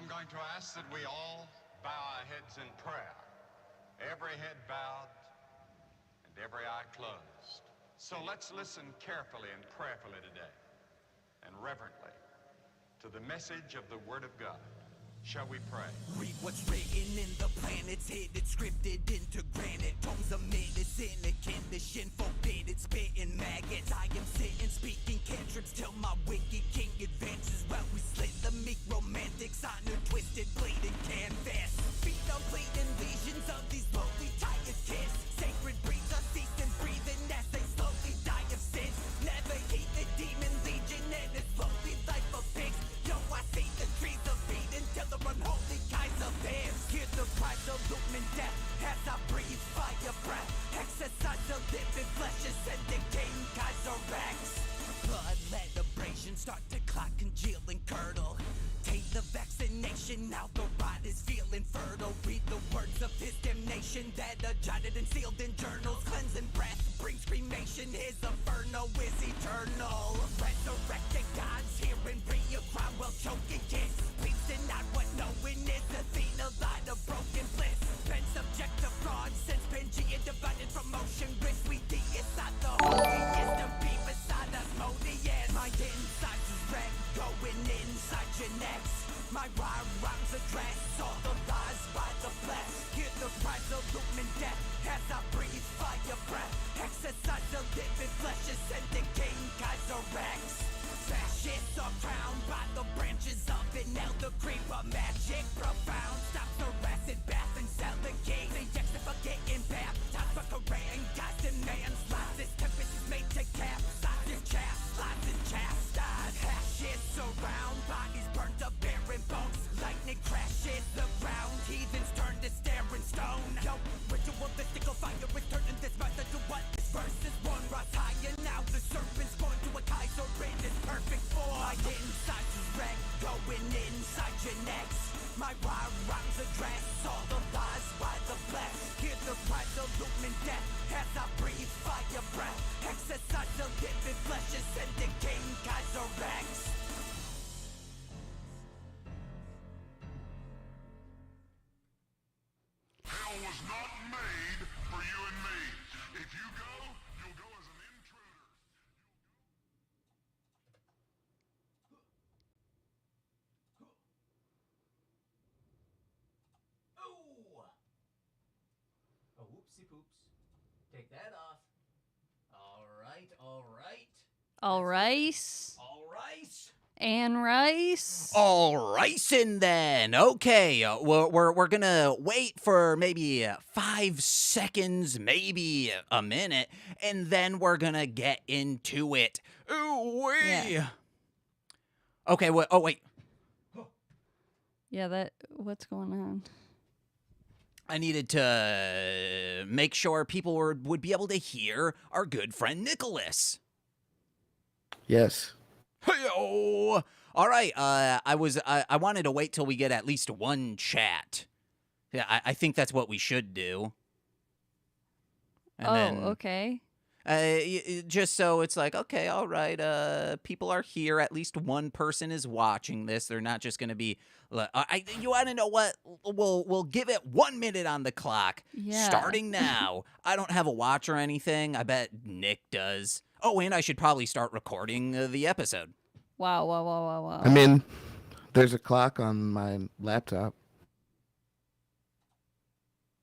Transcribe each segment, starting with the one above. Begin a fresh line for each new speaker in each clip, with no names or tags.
I'm going to ask that we all bow our heads in prayer. Every head bowed and every eye closed. So let's listen carefully and prayerfully today and reverently to the message of the Word of God. Shall we pray?
Read what's written in the planets, hidden, scripted into granite. Tomes of medicine, a condition forbidden, spitting maggots. I am sitting, speaking cantrips till my wicked king advances. While we slit the meek romantics on a twisted, bleeding canvas. Feet on bleeding lesions of these lowly tired kids. Sacred breeds are ceasing breathing as they slowly die of sin. Never heed the demon legion and its slowly life of pigs. Yo, I see the trees of Eden till the unholy guys of hands. Hear the cries of doom and death as I breathe fire breath. Exercise the living flesh is sending King Kaiser Rex. Blood lead abrasion start to clot, congeal and curdle. Take the vaccination, now the rod is feeling fertile. Read the words of his damnation that are jotted and sealed in journals. Cleansing breath brings cremation, his inferno is eternal. Resurrected gods here and re-crown while choking kids. Beats not what knowing is, Athena light of broken bliss. Been subject to fraud since Pangea divided from motion. Risk we deicide the holiest to be beside us modius. My insides is red, going inside your necks. My rhymes address all the lies by the flesh. Hear the cries of doom and death as I breathe fire breath. Exercise the living flesh is sending King Kaiser Rex. Fascists are crowned by the branches of an elder creeper. Magic profound stops the acid bath and sell the king. The exit for getting baptized for Korean guys and man's lives. This tempest is made to capsize. This chastised and chastised. Ashes surround bodies burned to barren bones. Lightning crashes the ground. Heathens turn to staring stone. Yo, ritualistical fire is turning this method to what this verse is. One rise higher now. The serpent's going to a Kaiser in his perfect form. My insides is red, going inside your necks. My rhymes address all the lies by the flesh. Hear the cries of doom and death as I breathe fire breath. Exercise the living flesh is sending King Kaiser Rex.
Hell was not made for you and me. If you go, you'll go as an intruder.
Oh! Oh, whoopsie poops. Take that off. All right, all right.
All rice
All rice.
and rice.
All ricin' then. Okay, we're gonna wait for maybe 5 seconds, maybe a minute, and then we're gonna get into it. Ooh-wee.
Yeah.
Okay, oh wait.
Yeah, what's going on?
I needed to make sure people would be able to hear our good friend Nicholas.
Yes.
Hey-o! All right, I wanted to wait till we get at least one chat. Yeah, I think that's what we should do. And
Okay.
Just so it's like, okay, all right, people are here. At least one person is watching this. They're not just going to be... you want to know what? We'll give it 1 minute on the clock.
Yeah.
Starting now. I don't have a watch or anything. I bet Nick does. Oh, and I should probably start recording the episode.
Wow.
I mean, there's a clock on my laptop.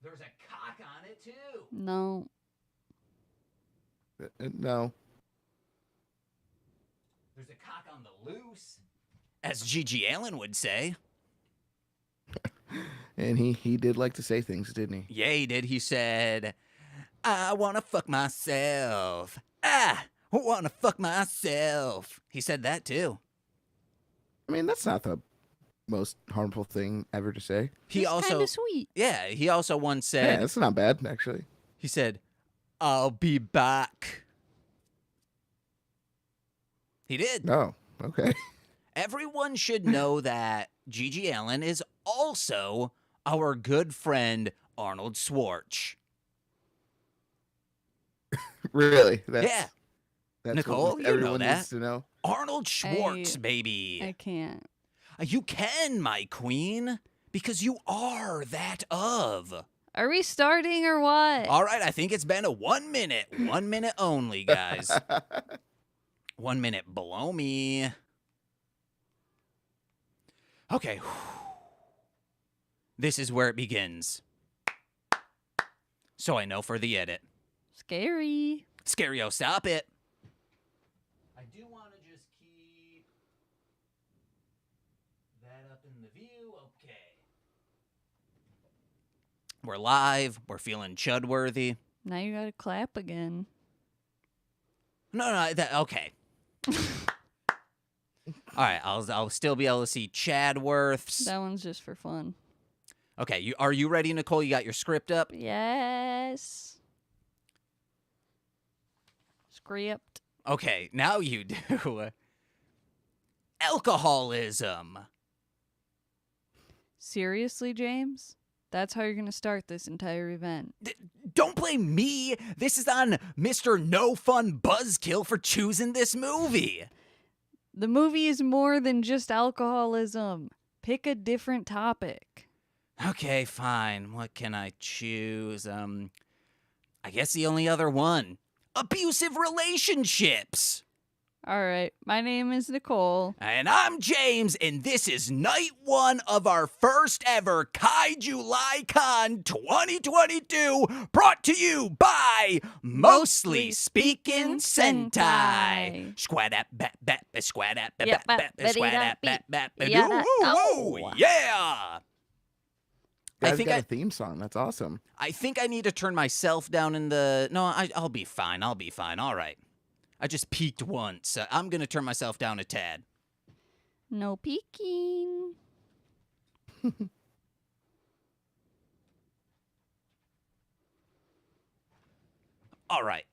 There's a cock on it, too.
No.
No.
There's a cock on the loose.
As Gigi Allen would say.
And he did like to say things, didn't he?
Yeah, he did. He said, I want to fuck myself. I want to fuck myself. He said that, too.
I mean, that's not the most harmful thing ever to say.
He
It's
also...
kind of sweet.
Yeah, he also once
Yeah,
said...
that's not bad, actually.
He said, I'll be back. He did.
Oh, okay.
Everyone should know that Gigi Allen is also our good friend Arnold Schwartz.
Really?
Yeah.
That's
Nicole,
what
you know
everyone
that.
needs to know.
Arnold Schwartz, baby.
I can't.
You can, my queen, because you are that of.
Are we starting or what?
All right, I think it's been a 1 minute. 1 minute only, guys. 1 minute below me. Okay. This is where it begins. So I know for the edit.
Scary.
Scario, stop it.
I do want to just keep that up in the view. Okay.
We're live. We're feeling chud-worthy.
Now you gotta clap again.
No, okay. All right, I'll still be able to see Chadworths.
That one's just for fun.
Okay, are you ready, Nicole? You got your script up?
Yes. Script.
Okay, now you do. Alcoholism.
Seriously, James? That's how you're gonna start this entire event.
Don't blame me. This is on Mr. No Fun Buzzkill for choosing this movie.
The movie is more than just alcoholism. Pick a different topic.
Okay, fine. What can I choose? I guess the only other one. Abusive relationships.
All right, my name is Nicole.
And I'm James, and this is night 1 of our first ever KaiJULY Con 2022, brought to you by Mostly Speakin Sentai. Squad-ap, bat, squad-ap,
Yep,
bat, squad-ap, bat,
yada,
ooh, yeah.
Guys got a theme song. That's awesome.
I think I need to turn myself down in the... No, I'll be fine. I'll be fine. All right. I just peeked once. I'm going to turn myself down a tad.
No peeking.
All right.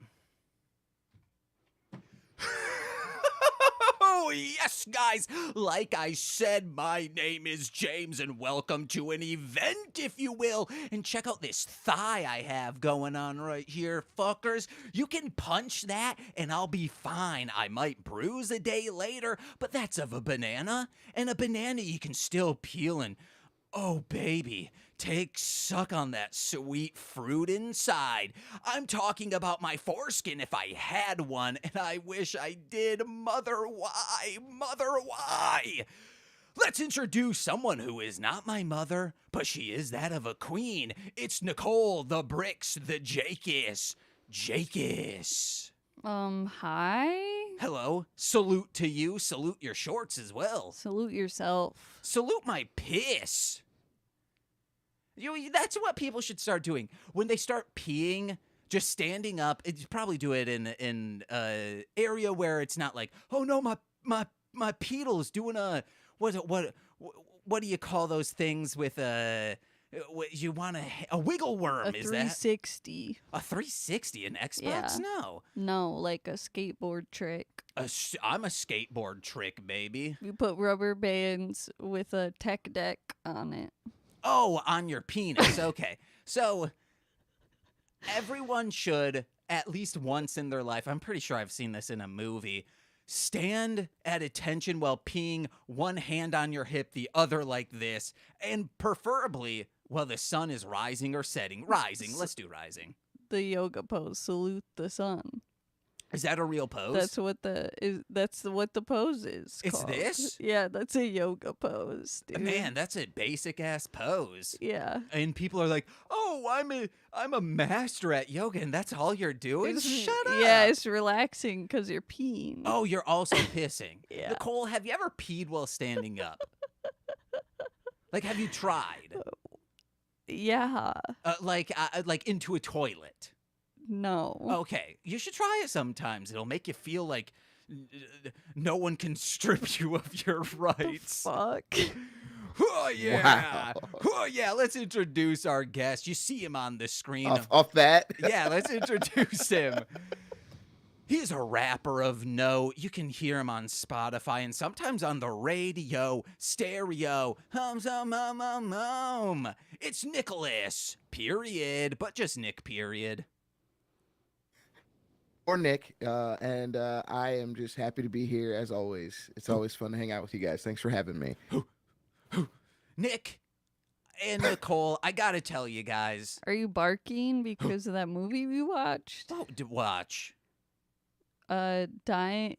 Oh, yes, guys. Like I said, my name is James, and welcome to an event, if you will. And check out this thigh I have going on right here, fuckers. You can punch that, and I'll be fine. I might bruise a day later, but that's of a banana. And a banana you can still peel and... Oh, baby, suck on that sweet fruit inside. I'm talking about my foreskin if I had one, and I wish I did. Mother, why? Mother, why? Let's introduce someone who is not my mother, but she is that of a queen. It's Nicole, the Bricks, the Jakis. Jakis.
Hi?
Hello. Salute to you. Salute your shorts as well.
Salute yourself.
Salute my piss. That's what people should start doing. When they start peeing, just standing up, you probably do it in an area where it's not like, oh no, my pedal's doing a what do you call those things with you want a wiggle worm?
A
is that
360.
a 360 in Xbox?
Yeah. No, like a skateboard trick.
I'm a skateboard trick, baby.
You put rubber bands with a tech deck on it.
Oh, on your penis. Okay. So everyone should, at least once in their life, I'm pretty sure I've seen this in a movie, stand at attention while peeing, one hand on your hip, the other like this, and preferably while the sun is rising or setting. Rising. Let's do rising.
The yoga pose. Salute the sun.
Is that a real pose?
That's what the pose is.
It's
called.
this?
Yeah, that's a yoga pose, dude.
Man, that's a basic ass pose.
Yeah.
And people are like, "Oh, I'm a master at yoga, and that's all you're doing." Shut up.
Yeah, it's relaxing because you're peeing.
Oh, you're also pissing.
Yeah.
Nicole, have you ever peed while standing up? Like, have you tried?
Yeah.
Like into a toilet.
No.
Okay, you should try it sometimes. It'll make you feel like no one can strip you of your rights.
Fuck.
Oh yeah.
Wow.
Oh yeah, let's introduce our guest. You see him on the screen.
Off that.
Yeah, let's introduce him. He's a rapper of note. You can hear him on Spotify and sometimes on the radio, stereo. It's Nicholas, period, but just Nick, period.
Or Nick, and I am just happy to be here as always. It's always fun to hang out with you guys. Thanks for having me.
Nick and Nicole, I gotta tell you guys.
Are you barking because of that movie we watched?
Oh, watch.
Dying.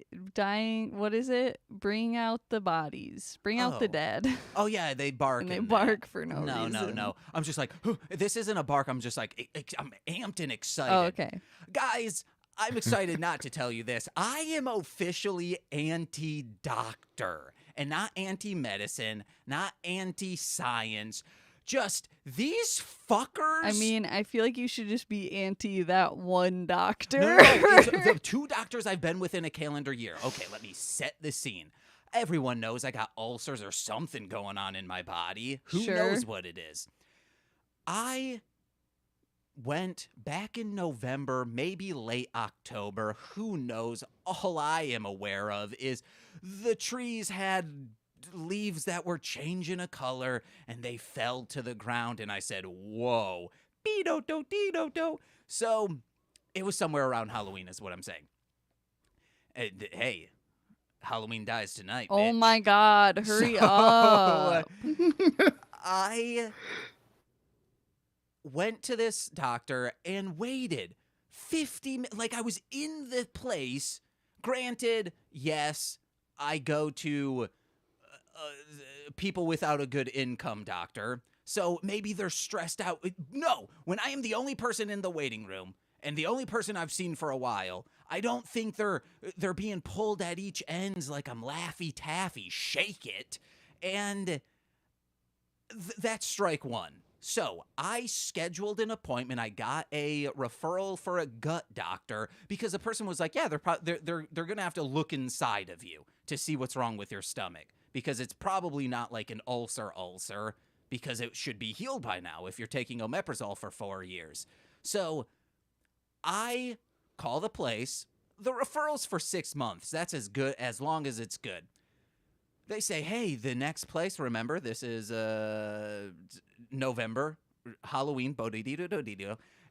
What is it? Bring out the bodies. Bring out the
Oh.
dead.
Oh yeah, they bark.
And they
in that.
bark for no
No,
reason.
no. I'm just like, this isn't a bark. I'm just like, I'm amped and excited.
Oh, okay.
Guys, I'm excited not to tell you this. I am officially anti-doctor and not anti-medicine, not anti-science. Just these fuckers.
I mean, I feel like you should just be anti that one doctor.
No, it's the 2 doctors I've been with in a calendar year. Okay, let me set the scene. Everyone knows I got ulcers or something going on in my body. Who
Sure.
knows what it is? I went back in November, maybe late October. Who knows? All I am aware of is the trees had leaves that were changing a color and they fell to the ground. And I said, whoa, be-do-do-dee-do-do. So it was somewhere around Halloween is what I'm saying. Hey, Halloween dies tonight.
Oh
bitch.
my God. Hurry up.
I went to this doctor and waited 50 minutes. Like I was in the place. Granted, yes, I go to people without a good income doctor. So maybe they're stressed out. No, when I am the only person in the waiting room and the only person I've seen for a while, I don't think they're being pulled at each ends like I'm Laffy Taffy. Shake it. And that's strike one. So I scheduled an appointment. I got a referral for a gut doctor because the person was like, yeah, they're going to have to look inside of you to see what's wrong with your stomach because it's probably not like an ulcer because it should be healed by now if you're taking omeprazole for 4 years. So I call the place. The referral's for 6 months. That's as good as long as it's good. They say, hey, the next place, remember, this is November, Halloween,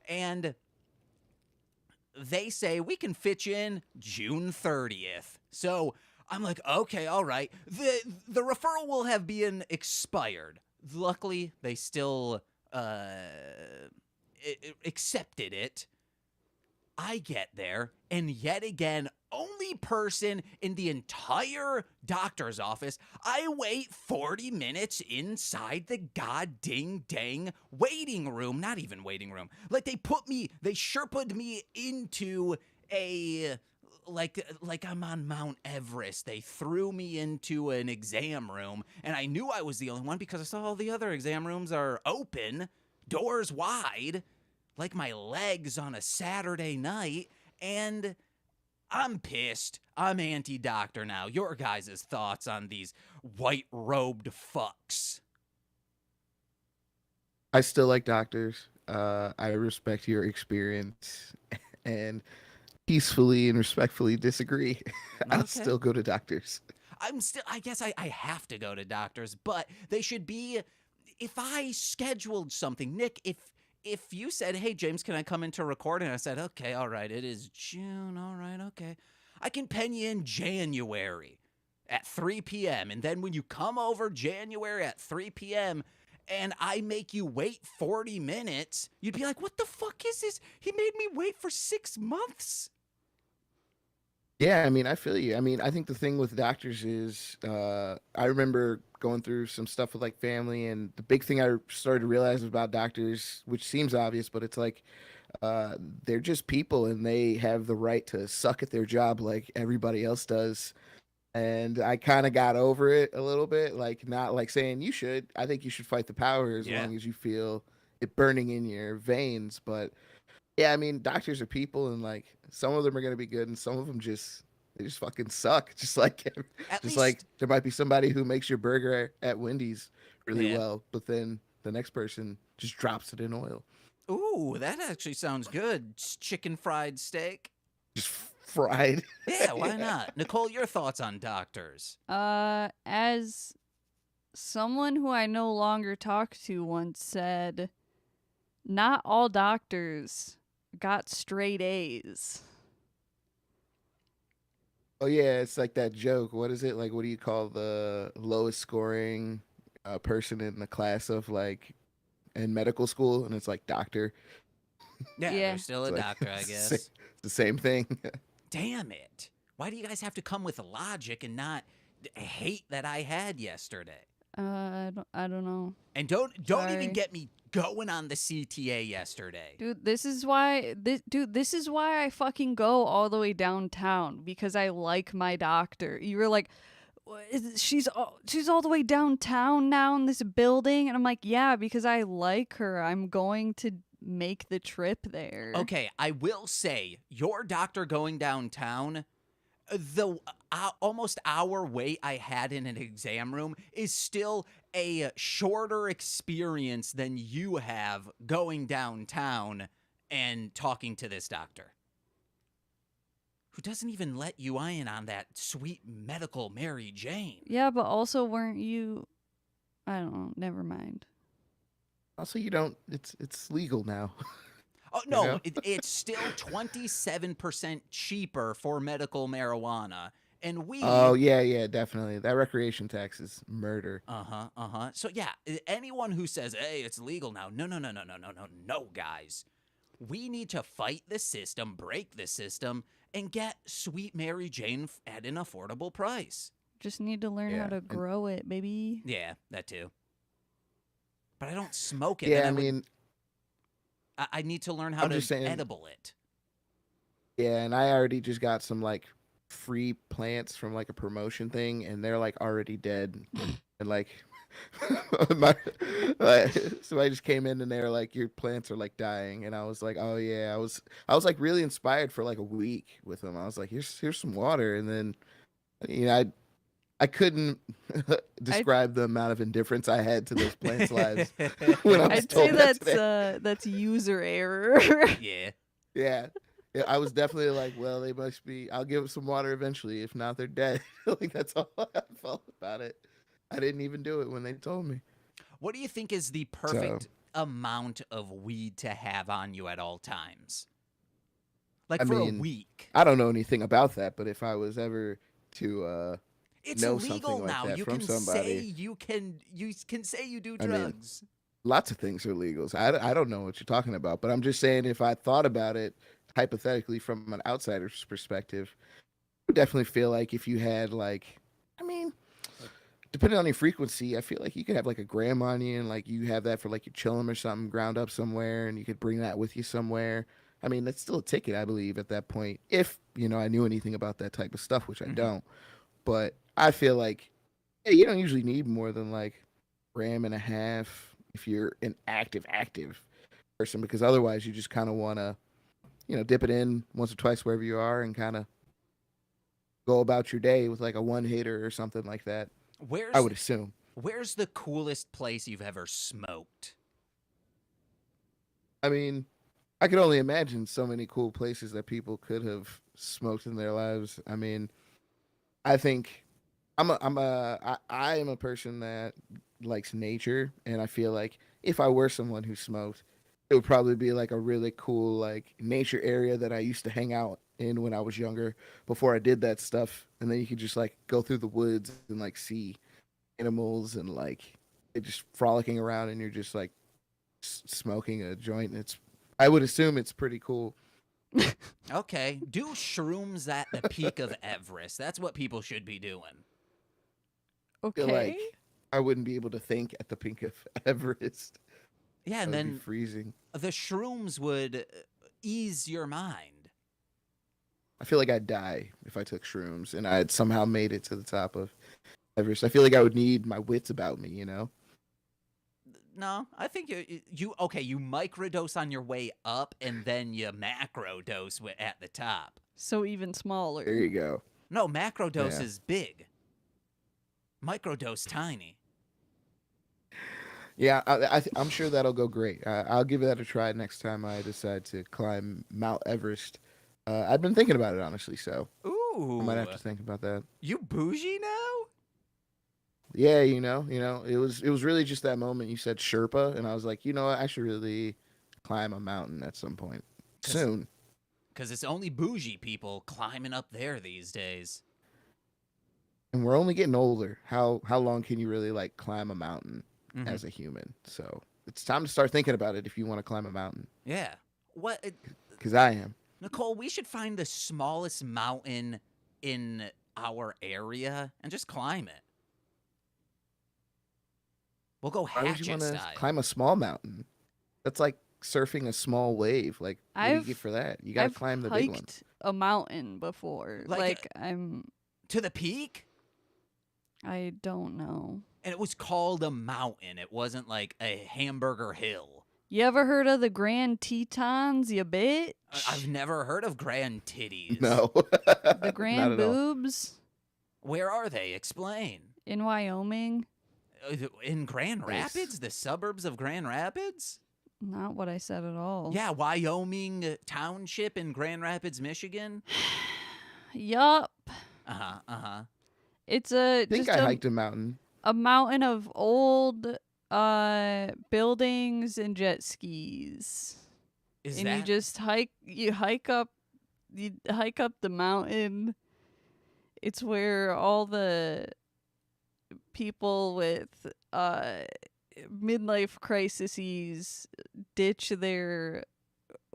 and they say, we can fit you in June 30th. So I'm like, okay, all right. The referral will have been expired. Luckily, they still accepted it. I get there, and yet again, only person in the entire doctor's office, I wait 40 minutes inside the goddamn dang waiting room. Not even waiting room. Like they Sherpa'd me into a, like I'm on Mount Everest. They threw me into an exam room, and I knew I was the only one because I saw all the other exam rooms are open, doors wide, like my legs on a Saturday night, and I'm pissed. I'm anti-doctor now. Your guys' thoughts on these white-robed fucks?
I still like doctors. I respect your experience and peacefully and respectfully disagree. I'll
Okay.
still go to doctors.
I guess I have to go to doctors, but they should be, if I scheduled something, Nick, if you said, hey, James, can I come in to record? And I said, okay, all right, it is June, all right, okay. I can pen you in January at 3 p.m. And then when you come over January at 3 p.m. and I make you wait 40 minutes, you'd be like, what the fuck is this? He made me wait for 6 months.
Yeah, I mean, I feel you. I mean, I think the thing with doctors is, I remember going through some stuff with like family, and the big thing I started to realize about doctors, which seems obvious, but it's like, they're just people and they have the right to suck at their job like everybody else does. And I kind of got over it a little bit, like not like saying you should. I think you should fight the power as
Yeah.
long as you feel it burning in your veins. But yeah, I mean, doctors are people, and like some of them are gonna be good, and some of them they just fucking suck. Just like
At
just
least-
like there might be somebody who makes your burger at Wendy's really
Yeah.
well, but then the next person just drops it in oil,
Ooh, that actually sounds good. Chicken fried steak.
just fried.
Yeah, why not? Nicole, your thoughts on doctors?
As someone who I no longer talk to once said, not all doctors got straight A's.
Oh yeah, it's like that joke. What is it like? What do you call the lowest scoring a person in the class of like in medical school, and it's like doctor.
Yeah,
Yeah.
they're still a
It's like,
doctor, I
it's
guess.
the same thing.
Damn it. Why do you guys have to come with logic and not hate that I had yesterday?
I don't know.
And don't even
Sorry.
get me going on the CTA yesterday.
Dude, this is why I fucking go all the way downtown, because I like my doctor. You were like, she's all the way downtown now in this building, and I'm like, yeah, because I like her. I'm going to make the trip there.
Okay, I will say your doctor going downtown, the almost hour wait I had in an exam room is still a shorter experience than you have going downtown and talking to this doctor, who doesn't even let you in on that sweet medical Mary Jane.
Yeah, but also weren't you? I don't know. Never mind.
Also, you don't. It's legal now.
Oh no,
know?
it's still 27% cheaper for medical marijuana, and we.
Oh yeah, definitely. That recreation tax is murder.
So yeah, anyone who says, "Hey, it's legal now," no, guys. We need to fight the system, break the system, and get sweet Mary Jane at an affordable price.
Just need to learn how
Yeah,
to
and-
grow it, baby.
Yeah, that too. But I don't smoke it.
Yeah,
and
I mean,
I need to learn how
I'm
to
just saying-
edible it.
yeah, and I already just got some like free plants from like a promotion thing, and they're like already dead, and like. Somebody just came in and they were like, your plants are like dying, and I was like, oh yeah, I was like really inspired for like a week with them. I was like, here's some water, and then I couldn't describe the amount of indifference I had to those plants' lives when I was
I'd say
told that today.
that's user error.
Yeah.
Yeah, I was definitely like, well, they must be. I'll give them some water eventually. If not, they're dead. Like that's all I felt about it. I didn't even do it when they told me.
What do you think is the perfect amount of weed to have on you at all times? Like
I
for
mean,
a week.
I don't know anything about that, but if I was ever to
It's
know
legal
something like
now.
that
You
from
can
somebody,
say you can say you do
I mean,
drugs.
lots of things are legal. So I don't know what you're talking about, but I'm just saying if I thought about it hypothetically from an outsider's perspective, I would definitely feel like if you had like, I mean, depending on your frequency, I feel like you could have like a gram on you, and like you have that for like your chillum or something ground up somewhere, and you could bring that with you somewhere. I mean, that's still a ticket, I believe, at that point. If I knew anything about that type of stuff, which I don't. But I feel like, yeah, you don't usually need more than like gram and a half if you're an active person, because otherwise you just kind of want to, dip it in once or twice wherever you are and kind of go about your day with like a one hitter or something like that. I would assume.
Where's the coolest place you've ever smoked?
I mean, I could only imagine so many cool places that people could have smoked in their lives. I mean, I think I am a person that likes nature, and I feel like if I were someone who smoked, it would probably be like a really cool like nature area that I used to hang out in when I was younger before I did that stuff, and then you could just like go through the woods and like see animals and like it just frolicking around, and you're just like smoking a joint, and I would assume it's pretty cool.
Okay, do shrooms at the peak of Everest. That's what people should be doing.
I feel
Okay.
like I wouldn't be able to think at the peak of Everest.
Yeah, and
That would be
then
freezing.
the shrooms would ease your mind.
I feel like I'd die if I took shrooms and I had somehow made it to the top of Everest. I feel like I would need my wits about me,
No, I think you microdose on your way up and then you macrodose at the top.
So even smaller.
There you go.
No, macrodose
Yeah.
is big. Microdose tiny.
Yeah, I'm sure that'll go great. I'll give that a try next time I decide to climb Mount Everest. I've been thinking about it, honestly, so
Ooh.
I might have to think about that.
You bougie now?
Yeah, it was really just that moment you said Sherpa, and I was like, what, I should really climb a mountain at some point soon.
Because it's only bougie people climbing up there these days.
and we're only getting older. How long can you really like climb a mountain
Mhm.
as a human? So it's time to start thinking about it if you want to climb a mountain.
Yeah. What,
Because I am.
Nicole? We should find the smallest mountain in our area and just climb it. We'll go
Why would
hatchet
you want to
style.
climb a small mountain? That's like surfing a small wave. Like, what do you
I've-
get for that? You got to
I've
climb the big one.
hiked a mountain before.
Like
I'm.
To the peak,
I don't know.
and it was called a mountain. It wasn't like a hamburger hill.
You ever heard of the Grand Tetons, you bitch?
I've never heard of Grand Titties.
No.
The
Not
Grand
at all.
Boobs
Where are they? Explain.
in Wyoming.
In Grand
Nice.
Rapids, the suburbs of Grand Rapids?
Not what I said at all.
Yeah, Wyoming Township in Grand Rapids, Michigan.
Yup.
Uh-huh.
It's
I think I hiked a mountain.
a mountain of old buildings and jet skis.
Is
And
that
you just hike up the mountain. It's where all the people with midlife crises ditch their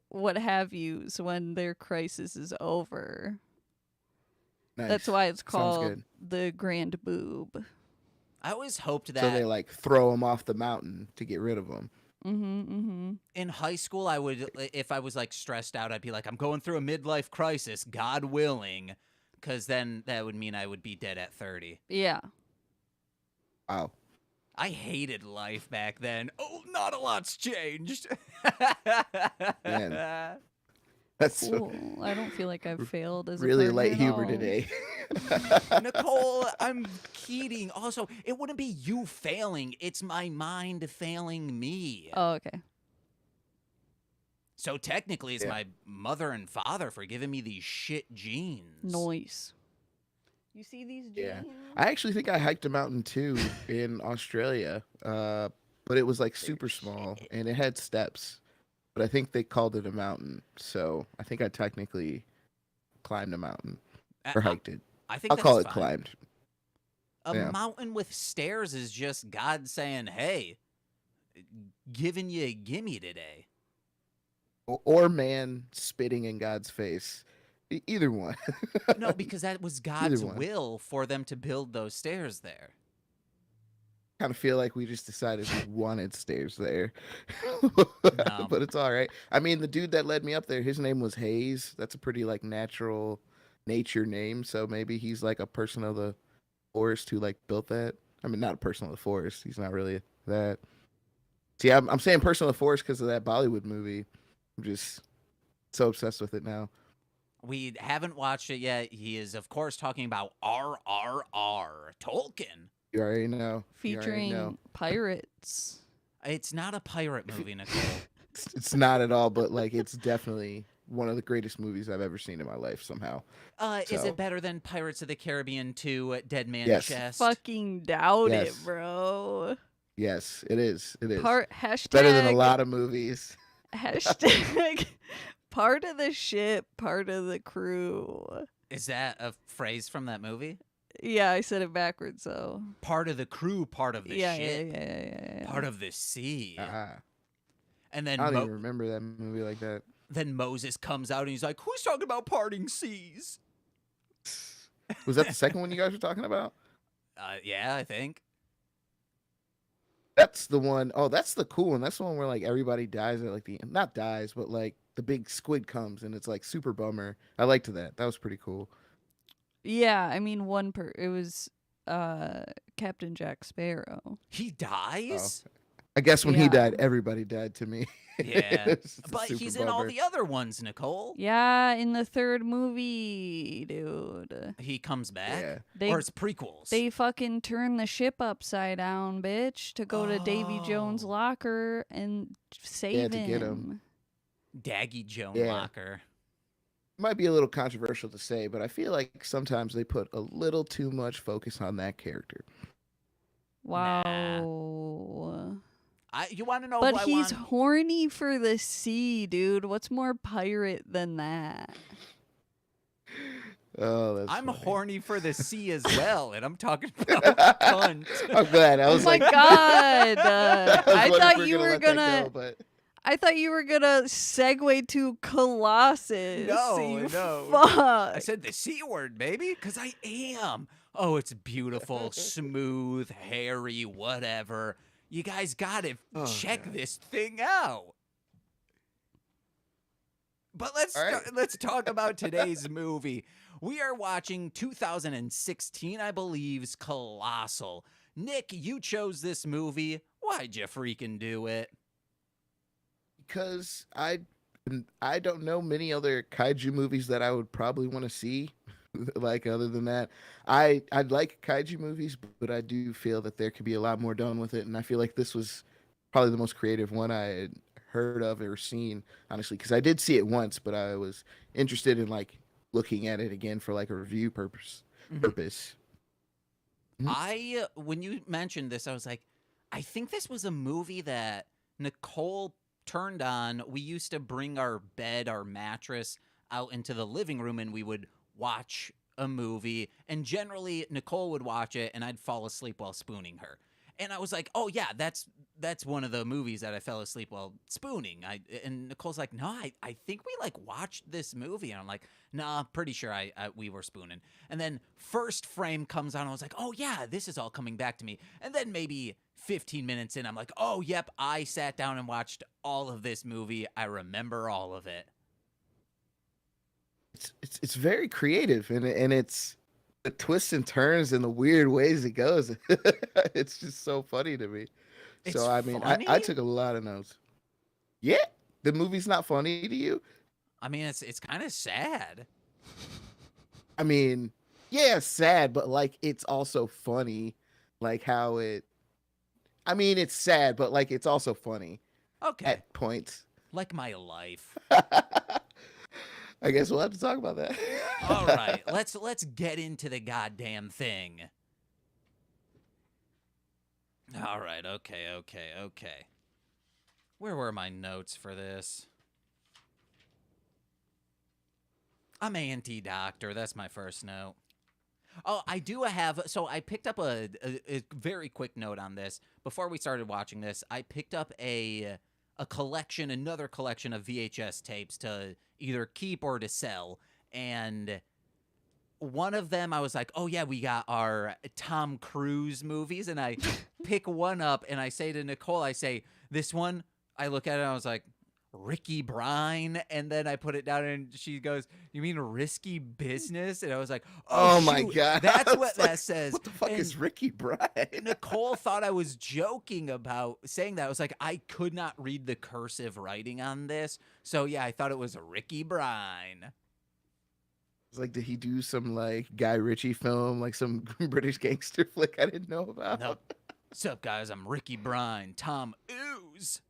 what have yous when their crisis is over.
Nice.
That's why it's
Sounds
called
good.
the Grand Boob.
I always hoped that
So they like throw them off the mountain to get rid of them.
in high school I would, if I was like stressed out, I'd be like, I'm going through a midlife crisis, God willing, because then that would mean I would be dead at 30.
Yeah.
Wow.
I hated life back then. Oh, not a lot's changed.
Man. That's
Cool. I don't feel like I've failed as
really
a person
light
at
humor
all.
today.
Nicole, I'm kidding. Also, it wouldn't be you failing. It's my mind failing me.
Oh, okay.
So technically, it's
Yeah.
my mother and father for giving me these shit genes.
Noise. You see these jeans?
Yeah. I actually think I hiked a mountain too in Australia, but it was like super small and it had steps. But I think they called it a mountain, so I think I technically climbed a mountain or hiked it.
I think
I'll call it
that's fine.
climbed.
A
Yeah.
mountain with stairs is just God saying, "Hey, giving you a gimme today."
Or man spitting in God's face. Either one.
No, because that was God's
one.
will for them to build those stairs there.
Kind of feel like we just decided we wanted stairs there.
No.
But it's all right. I mean, the dude that led me up there, his name was Hayes. That's a pretty like natural nature name, so maybe he's like a person of the forest who like built that. I mean, not a person of the forest. He's not really that. See, I'm saying person of the forest because of that Bollywood movie. I'm just so obsessed with it now.
We haven't watched it yet. He is, of course, talking about RRR Tolkien.
You already know. You already
Featuring
know.
pirates.
It's not a pirate movie, Nicole.
It's not at all, but like it's definitely one of the greatest movies I've ever seen in my life somehow.
Is
So-
it better than Pirates of the Caribbean 2, Dead Man
Yes.
Chest?
Fucking doubt
Yes.
it, bro.
Yes, it is. It is.
Hashtag
Better than a lot of movies.
hashtag part of the ship, part of the crew.
Is that a phrase from that movie?
Yeah, I said it backwards, so
Part of the crew, part of the
yeah,
ship,
yeah.
part of the sea.
Ah,
And then
I don't even remember that movie like that.
then Moses comes out and he's like, "Who's talking about parting seas?"
Was that the second one you guys were talking about?
Yeah, I think.
That's the one. Oh, that's the cool one. That's the one where like everybody dies at like the end. Not dies, but like the big squid comes and it's like super bummer. I liked that. That was pretty cool.
Yeah, I mean it was Captain Jack Sparrow.
He dies?
I guess when he
Yeah.
died, everybody died to me.
Yeah.
It's a
But
super
he's in all
bummer.
the other ones, Nicole.
Yeah, in the third movie, dude.
He comes back?
Yeah.
They-
or it's prequels?
They fucking turn the ship upside down, bitch, to go to Davy Jones'
Oh.
locker and save
to get him.
Daggy Joan
Yeah.
Locker.
Might be a little controversial to say, but I feel like sometimes they put a little too much focus on that character.
Wow.
You want to know
But
who I
he's
want?
horny for the sea, dude. What's more pirate than that?
Oh, that's
I'm
funny.
horny for the C as well, and I'm talking about cunt.
I'm glad. I
Oh
was
my
like,
god!
I was
I
wondering if
thought
we
you were
let that
gonna.
go, but
I thought you were gonna segue to Colossus.
No,
you
no.
Fuck.
I said the C word, baby, because I am. Oh, it's beautiful, smooth, hairy, whatever. You guys gotta check this thing out. But
All right.
let's talk about today's movie. We are watching 2016, I believe's Colossal. Nick, you chose this movie. Why'd you freaking do it?
because I don't know many other kaiju movies that I would probably want to see. Like other than that, I'd like kaiju movies, but I do feel that there could be a lot more done with it, and I feel like this was probably the most creative one I had heard of or seen, honestly, because I did see it once, but I was interested in like looking at it again for like a review purpose. Purpose.
When you mentioned this, I was like, I think this was a movie that Nicole turned on. We used to bring our bed, our mattress out into the living room, and we would watch a movie, and generally Nicole would watch it and I'd fall asleep while spooning her. And I was like, oh yeah, that's one of the movies that I fell asleep while spooning. And Nicole's like, no, I think we like watched this movie. And I'm like, nah, pretty sure we were spooning. And then first frame comes on. I was like, oh yeah, this is all coming back to me. And then maybe 15 minutes in, I'm like, oh yep, I sat down and watched all of this movie. I remember all of it.
It's very creative, and it's the twists and turns and the weird ways it goes. It's just so funny to me.
It's
So I mean,
funny?
I took a lot of notes. Yeah, the movie's not funny to you.
I mean, it's kind of sad.
I mean, yeah, it's sad, but like it's also funny, like how it. I mean, it's sad, but like it's also funny
Okay,
at points.
like my life.
I guess we'll have to talk about that.
All right, let's get into the goddamn thing. All right, okay. Where were my notes for this? I'm anti-doctor. That's my first note. Oh, I do have. So I picked up a very quick note on this before we started watching this. I picked up another collection of VHS tapes to either keep or to sell, and one of them I was like, oh yeah, we got our Tom Cruise movies, and I pick one up and I say to Nicole, I say, this one, I look at it and I was like, Ricky Brine, and then I put it down and she goes, you mean Risky Business? And I was like, oh
my
shoot,
God.
that's
I
what
was
that
like,
says.
What the fuck
And
is Ricky Brine?
Nicole thought I was joking about saying that. I was like, I could not read the cursive writing on this. So yeah, I thought it was Ricky Brine.
It's like, did he do some like Guy Ritchie film, like some British gangster flick I didn't know about?
Nope. What's up, guys? I'm Ricky Brine. Tom Ooze.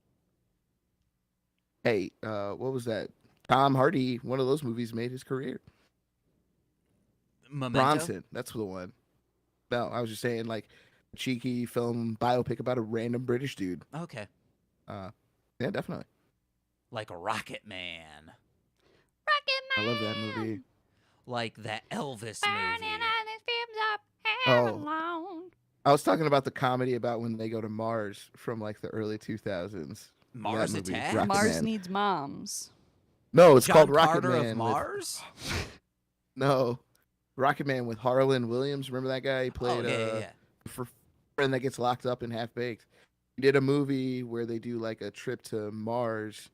Hey, what was that? Tom Hardy, one of those movies made his career.
Memento?
Bronson, that's the one. No, I was just saying, like, a cheeky film biopic about a random British dude.
Okay.
Yeah, definitely.
Like Rocket Man.
I love that movie.
Like that Elvis movie.
Oh. I was talking about the comedy about when they go to Mars from like the early 2000s.
Mars
That movie,
Attack?
Rocket
Mars
Man.
needs moms.
No, it's
John
called Rocket
Carter
Man.
of
with-
Mars?
No, Rocket Man with Harlan Williams. Remember that guy? He played
yeah.
for friend that gets locked up in Half Baked. He did a movie where they do like a trip to Mars,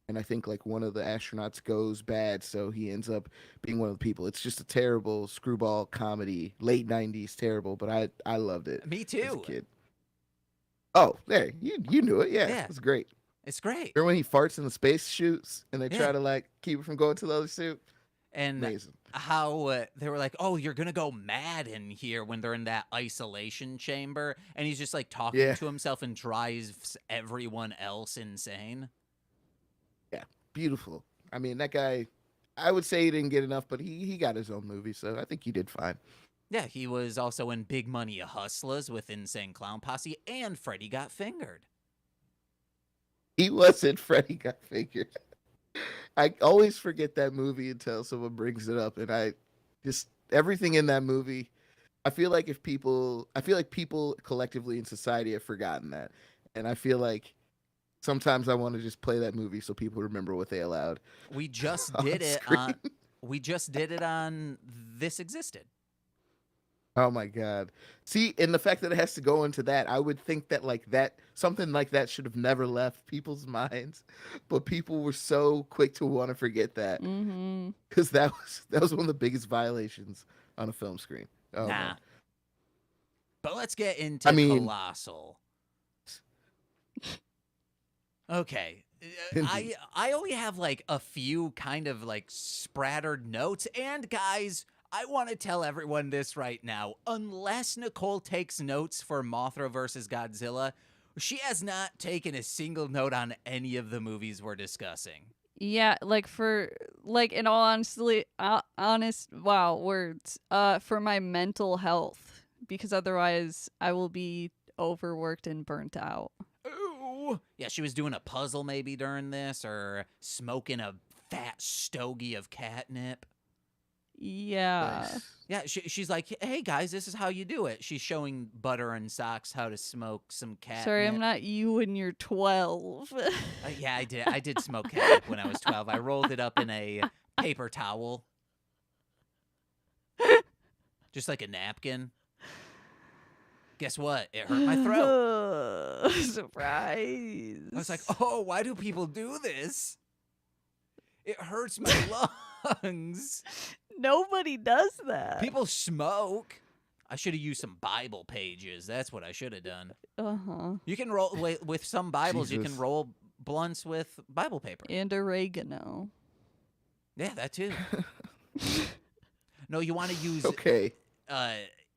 and I think like one of the astronauts goes bad, so he ends up being one of the people. It's just a terrible screwball comedy, late '90s, terrible. But I loved it.
Me
As a
too.
kid. Oh, there you knew it. Yeah,
Yeah.
it's great.
It's great.
Remember when he farts in the space shoots and they
Yeah.
try to like keep it from going to the other suit?
And
Amazing.
how they were like, oh, you're going to go mad in here when they're in that isolation chamber. And he's just like talking
Yeah.
to himself and drives everyone else insane.
Yeah, beautiful. I mean, that guy, I would say he didn't get enough, but he got his own movie, so I think he did fine.
Yeah, he was also in Big Money Hustlers with Insane Clown Posse and Freddy Got Fingered.
He wasn't Freddy Got Fingered. I always forget that movie until someone brings it up, and Just everything in that movie. I feel like people collectively in society have forgotten that, and I feel like sometimes I want to just play that movie so people remember what they allowed.
We just
on
did it
screen.
on. We just did it on This Existed.
Oh my god! See, and the fact that it has to go into that, I would think that something like that should have never left people's minds, but people were so quick to want to forget that
Mm-hmm.
because that was one of the biggest violations on a film screen. Oh,
Nah.
man.
But let's get into
I mean-
Colossal. Okay.
Indeed.
I only have like a few kind of like sprattered notes. And guys, I want to tell everyone this right now. Unless Nicole takes notes for Mothra versus Godzilla, she has not taken a single note on any of the movies we're discussing.
Yeah, in all honesty, words. For my mental health, because otherwise I will be overworked and burnt out.
Ooh. Yeah, she was doing a puzzle maybe during this, or smoking a fat stogie of catnip.
Yeah.
Nice.
Yeah, she's like, hey guys, this is how you do it. She's showing Butter and Socks how to smoke some catnip.
Sorry, I'm not you when you're 12.
Yeah, I did smoke catnip when I was 12. I rolled it up in a paper towel, just like a napkin. Guess what? It hurt my throat.
Surprise.
I was like, oh, why do people do this? It hurts my lungs.
Nobody does that.
People smoke. I should have used some Bible pages. That's what I should have done.
Uh-huh.
You can roll with some Bibles. You can
Jesus.
roll blunts with Bible paper.
And oregano.
Yeah, that too. No, you want to use
Okay.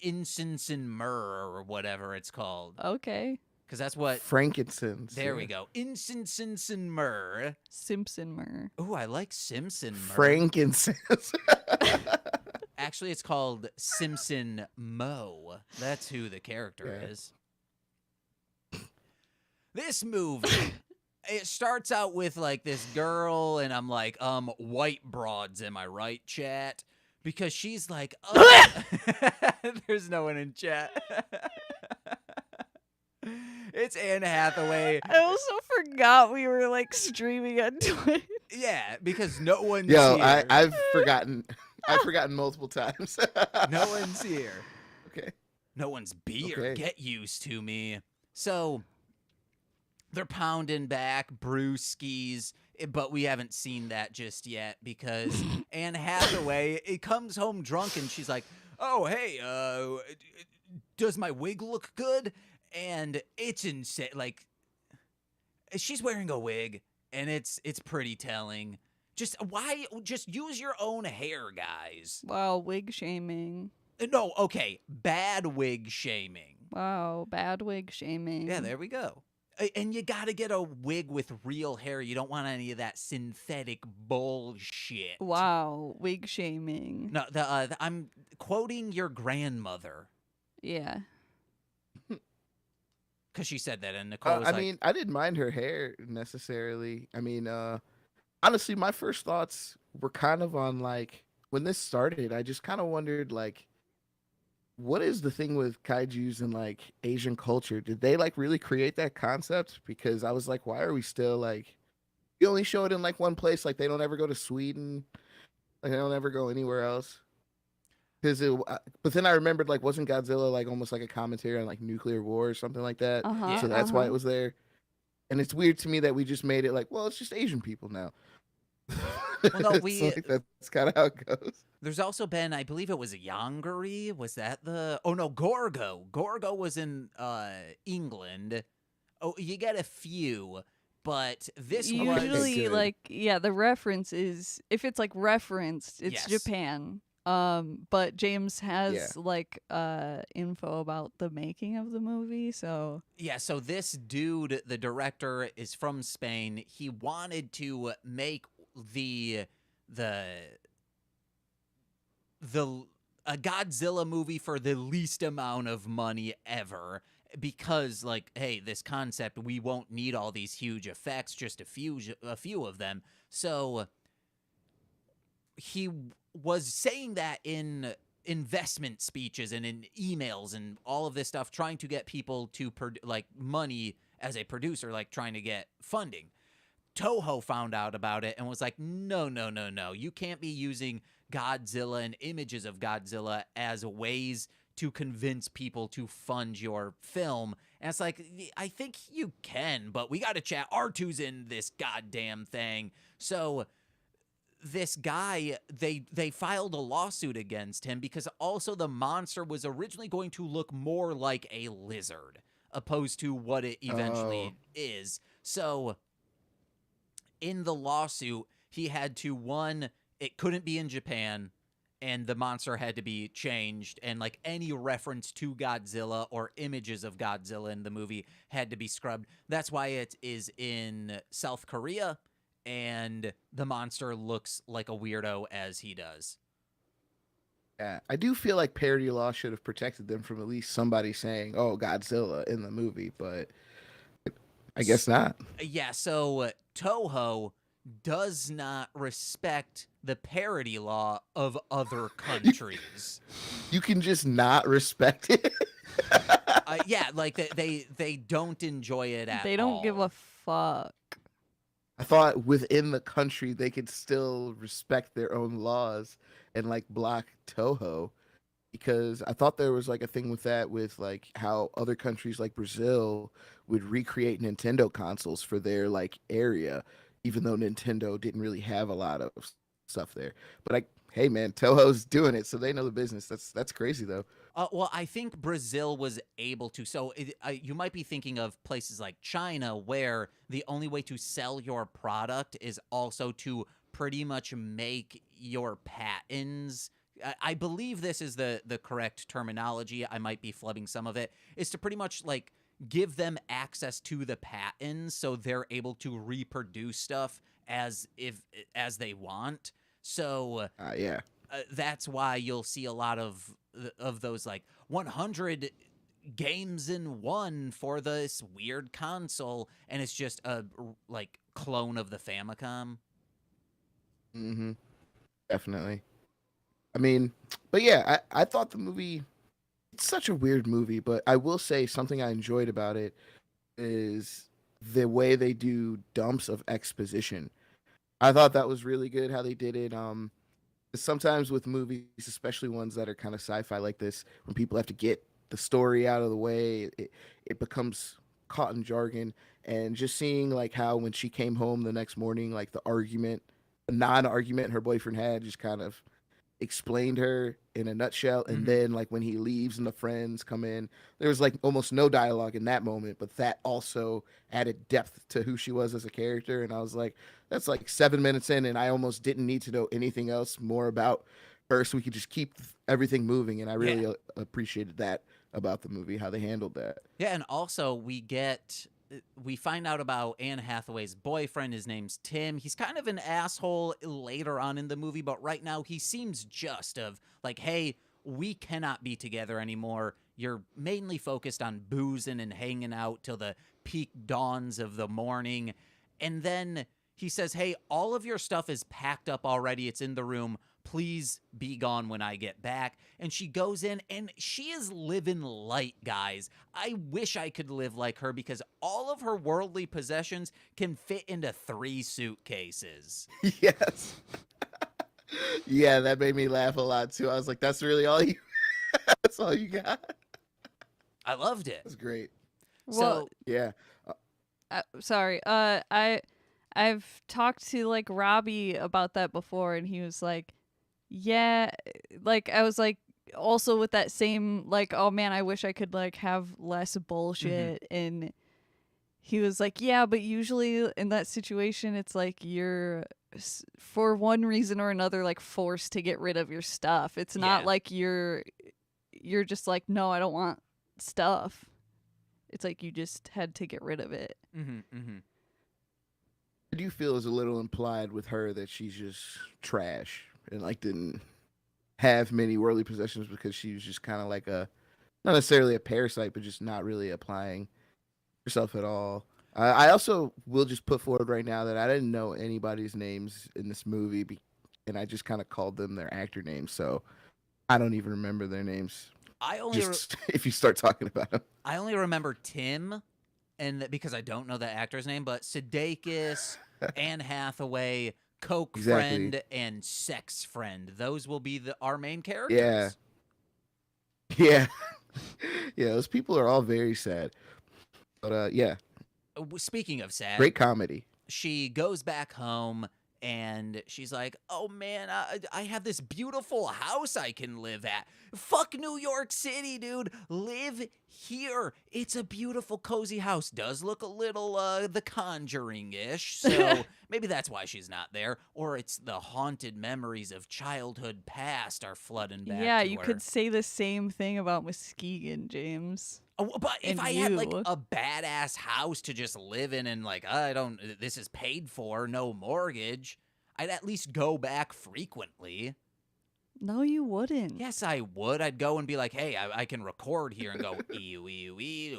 incense and myrrh or whatever it's called,
Okay.
because that's what.
Frankincense.
There we
yeah.
go. Incense and myrrh.
Simpson myrrh.
Ooh, I like Simpson myrrh.
Frankincense.
Actually, it's called Simpson Mo. That's who the character
Yeah.
is. This movie, it starts out with like this girl, and I'm like, white broads, am I right, chat? Because she's like, there's no one in chat. It's Anne Hathaway.
I also forgot we were like streaming on Twitch.
Yeah, because no one's
Yo,
here.
I've forgotten. I've forgotten multiple times.
No one's here.
Okay.
No one's beer.
Okay.
Get used to me. So they're pounding back brewskis, but we haven't seen that just yet because Anne Hathaway comes home drunk and she's like, "Oh, hey, does my wig look good?" And it's insane. Like, she's wearing a wig, and it's pretty telling. Just use your own hair, guys.
Wow, wig shaming.
No, okay, bad wig shaming.
Wow, bad wig shaming.
Yeah, there we go. And you got to get a wig with real hair. You don't want any of that synthetic bullshit.
Wow, wig shaming.
No, I'm quoting your grandmother
Yeah.
because she said that, and Nicole was
I
like,
mean, I didn't mind her hair necessarily. I mean, honestly, my first thoughts were kind of on like when this started. I just kind of wondered like, what is the thing with kaijus and like Asian culture? Did they like really create that concept? Because I was like, why are we still like, you only show it in like one place? Like they don't ever go to Sweden. Like they don't ever go anywhere else. But then I remembered like, wasn't Godzilla like almost like a commentary on like nuclear war or something like that?
Uh-huh.
So that's why it was there. And it's weird to me that we just made it like, well, it's just Asian people now.
Well, no,
It's like, that's kind of how it goes.
there's also been, I believe it was Yongari. Was that oh no, Gorgo. Gorgo was in England. Oh, you get a few, but this was
Usually,
good.
like, yeah, the reference is, if it's like referenced, it's
Yes.
Japan. But James has
Yeah.
like info about the making of the movie, so
Yeah, so this dude, the director, is from Spain. He wanted to make a Godzilla movie for the least amount of money ever, because like, hey, this concept, we won't need all these huge effects, just a few of them. So he was saying that in investment speeches and in emails and all of this stuff, trying to get people to like money as a producer, like trying to get funding. Toho found out about it and was like, no, no, no, no. You can't be using Godzilla and images of Godzilla as ways to convince people to fund your film. And it's like, I think you can, but we got to chat. R2's in this goddamn thing. So this guy, they filed a lawsuit against him because also the monster was originally going to look more like a lizard opposed to what it eventually is. So in the lawsuit, he had to, one, it couldn't be in Japan, and the monster had to be changed, and like any reference to Godzilla or images of Godzilla in the movie had to be scrubbed. That's why it is in South Korea, and the monster looks like a weirdo as he does.
Yeah, I do feel like parody law should have protected them from at least somebody saying, "Oh, Godzilla" in the movie, but I guess not.
Yeah, so Toho does not respect the parody law of other countries.
You can just not respect it.
Yeah, like they don't enjoy it at all.
They don't give a fuck.
I thought within the country they could still respect their own laws and like block Toho, because I thought there was like a thing with that, with like how other countries like Brazil would recreate Nintendo consoles for their like area, even though Nintendo didn't really have a lot of stuff there. But like, hey man, Toho's doing it, so they know the business. That's crazy though.
Well, I think Brazil was able to. So you might be thinking of places like China, where the only way to sell your product is also to pretty much make your patents. I believe this is the correct terminology. I might be flubbing some of it. Is to pretty much like give them access to the patents, so they're able to reproduce stuff as they want. So
Yeah.
That's why you'll see a lot of those like 100 games in one for this weird console, and it's just a like clone of the Famicom.
Mm-hmm. Definitely. I mean, but yeah, I thought the movie, it's such a weird movie, but I will say something I enjoyed about it is the way they do dumps of exposition. I thought that was really good how they did it. Sometimes with movies, especially ones that are kind of sci-fi like this, when people have to get the story out of the way, it becomes caught in jargon. And just seeing like how when she came home the next morning, like the non-argument her boyfriend had just kind of explained her in a nutshell. And then like when he leaves and the friends come in, there was like almost no dialogue in that moment, but that also added depth to who she was as a character. And I was like, that's like 7 minutes in, and I almost didn't need to know anything else more about her, so we could just keep everything moving. And I really appreciated that about the movie, how they handled that.
Yeah, and also we find out about Anne Hathaway's boyfriend. His name's Tim. He's kind of an asshole later on in the movie, but right now he seems just of like, hey, we cannot be together anymore. You're mainly focused on boozing and hanging out till the peak dawns of the morning. And then he says, hey, all of your stuff is packed up already. It's in the room. Please be gone when I get back. And she goes in, and she is living light, guys. I wish I could live like her, because all of her worldly possessions can fit into 3 suitcases.
Yes. Yeah, that made me laugh a lot too. I was like, that's really all you that's all you got.
I loved it.
That's great.
Well,
So
Yeah.
sorry. I've talked to like Robbie about that before, and he was like, yeah, like I was like, also with that same like, oh man, I wish I could like have less bullshit. And he was like, yeah, but usually in that situation, it's like you're for one reason or another like forced to get rid of your stuff. It's not like you're just like, no, I don't want stuff. It's like you just had to get rid of it.
I do feel is a little implied with her that she's just trash and like didn't have many worldly possessions, because she was just kind of like not necessarily a parasite, but just not really applying herself at all. I also will just put forward right now that I didn't know anybody's names in this movie and I just kind of called them their actor names. So I don't even remember their names.
I only
Just if you start talking about them.
I only remember Tim, and because I don't know the actor's name, but Sudeikis, Anne Hathaway, Coke
Exactly.
friend, and sex friend. Those will be our main characters.
Yeah. Yeah. Yeah, those people are all very sad. But yeah,
Speaking of sad,
great comedy.
she goes back home and she's like, oh man, I have this beautiful house I can live at. Fuck New York City, dude. Live here. It's a beautiful, cozy house. Does look a little The Conjuring-ish, so maybe that's why she's not there. Or it's the haunted memories of childhood past are flooding back
Yeah,
to
you
her.
could say the same thing about Muskegon, James.
Oh, but if
And
I had like
you.
a badass house to just live in and like this is paid for, no mortgage, I'd at least go back frequently.
No, you wouldn't.
Yes, I would. I'd go and be like, hey, I can record here and go ee-wee-wee,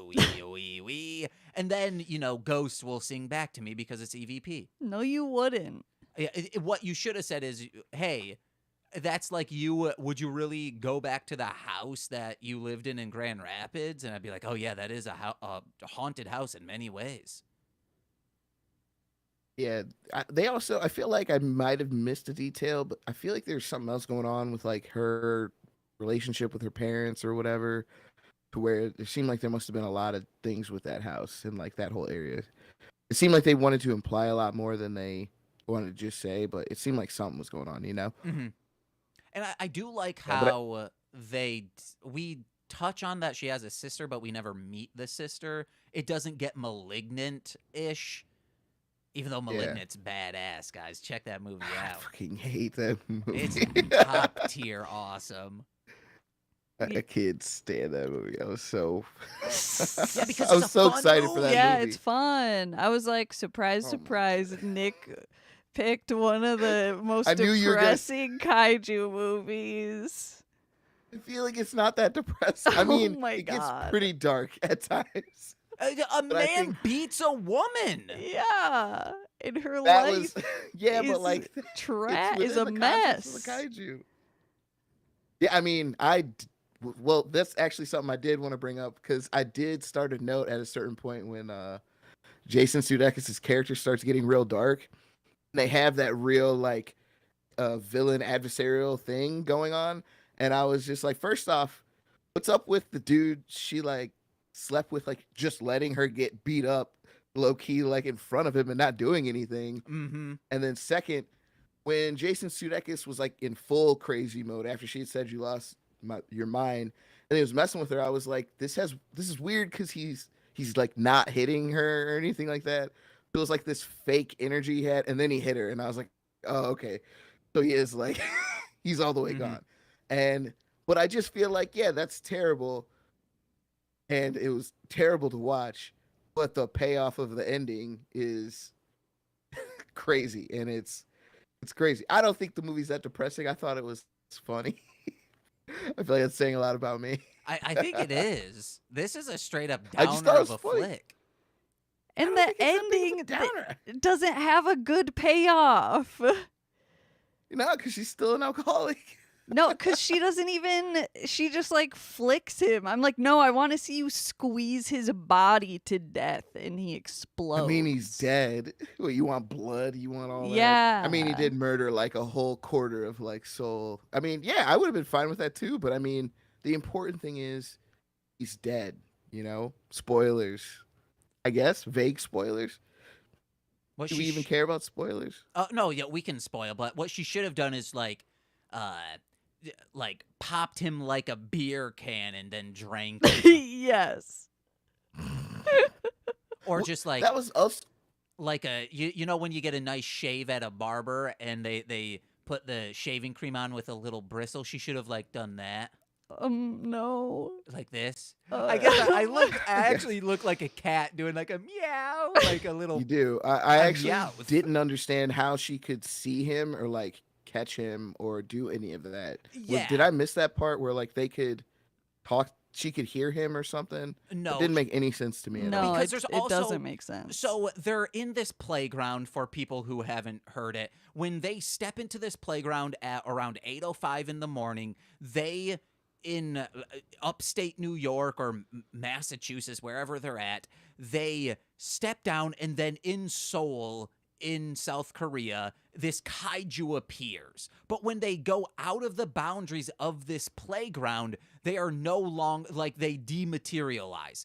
and then, ghosts will sing back to me because it's EVP.
No, you wouldn't.
Yeah, what you should have said is, hey, that's like you, would you really go back to the house that you lived in Grand Rapids? And I'd be like, oh yeah, that is a haunted house in many ways.
Yeah, I feel like I might have missed a detail, but I feel like there's something else going on with like her relationship with her parents or whatever, to where it seemed like there must have been a lot of things with that house and like that whole area. It seemed like they wanted to imply a lot more than they wanted to just say, but it seemed like something was going on,
Mm-hmm. And I do like
Yeah, but
how we touch on that she has a sister, but we never meet the sister. It doesn't get Malignant-ish. Even though Malignant's badass, guys. Check that movie
I
out.
fucking hate that movie.
It's top tier awesome.
I can't stand that movie. I was so
Yeah, because
I was
it's a
so
fun
excited for that
Yeah,
movie.
it's fun. I was like, surprise,
Oh my
surprise. Nick picked one of the most
I knew you were gonna-
depressing kaiju movies.
I feel like it's not that depressing. I mean,
my
it gets
God.
pretty dark at times.
A
But I
man
think-
beats a woman.
Yeah. And her
That
life
was yeah, but
is
like
trash
it's
is a
within the context
mess.
of the kaiju. Yeah, I mean, well, that's actually something I did want to bring up because I did start a note at a certain point when Jason Sudeikis' character starts getting real dark. And they have that real like villain adversarial thing going on, and I was just like, first off, what's up with the dude she like slept with, like just letting her get beat up low key like in front of him and not doing anything?
Mm-hmm.
And then second, when Jason Sudeikis was like in full crazy mode after she had said you lost your mind and he was messing with her, I was like, this is weird because he's like not hitting her or anything like that. It was like this fake energy he had, and then he hit her, and I was like, oh, okay. So he is like he's all the way gone. But I just feel like, yeah, that's terrible. And it was terrible to watch, but the payoff of the ending is crazy, and it's crazy. I don't think the movie's that depressing. I thought it was funny. I feel like that's saying a lot about me.
I think it is. This is a straight up
I just
downer
thought
of
it
a
was funny.
flick.
And
I
the
don't think it's that big of a
ending
downer.
it doesn't have a good payoff.
Because she's still an alcoholic.
No, because she doesn't even, she just like flicks him. I'm like, no, I want to see you squeeze his body to death and he explodes.
I mean, he's dead. What, you want blood? You want all that?
Yeah.
I mean, he did murder like a whole quarter of like soul. I mean, yeah, I would have been fine with that too. But I mean, the important thing is he's dead, Spoilers. I guess. Vague spoilers.
What
Do
she
we even
sh-
care about spoilers?
No, yeah, we can spoil, but what she should have done is like popped him like a beer can and then drank him.
Yes.
Or just like
That was us.
like a when you get a nice shave at a barber and they put the shaving cream on with a little bristle. She should have like done that
No.
like this. I guess I actually look like a cat doing like a meow, like a little.
You do. I actually
Meowth.
didn't understand how she could see him or like catch him or do any of that.
Yeah.
Did I miss that part where like they could talk she could hear him or something.
No,
It didn't make any sense to me at all.
No,
Because
it,
there's
it
also-
doesn't make sense.
So they're in this playground for people who haven't heard it. When they step into this playground at around 8:05 in the morning, they in upstate New York or Massachusetts, wherever they're at, they step down, and then in Seoul, in South Korea, this kaiju appears. But when they go out of the boundaries of this playground, they are no longer, like, they dematerialize.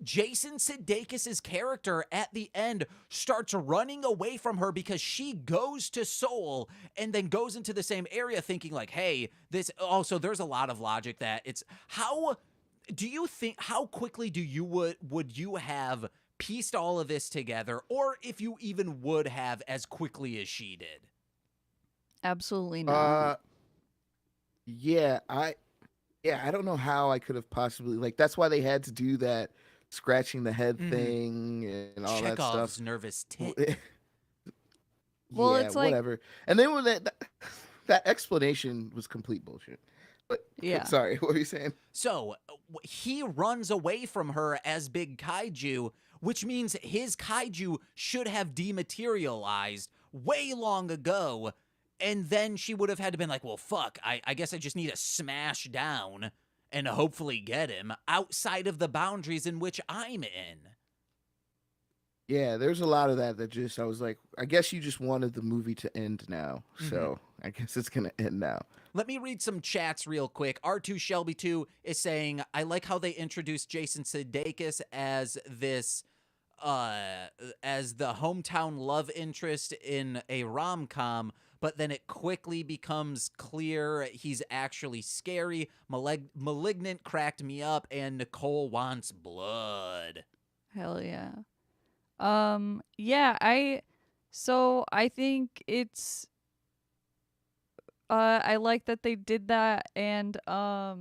Jason Sudeikis' character at the end starts running away from her because she goes to Seoul and then goes into the same area thinking like, hey, this also, there's a lot of logic that it's how do you think, how quickly do you would you have pieced all of this together, or if you even would have as quickly as she did?
Absolutely not.
I don't know how I could have possibly, like, that's why they had to do that scratching the head thing and all that
Chekhov's
stuff.
nervous tick.
Well,
Yeah,
it's like-
whatever. And then when that explanation was complete bullshit. But
Yeah.
sorry, what were you saying?
So he runs away from her as Big Kaiju, which means his kaiju should have dematerialized way long ago. And then she would have had to been like, well, fuck, I guess I just need to smash down and hopefully get him outside of the boundaries in which I'm in.
Yeah, there's a lot of that just, I was like, I guess you just wanted the movie to end now. So I guess it's going to end now.
Let me read some chats real quick. R2 Shelby 2 is saying, I like how they introduced Jason Sudeikis as this, as the hometown love interest in a rom-com, but then it quickly becomes clear he's actually scary. Malignant cracked me up, and Nicole wants blood.
Hell yeah. Yeah, I think it's I like that they did that, and I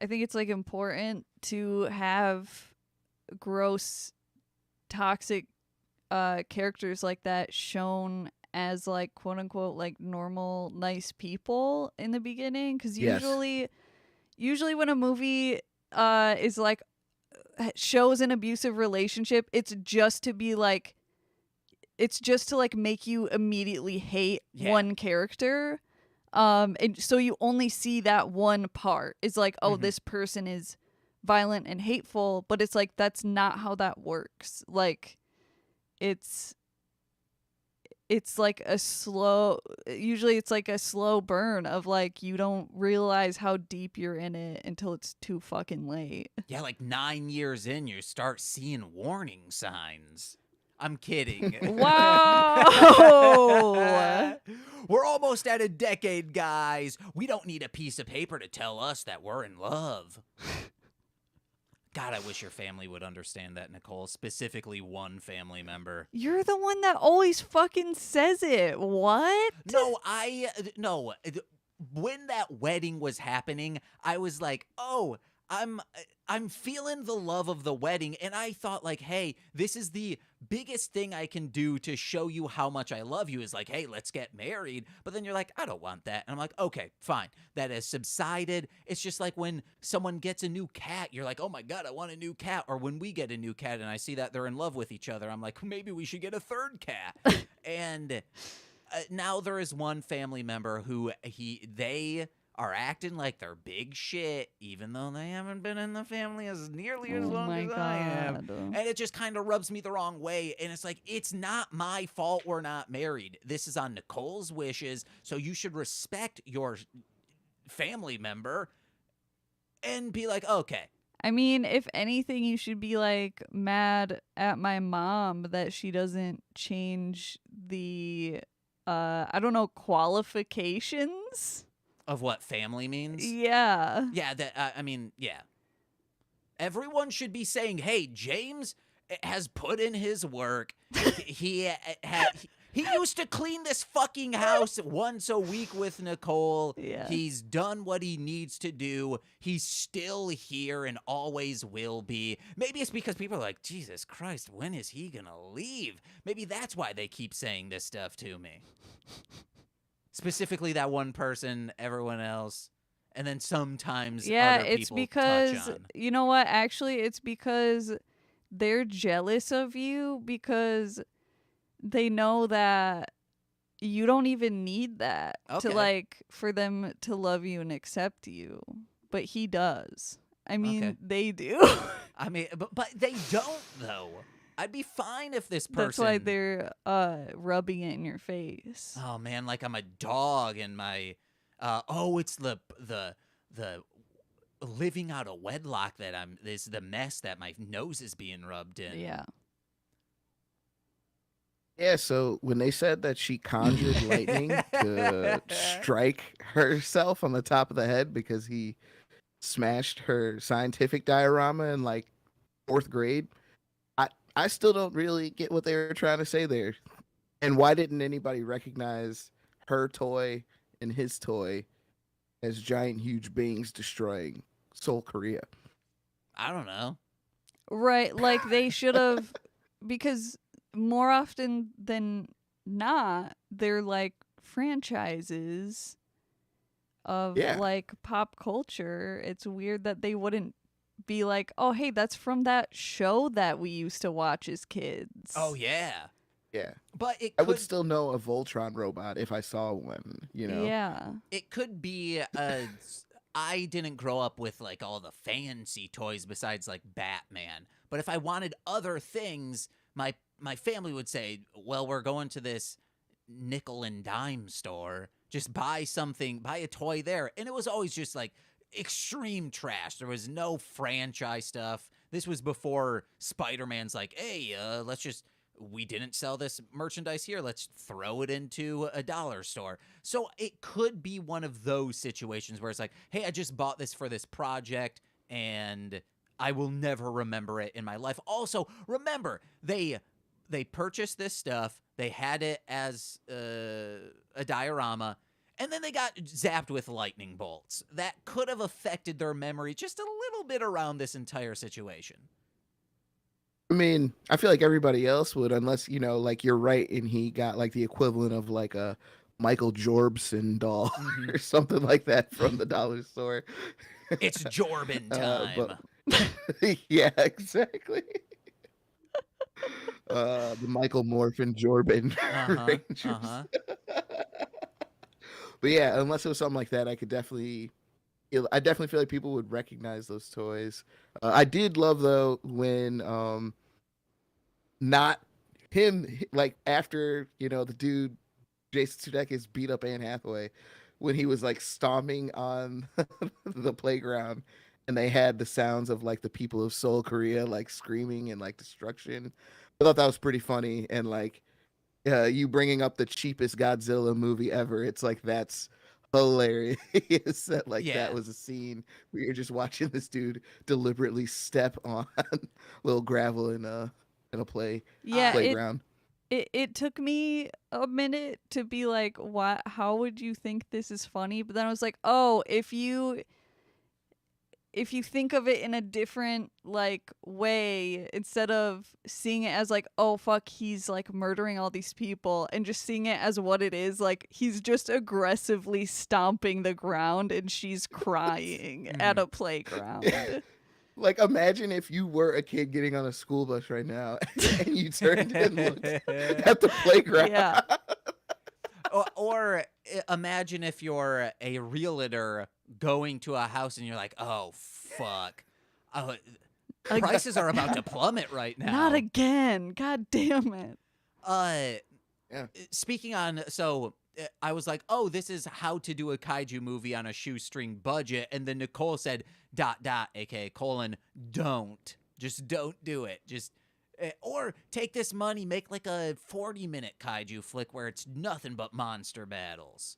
think it's like important to have gross toxic characters like that shown as like quote unquote like normal nice people in the beginning, because
Yes.
usually when a movie is like shows an abusive relationship, it's just to make you immediately hate one character, and so you only see that one part. It's like, oh, this person is violent and hateful, but it's like that's not how that works. Like it's like a slow, usually it's like a slow burn of like you don't realize how deep you're in it until it's too fucking late.
Yeah, like 9 years in, you start seeing warning signs. I'm kidding.
Whoa!
We're almost at a decade, guys. We don't need a piece of paper to tell us that we're in love. God, I wish your family would understand that, Nicole. Specifically, one family member.
You're the one that always fucking says it. What?
No, no. When that wedding was happening, I was like, oh, I'm feeling the love of the wedding, and I thought like, hey, this is the biggest thing I can do to show you how much I love you, is like, hey, let's get married. But then you're like, I don't want that. And I'm like, okay, fine. That has subsided. It's just like when someone gets a new cat, you're like, oh my God, I want a new cat. Or when we get a new cat and I see that they're in love with each other, I'm like, maybe we should get a third cat. And now there is one family member who they are acting like they're big shit, even though they haven't been in the family as nearly as long as I have. And it just kind of rubs me the wrong way. And it's like, it's not my fault we're not married. This is on Nicole's wishes, so you should respect your family member and be like, okay.
I mean, if anything, you should be like mad at my mom that she doesn't change the I don't know, qualifications
Of what family means?
Yeah.
Yeah, that I mean, yeah. Everyone should be saying, "Hey, James has put in his work. He used to clean this fucking house once a week with Nicole.
Yeah.
He's done what he needs to do. He's still here and always will be." Maybe it's because people are like, Jesus Christ, when is he gonna leave? Maybe that's why they keep saying this stuff to me. Specifically that one person, everyone else. and then sometimes
Yeah,
other
it's
people
because,
touch on.
you know what? Actually, it's because they're jealous of you because they know that you don't even need that to
Okay.
like for them to love you and accept you. But he does. I mean,
Okay.
they do.
I mean, but they don't though. I'd be fine if this person.
That's why they're rubbing it in your face.
Oh man, like I'm a dog and my oh, it's the living out of wedlock that I'm is the mess that my nose is being rubbed in.
Yeah.
Yeah, so when they said that she conjured lightning to strike herself on the top of the head because he smashed her scientific diorama in like fourth grade, I still don't really get what they were trying to say there. And why didn't anybody recognize her toy and his toy as giant, huge beings destroying Seoul, Korea?
I don't know.
Right, like they should have, because more often than not, they're like franchises of
Yeah.
like pop culture. It's weird that they wouldn't be like, oh, hey, that's from that show that we used to watch as kids.
Oh yeah.
Yeah.
But it
I
could
would still know a Voltron robot if I saw one, you know?
Yeah.
it could be I didn't grow up with like all the fancy toys besides like Batman. But if I wanted other things, my family would say, "Well, we're going to this nickel and dime store. Just buy something, buy a toy there." And it was always just like extreme trash. There was no franchise stuff. This was before Spider-Man's like, "Hey, we didn't sell this merchandise here. Let's throw it into a dollar store." So it could be one of those situations where it's like, "Hey, I just bought this for this project and I will never remember it in my life." Also, remember, they purchased this stuff. They had it as a diorama, and then they got zapped with lightning bolts. That could have affected their memory just a little bit around this entire situation.
I mean, I feel like everybody else would, unless, you know, like you're right and he got like the equivalent of like a Michael Jorbson doll or something like that from the dollar store.
It's Jorbin time.
Yeah, exactly. The Michael Morphin Jorbin Rangers. But yeah, unless it was something like that, I definitely feel like people would recognize those toys. I did love though when not him, like after, you know, the dude Jason Sudeikis beat up Anne Hathaway, when he was like stomping on the playground and they had the sounds of like the people of Seoul, Korea, like screaming and like destruction. I thought that was pretty funny. And like you bringing up the cheapest Godzilla movie ever, it's like that's hilarious. That like
Yeah.
that was a scene where you're just watching this dude deliberately step on little gravel in a playground.
It took me a minute to be like, what? How would you think this is funny? But then I was like, oh, if you think of it in a different like way, instead of seeing it as like, oh fuck, he's like murdering all these people, and just seeing it as what it is, like he's just aggressively stomping the ground and she's crying at a playground.
Like, imagine if you were a kid getting on a school bus right now and you turned and looked at the playground.
Yeah.
Or imagine if you're a realtor going to a house and you're like, "Oh fuck, prices are about to plummet right now."
Not again. God damn it.
Yeah.
Speaking on, so I was like, "Oh, this is how to do a kaiju movie on a shoestring budget," and then Nicole said, ... aka : don't. Just don't do it. Just or take this money, make like a 40-minute kaiju flick where it's nothing but monster battles.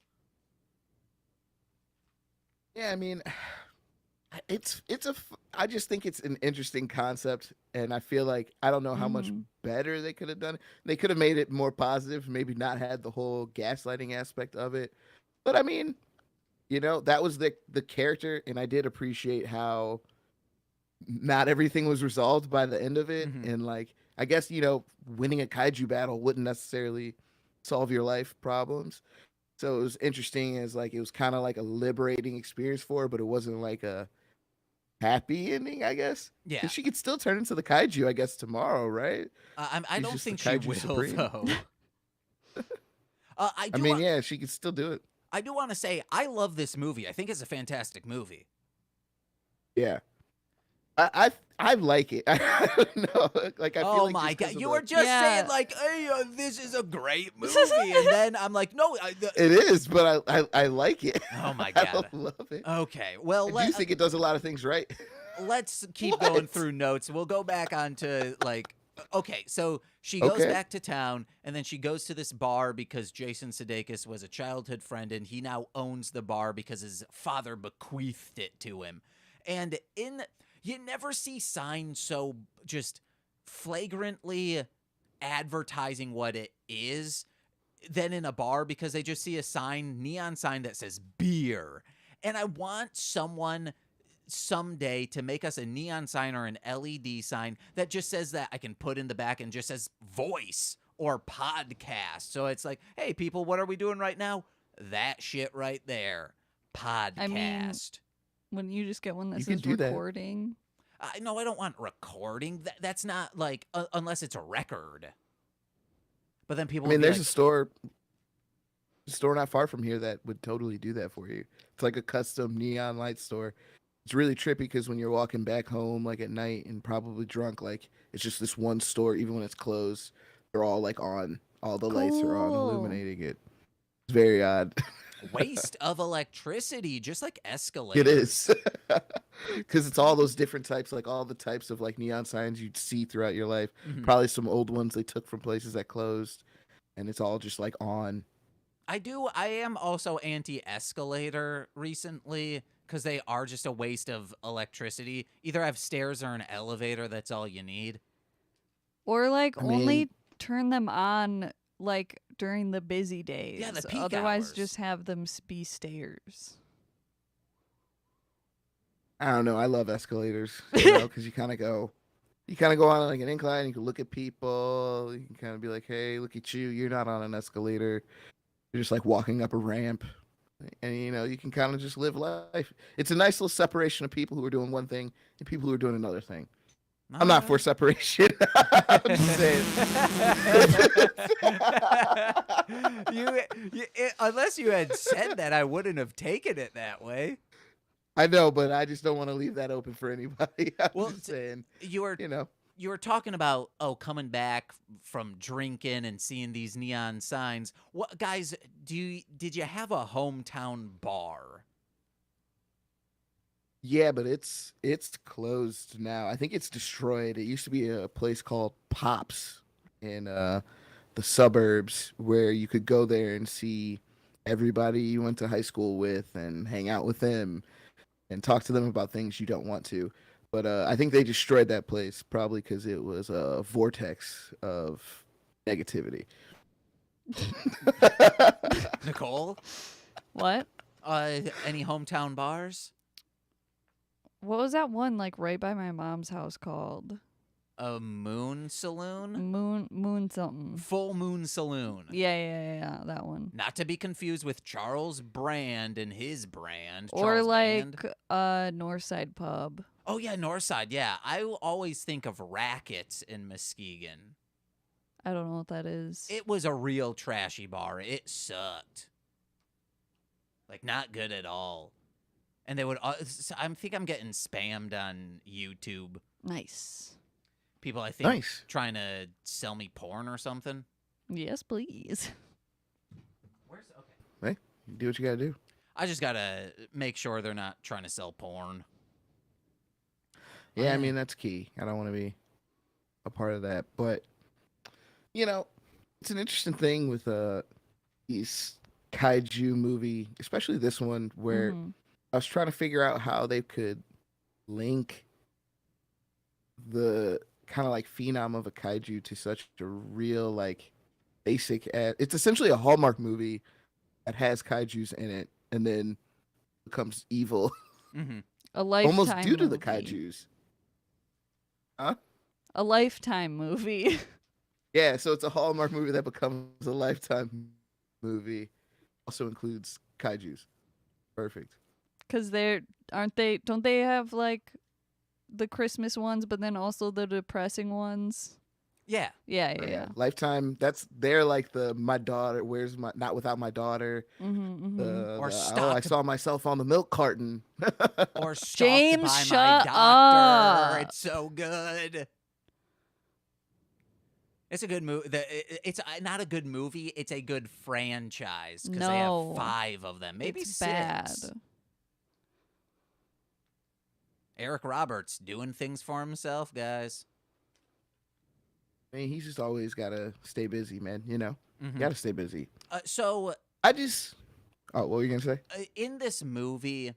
Yeah, I mean, I just think it's an interesting concept, and I feel like I don't know how much better they could have done it. They could have made it more positive, maybe not had the whole gaslighting aspect of it. But I mean, you know, that was the character, and I did appreciate how not everything was resolved by the end of it. And like, I guess, you know, winning a kaiju battle wouldn't necessarily solve your life problems. So it was interesting as like it was kind of like a liberating experience for her, but it wasn't like a happy ending, I guess.
Yeah.
Because she could still turn into the kaiju, I guess, tomorrow, right?
I
She's
don't
just the
think she
kaiju
will
supreme.
though. I
I
do.
mean, yeah, she could still do it.
I do want to say I love this movie. I think it's a fantastic movie.
Yeah. I like it. I don't know. Like I feel
Oh
like
my
just 'cause
god,
of
you
the-
were just
Yeah.
saying like, "Hey, this is a great movie," and then I'm like, "No."
It is, but I like it.
Oh my
I
god.
love it.
Okay, well,
I do think it does a lot of things right.
let's keep
What?
going through notes. We'll go back onto like, okay, so she goes
Okay.
back to town, and then she goes to this bar because Jason Sudeikis was a childhood friend, and he now owns the bar because his father bequeathed it to him. And you never see signs so just flagrantly advertising what it is than in a bar, because they just see a neon sign that says beer. And I want someone someday to make us a neon sign or an LED sign that just says that I can put in the back and just says voice or podcast. So it's like, hey, people, what are we doing right now? That shit right there. Podcast.
Wouldn't you just get one that
You can
says
do that.
recording?
No, I don't want recording. That's not like, unless it's a record. But then people
I mean,
would be
there's
like,
a store not far from here that would totally do that for you. It's like a custom neon light store. It's really trippy because when you're walking back home, like at night and probably drunk, like it's just this one store. Even when it's closed, they're all like on. All the lights are on,
Cool.
illuminating it. It's very odd.
waste of electricity, just like escalators.
It is because it's all those different types, like all the types of like neon signs you'd see throughout your life.
Mhm.
Probably some old ones they took from places that closed, and it's all just like on.
I am also anti-escalator recently because they are just a waste of electricity. Either have stairs or an elevator. That's all you need.
Or like
I
only
mean-
turn them on like during the busy days.
Yeah, the peak
Otherwise,
hours.
just have them be stairs.
I don't know. I love escalators, because you kind of go on like an incline. You can look at people. You can kind of be like, "Hey, look at you! You're not on an escalator. You're just like walking up a ramp." And you can kind of just live life. It's a nice little separation of people who are doing one thing and people who are doing another thing. I'm not for separation. I'm just saying.
Unless you had said that, I wouldn't have taken it that way.
I know, but I just don't want to leave that open for anybody. I'm
Well,
just saying,
You were you were talking about coming back from drinking and seeing these neon signs. What guys, did you have a hometown bar?
Yeah, but it's closed now. I think it's destroyed. It used to be a place called Pops in the suburbs where you could go there and see everybody you went to high school with and hang out with them and talk to them about things you don't want to. But I think they destroyed that place probably because it was a vortex of negativity.
Nicole,
What?
any hometown bars?
What was that one like right by my mom's house called?
A Moon Saloon?
Moon something.
Full Moon Saloon.
Yeah, that one.
Not to be confused with Charles Brand and his brand.
Or
Charles
like
Band.
Northside Pub.
Oh yeah, Northside. Yeah, I always think of Rackets in Muskegon.
I don't know what that is.
It was a real trashy bar. It sucked. Like not good at all. And they would. I think I'm getting spammed on YouTube.
Nice.
People, I think,
Nice.
trying to sell me porn or something.
Yes, please.
Where's okay?
Hey, you do what you gotta do.
I just gotta make sure they're not trying to sell porn.
Yeah, I mean that's key. I don't want to be a part of that, but it's an interesting thing with these kaiju movie, especially this one, where
Mhm.
I was trying to figure out how they could link the kind of like phenom of a kaiju to such a real like basic. It's essentially a Hallmark movie that has kaijus in it, and then becomes evil
Mm-hmm.
A lifetime
almost due to the
movie.
kaijus. Huh?
A Lifetime movie.
Yeah, so it's a Hallmark movie that becomes a Lifetime movie. also includes kaijus. Perfect.
Because don't they have like the Christmas ones, but then also the depressing ones?
Yeah.
Yeah.
Lifetime. They're like the my daughter. Where's my not without my daughter?
Or
I
stalked
saw myself on the milk carton.
or stalked
James,
by my
shut
doctor.
up.
It's so good. It's a good movie. It's not a good movie. It's a good franchise because they
No.
have 5 of them, maybe
It's
6.
bad.
Eric Roberts doing things for himself, guys.
I mean, he's just always gotta stay busy, man. You know, gotta stay busy.
So
I just. Oh, what were you gonna say?
in this movie,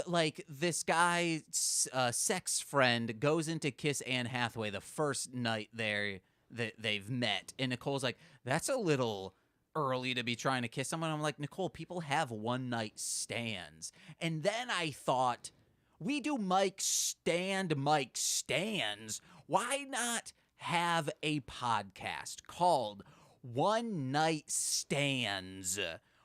like this guy's sex friend goes in to kiss Anne Hathaway the first night there that they've met, and Nicole's like, "That's a little early to be trying to kiss someone." I'm like, Nicole, people have one night stands. And then I thought, we do Mike stands. Why not have a podcast called One Night Stands,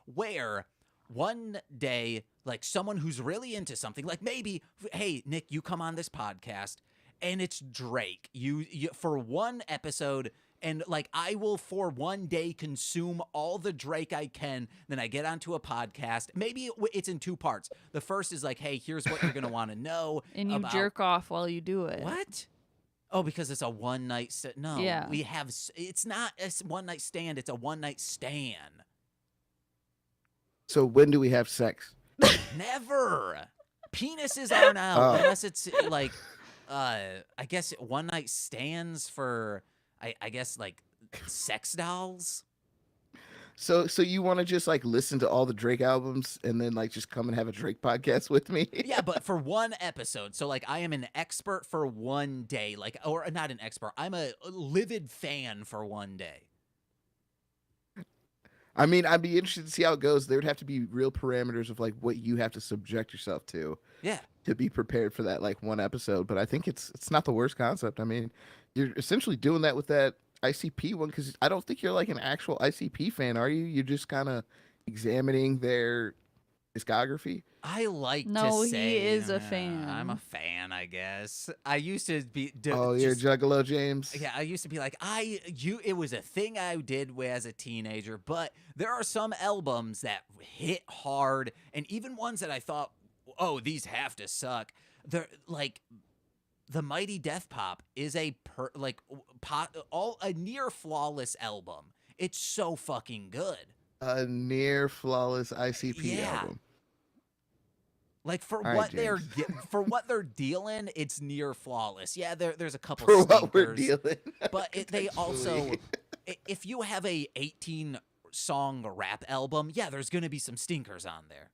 where one day, like someone who's really into something, like maybe, hey, Nick, you come on this podcast and it's Drake. You for one episode, and like I will for one day consume all the Drake I can. Then I get onto a podcast. Maybe it's in 2 parts. The first is like, hey, here's what you're gonna want to know,
And you
about...
jerk off while you do it.
What? Oh, because it's a one night stand. No,
Yeah.
we have. It's not a one night stand. It's a one night stand.
So when do we have sex?
Never. Penises aren't out unless it's like, I guess one night stands for, I guess like sex dolls.
So you want to just like listen to all the Drake albums and then like just come and have a Drake podcast with me?
Yeah, but for one episode. So like I am an expert for one day, like, or not an expert. I'm a livid fan for one day.
I mean, I'd be interested to see how it goes. There would have to be real parameters of like what you have to subject yourself to.
Yeah.
To be prepared for that like one episode, but I think it's not the worst concept. I mean, you're essentially doing that with that ICP one because I don't think you're like an actual ICP fan, are you? You're just kind of examining their discography.
I like
No,
to say
he is a fan.
I'm a fan, I guess. I used to be.
You're Juggalo, James.
Yeah, I used to be like it was a thing I did as a teenager, but there are some albums that hit hard, and even ones that I thought, oh, these have to suck. They're like the Mighty Death Pop is a near flawless album. It's so fucking good.
A near flawless ICP
Yeah.
album.
Like for
All
what
right,
they're dealing, it's near flawless. Yeah, there's a couple
For
stinkers,
what we're dealing.
but they also, if you have a 18 song rap album, yeah, there's gonna be some stinkers on there.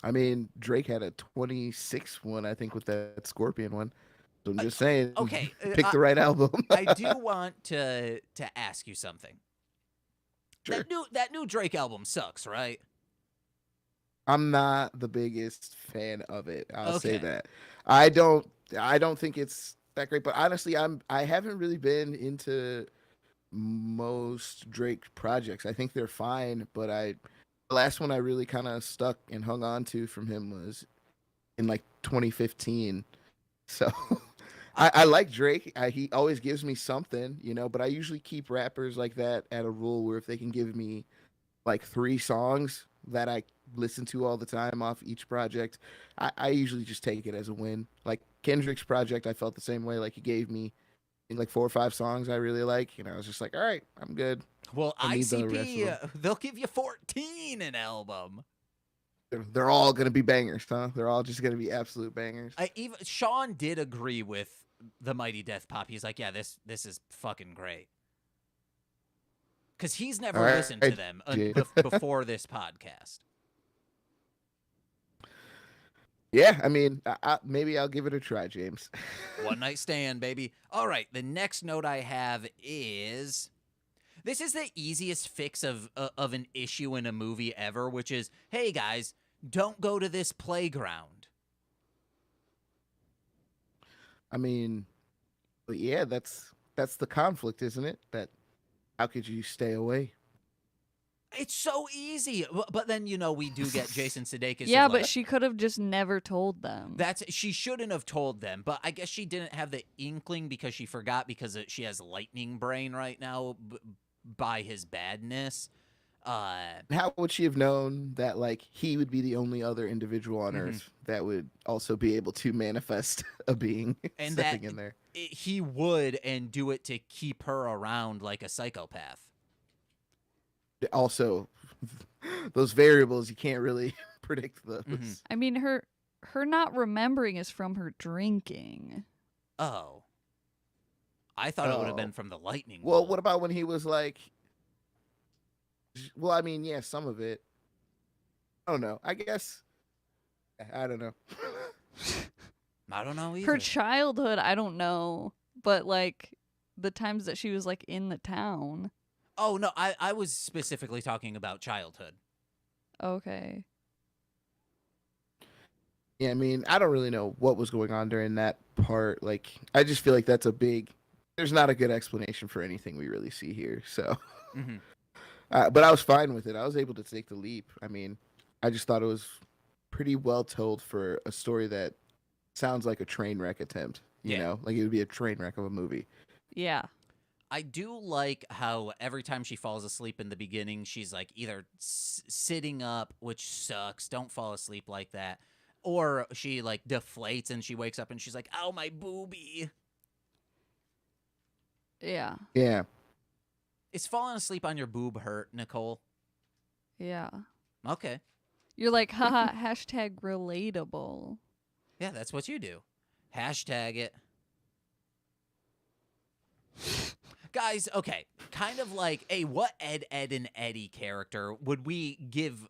I mean, Drake had a 26 one, I think, with that Scorpion one. So I'm just saying.
Okay,
pick the right album.
I do want to ask you something.
Sure.
That new Drake album sucks, right?
I'm not the biggest fan of it. I'll say
Okay.
that. I don't think it's that great, but honestly, I haven't really been into most Drake projects. I think they're fine, but the last one I really kind of stuck and hung on to from him was in like 2015. So I like Drake. He always gives me something, you know, but I usually keep rappers like that at a rule where if they can give me like 3 songs that I listen to all the time off each project, I usually just take it as a win. Like Kendrick's project, I felt the same way. Like he gave me like 4 or 5 songs I really like, and I was just like, all right, I'm good.
Well,
I need the rest of
ICP, they'll give you 14 an album.
They're all gonna be bangers, huh? They're all just gonna be absolute bangers.
Even Sean did agree with the Mighty Death Pop. He's like, yeah, this is fucking great. Because he's never
All right,
listened to them before this podcast.
Yeah, I mean, maybe I'll give it a try, James.
One night stand, baby. All right, the next note I have is, this is the easiest fix of an issue in a movie ever, which is, hey guys, don't go to this playground.
I mean, but yeah, that's the conflict, isn't it? That how could you stay away
It's so easy. But then, we do get Jason Sudeikis.
Yeah,
of,
but she could have just never told them.
she shouldn't have told them, but I guess she didn't have the inkling because she forgot because she has lightning brain right now by his badness.
How would she have known that like he would be the only other individual on Earth that would also be able to manifest a being
And
stepping
that
in there?
he would and do it to keep her around like a psychopath.
Also, those variables you can't really predict those.
I mean, her not remembering is from her drinking.
Oh. I thought it would have been from the lightning
Well,
bolt.
what about when he was like? Well, I mean, yeah, some of it. I don't know. I guess. I don't know.
I don't know either.
Her childhood, I don't know, but like the times that she was like in the town.
Oh, no, I was specifically talking about childhood.
Okay.
Yeah, I mean, I don't really know what was going on during that part. Like, I just feel like that's a big. There's not a good explanation for anything we really see here. So, but I was fine with it. I was able to take the leap. I mean, I just thought it was pretty well told for a story that sounds like a train wreck attempt. You know, like it would be a train wreck of a movie.
Yeah.
I do like how every time she falls asleep in the beginning, she's like either sitting up, which sucks. Don't fall asleep like that. Or she like deflates and she wakes up and she's like, ow, my boobie.
Yeah.
Yeah.
Is falling asleep on your boob hurt, Nicole?
Yeah.
Okay.
You're like, haha, hashtag relatable.
Yeah, that's what you do. Hashtag it. Guys, okay. Kind of like, hey, what Ed, and Eddie character would we give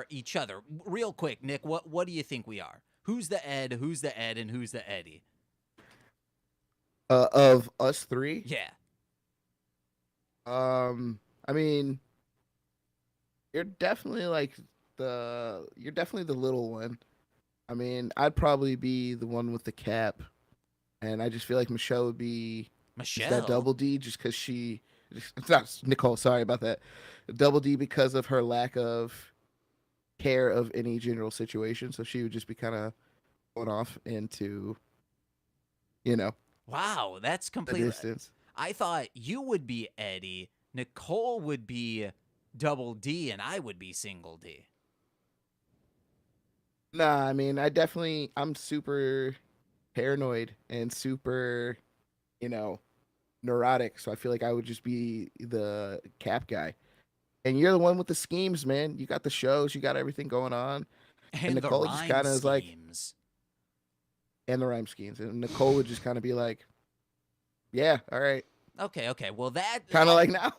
each other? Real quick, Nick, what do you think we are? Who's the Ed, and who's the Eddie?
Of us three?
Yeah.
I mean, you're definitely the little one. I mean, I'd probably be the one with the cap, and I just feel like Michelle would be that double D just because it's not Nicole. Sorry about that. Double D because of her lack of care of any general situation, so she would just be kind of going off into,
Wow, that's
the
completely.
distance.
I thought you would be Eddie, Nicole would be double D, and I would be single D.
Nah, I mean, I'm super paranoid and super, neurotic. So I feel like I would just be the cap guy. And you're the one with the schemes, man. You got the shows, you got everything going on.
And the
Nicole just
rhyme
kind of is like,
schemes.
and the rhyme schemes. And Nicole would just kind of be like, yeah, all right.
Okay. Well, that
Kind of like now.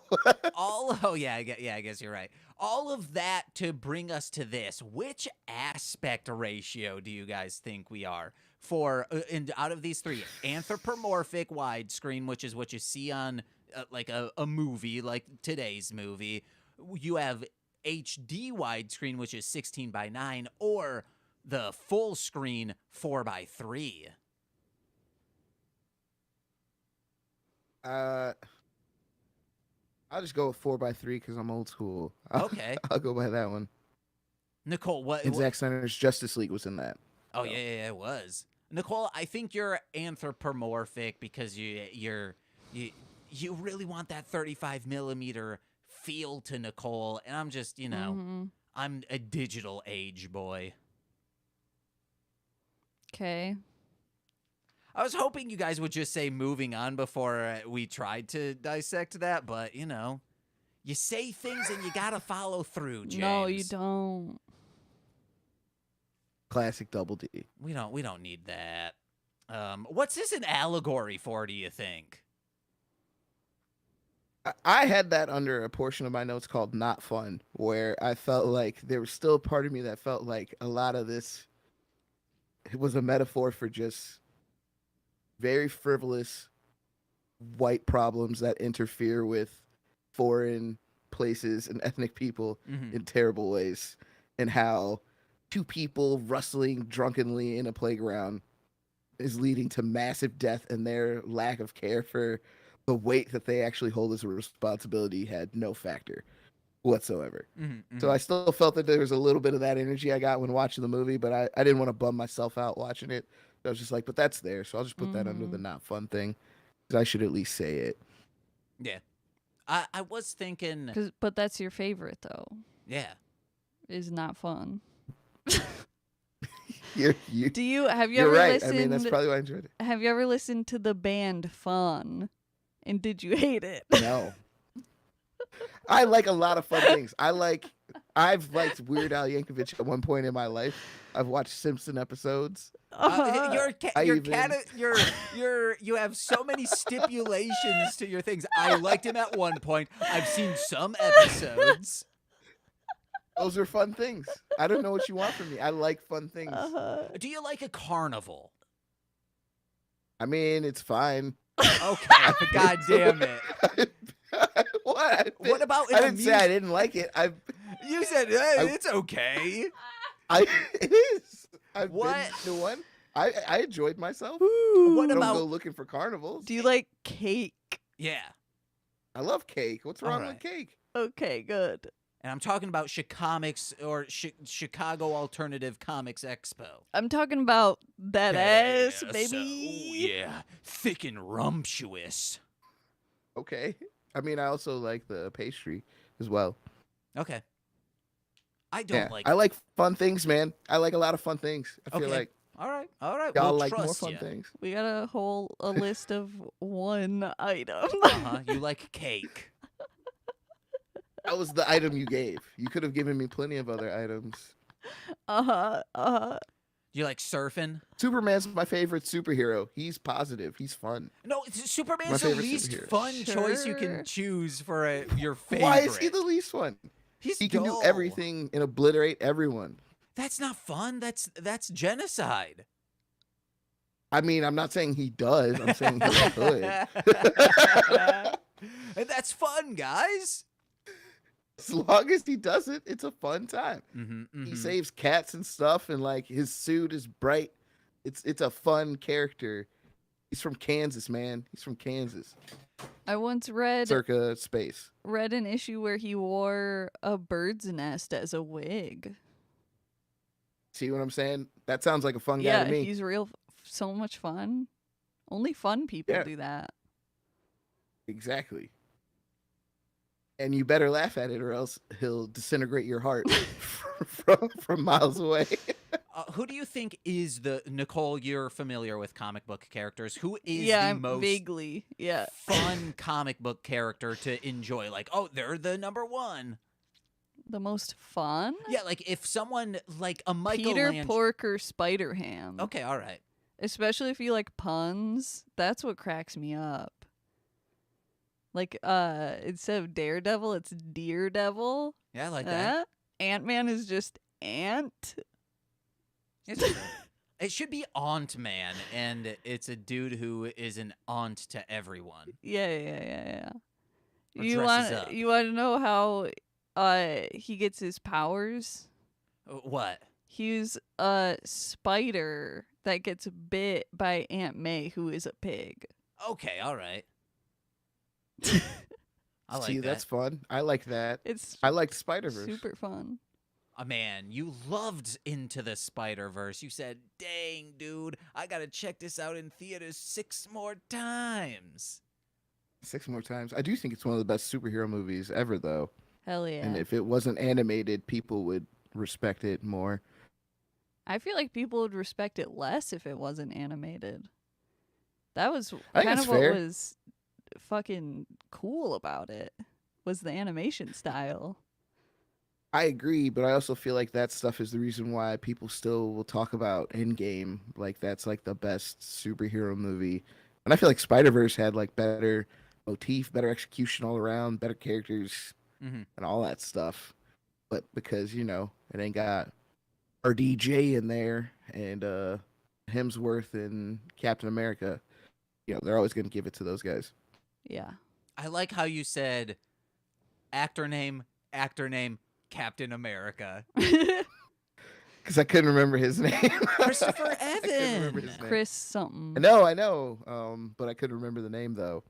oh yeah, I guess you're right. All of that to bring us to this. Which aspect ratio do you guys think we are for? Out of these three, anthropomorphic widescreen, which is what you see on like a movie, like today's movie. You have HD widescreen, which is 16:9, or the full screen 4:3.
I'll just go with 4x3 because I'm old school.
Okay.
I'll go by that one.
Nicole, what?
And Zack Snyder's Justice League was in that.
Oh yeah, it was. Nicole, I think you're anthropomorphic because you really want that 35 millimeter feel to Nicole, and I'm just I'm a digital age boy.
Okay.
I was hoping you guys would just say moving on before we tried to dissect that, but you say things and you gotta follow through, James.
No, you don't.
Classic Double D.
We don't need that. What's this an allegory for, do you think?
I had that under a portion of my notes called Not Fun, where I felt like there was still a part of me that felt like a lot of this was a metaphor for just very frivolous white problems that interfere with foreign places and ethnic people in terrible ways, and how two people rustling drunkenly in a playground is leading to massive death, and their lack of care for the weight that they actually hold as a responsibility had no factor. whatsoever.
Mm-hmm,
So I still felt that there was a little bit of that energy I got when watching the movie, but I didn't want to bum myself out watching it. I was just like, but that's there, so I'll just put that under the not fun thing, because I should at least say it.
Yeah. I was thinking,
But that's your favorite though.
yeah.
Is not fun.
You,
Do you have you
you're
ever
right.
listened?
I mean, that's probably why I enjoyed it.
Have you ever listened to the band Fun? And did you hate it?
No. I like a lot of fun things. I've liked Weird Al Yankovic at one point in my life. I've watched Simpson episodes.
You have so many stipulations to your things. I liked him at one point. I've seen some episodes.
Those are fun things. I don't know what you want from me. I like fun things.
Do you like a carnival?
I mean, it's fine.
Okay, god damn it.
What?
What about
I didn't say I didn't like it.
You said it's okay.
It is. I've
What?
been to one. I enjoyed myself.
What
I don't
about
go looking for carnivals.
Do you like cake?
Yeah.
I love cake. What's wrong
Alright.
with cake?
Okay, good.
And I'm talking about Chicomics or Chicago Alternative Comics Expo.
I'm talking about that ass, baby.
Oh yeah, thick and rumptuous.
Okay. I mean, I also like the pastry as well.
Okay. I don't like.
I like fun things, man. I like a lot of fun things. I feel
Okay.
like
All right.
y'all
We'll
like more
trust
fun
ya.
things.
We got a list of one item.
You like cake.
That was the item you gave. You could have given me plenty of other items.
You like surfing?
Superman's my favorite superhero. He's positive. He's fun.
No, Superman's
My
the
favorite
least
superhero.
fun choice you
Sure.
can choose for your favorite.
Why is he the least fun?
He's
He can
dull.
do everything and obliterate everyone.
That's not fun. That's genocide.
I mean, I'm not saying he does. I'm saying he could.
And that's fun, guys.
As long as he does it, it's a fun time.
Mm-hmm,
He saves cats and stuff, and like his suit is bright. It's a fun character. He's from Kansas, man. He's from Kansas.
I once read
Circa space.
an issue where he wore a bird's nest as a wig.
See what I'm saying? That sounds like a fun guy
Yeah,
to me.
he's so much fun. Only fun people
Yeah.
do that.
Exactly. And you better laugh at it, or else he'll disintegrate your heart from miles away.
Who do you think is the Nicole? You're familiar with comic book characters. Who is
Yeah,
the
I'm
most
vaguely. Yeah.
fun comic book character to enjoy? Like, oh, they're the number one.
The most fun?
Yeah, like if someone like a Michael
Peter
Land-
Porker Spider-Ham.
Okay, all right.
Especially if you like puns. That's what cracks me up. Like, instead of Daredevil, it's Deer Devil.
Yeah, I like that.
Ant-Man is just Ant.
It's true. It should be Aunt Man, and it's a dude who is an aunt to everyone.
Yeah.
Or
You
dresses
want
up.
to know how he gets his powers?
What?
He's a spider that gets bit by Aunt May, who is a pig.
Okay, all right. I like
See,
that.
that's fun. I like that.
It's
I liked Spider-Verse.
super fun.
Man, you loved Into the Spider-Verse. You said, dang, dude, I gotta check this out in theaters 6 more times.
6 more times. I do think it's one of the best superhero movies ever, though.
Hell yeah.
And if it wasn't animated, people would respect it more.
I feel like people would respect it less if it wasn't animated. That was
I think
kind
that's
of what
fair.
was fucking cool about it, was the animation style.
I agree, but I also feel like that stuff is the reason why people still will talk about Endgame. Like, that's like the best superhero movie. And I feel like Spider-Verse had like better motif, better execution all around, better characters,
Mhm.
and all that stuff. But because, you know, it ain't got RDJ in there and Hemsworth and Captain America, you know, they're always going to give it to those guys.
Yeah.
I like how you said actor name, Captain America.
Because I couldn't remember his name.
Christopher
I couldn't remember
Evan.
his name.
Chris something.
I know. But I couldn't remember the name though.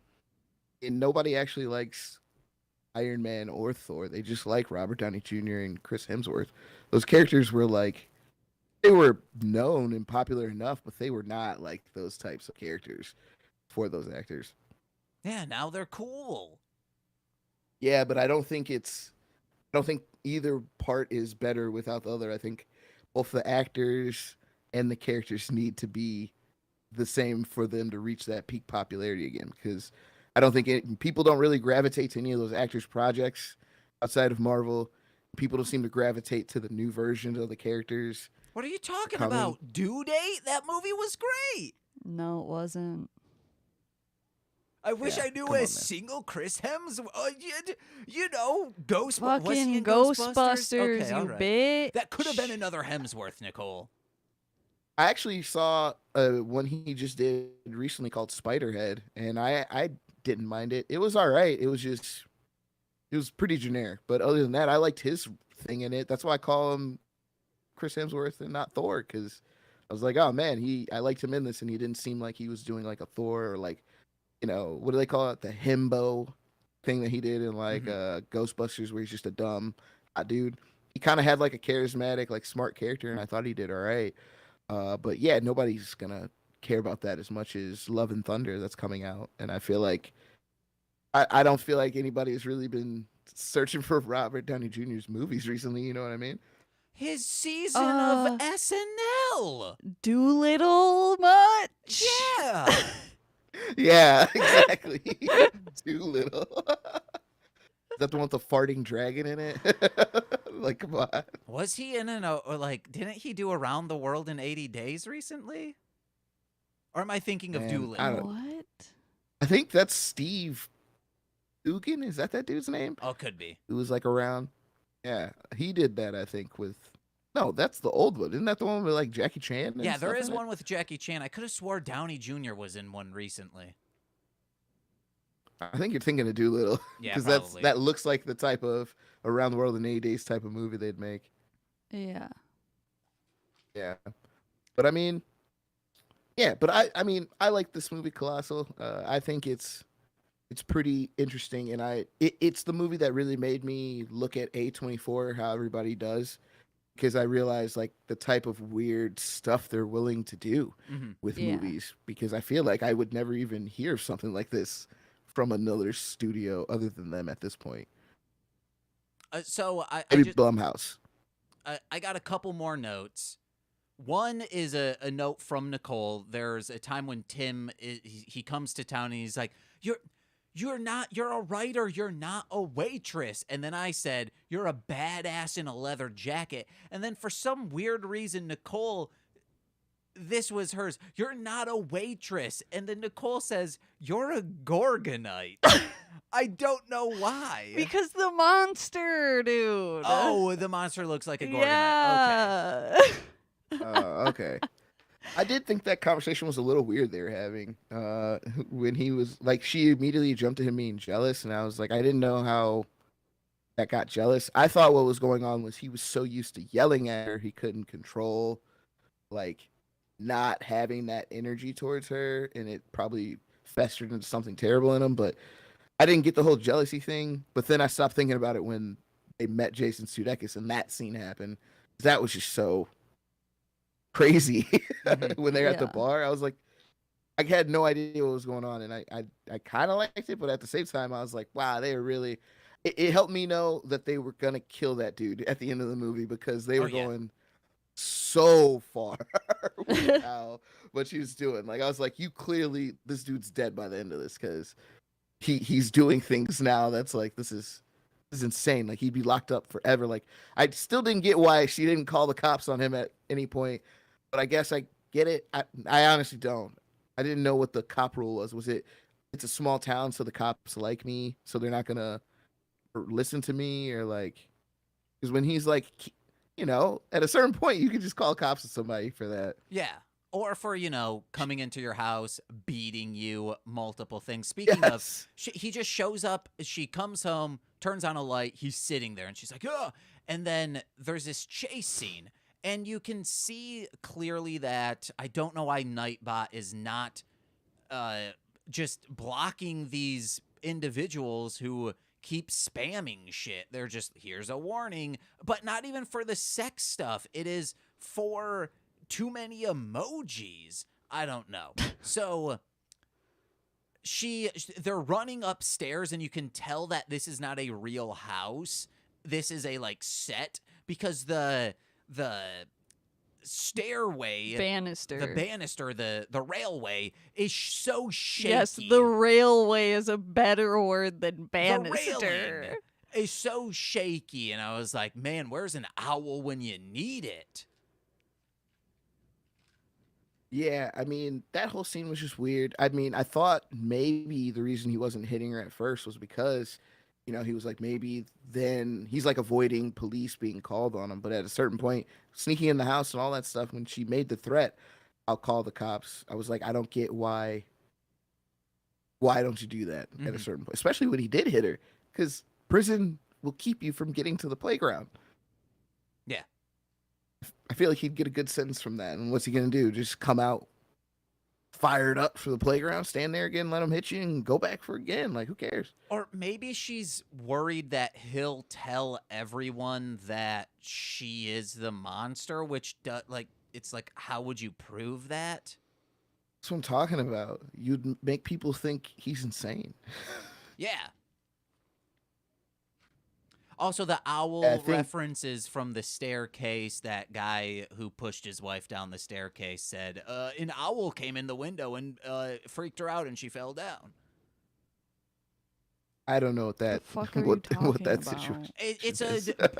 And nobody actually likes Iron Man or Thor. They just like Robert Downey Jr. and Chris Hemsworth. Those characters were like, they were known and popular enough, but they were not like those types of characters for those actors.
Yeah, now they're cool.
Yeah, but I don't think either part is better without the other. I think both the actors and the characters need to be the same for them to reach that peak popularity again, because I don't think people don't really gravitate to any of those actors' projects outside of Marvel. People don't seem to gravitate to the new versions of the characters.
What are you talking
coming.
about? Due Date? That movie was great.
No, it wasn't.
I wish
Yeah,
I knew
come
a
on, man.
single Chris Hemsworth. You know, was he
Fucking
in
Ghostbusters,
Okay, all
you
right.
bitch.
That could have been another Hemsworth, Nicole.
I actually saw one he just did recently called Spiderhead, and I didn't mind it. It was all right. It was pretty generic, but other than that, I liked his thing in it. That's why I call him Chris Hemsworth and not Thor, because I was like, oh man, I liked him in this, and he didn't seem like he was doing like a Thor or like, what do they call it, the himbo thing that he did in like Ghostbusters, where he's just a dumb dude. He kind of had like a charismatic, like smart character, and I thought he did all right. But yeah, nobody's gonna care about that as much as Love and Thunder that's coming out, and I feel like I don't feel like anybody has really been searching for Robert Downey Jr.'s movies recently. You know what I mean?
His season of SNL.
Doolittle much?
Yeah.
Yeah, exactly. Doolittle. Is that the one with the farting dragon in it? Like, come on.
Was he in didn't he do Around the World in 80 Days recently? Or am I thinking of
Man,
Doolittle?
I don't-
What?
I think that's Steve Coogan. Is that dude's name?
Oh, could be.
Who was like around? Yeah, he did that. I think with. No, that's the old one. Isn't that the one with like Jackie Chan?
Yeah, there is one with Jackie Chan. I could have swore Downey Jr. was in one recently.
I think you're thinking of Doolittle.
Yeah,
because
probably.
that looks like the type of Around the World in 80 Days type of movie they'd make.
Yeah.
Yeah, but I mean, yeah, but I mean, I like this movie Colossal. I think it's pretty interesting, and it's the movie that really made me look at A24 how everybody does, because I realized like the type of weird stuff they're willing to do with
Yeah.
movies, because I feel like I would never even hear of something like this from another studio other than them at this point.
So I
Maybe
just
Blumhouse.
I got a couple more notes. One is a note from Nicole. There's a time when Tim he comes to town and he's like, you're a writer, you're not a waitress. And then I said, you're a badass in a leather jacket. And then for some weird reason, Nicole, this was hers, you're not a waitress. And then Nicole says, you're a Gorgonite. I don't know why.
Because the monster, dude.
Oh, the monster looks like a Gorgonite. Okay.
Yeah.
Okay. I did think that conversation was a little weird they were having. When he was like, she immediately jumped to him being jealous, and I was like, I didn't know how that got jealous. I thought what was going on was he was so used to yelling at her, he couldn't control, like, not having that energy towards her, and it probably festered into something terrible in him. But I didn't get the whole jealousy thing. But then I stopped thinking about it when they met Jason Sudeikis and that scene happened. That was just so crazy when they're at the
Yeah.
bar. I was like, I had no idea what was going on, and I kind of liked it, but at the same time, I was like, wow, they were really. It helped me know that they were gonna kill that dude at the end of the movie, because they were
yeah.
going so far with how what she was doing. Like, I was like, you clearly, this dude's dead by the end of this, because he's doing things now that's like, this is insane. Like, he'd be locked up forever. Like, I still didn't get why she didn't call the cops on him at any point, but I guess I get it. I honestly don't. I didn't know what the cop rule was. Was it's a small town, so the cops like me, so they're not gonna listen to me, or like, because when he's like, at a certain point, you can just call cops on somebody for that.
Yeah. Or for, coming into your house, beating you, multiple things. Speaking of,
Yes.
he just shows up, she comes home, turns on a light, he's sitting there, and she's like, ugh! And then there's this chase scene, and you can see clearly that, I don't know why Nightbot is not just blocking these individuals who keep spamming shit. They're just, here's a warning, but not even for the sex stuff. It is for too many emojis. I don't know. So they're running upstairs, and you can tell that this is not a real house. This is a like set, because the stairway, the railway is so shaky.
Yes, the railway is a better word than banister.
The railing is so shaky, and I was like, man, where's an owl when you need it?
Yeah, I mean, that whole scene was just weird. I mean, I thought maybe the reason he wasn't hitting her at first was because, he was like, maybe then he's like avoiding police being called on him. But at a certain point, sneaking in the house and all that stuff, when she made the threat, I'll call the cops. I was like, I don't get why don't you do that at a certain point, especially when he did hit her, because prison will keep you from getting to the playground.
Yeah.
I feel like he'd get a good sentence from that. And what's he going to do? Just come out fired up for the playground, stand there again, let him hit you, and go back for again? Like, who cares?
Or maybe she's worried that he'll tell everyone that she is the monster, which, it's like, how would you prove that?
That's what I'm talking about. You'd make people think he's insane.
Yeah. Also, the owl references from the staircase. That guy who pushed his wife down the staircase said, an owl came in the window and freaked her out, and she fell down.
I don't know what that,
what that
situation
It's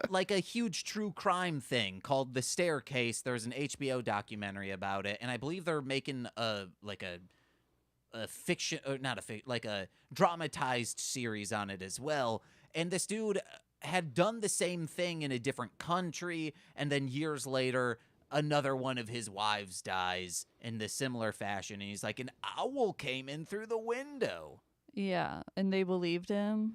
like a huge true crime thing called The Staircase. There's an HBO documentary about it, and I believe they're making a fiction, or not like a dramatized series on it as well. And this dude had done the same thing in a different country, and then years later, another one of his wives dies in the similar fashion, and he's like, an owl came in through the window.
Yeah, and they believed him.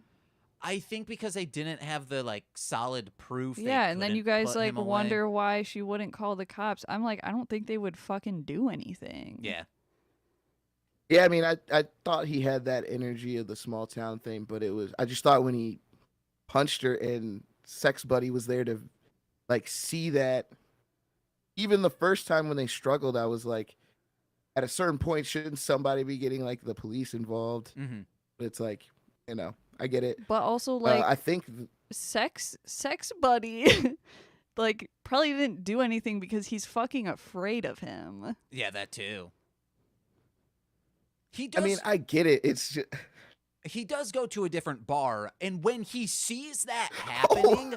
I think because they didn't have the solid proof.
Yeah, and then you guys wonder why she wouldn't call the cops. I'm like, I don't think they would fucking do anything.
Yeah.
Yeah, I mean, I thought he had that energy of the small town thing, but I just thought when he punched her and Sex Buddy was there to see that. Even the first time when they struggled, I was like, at a certain point, shouldn't somebody be getting the police involved?
Mm-hmm.
But it's I get it.
But also
I think
Sex Buddy probably didn't do anything because he's fucking afraid of him.
Yeah, that too. He does.
I mean, I get it. It's just...
He does go to a different bar, and when he sees that happening,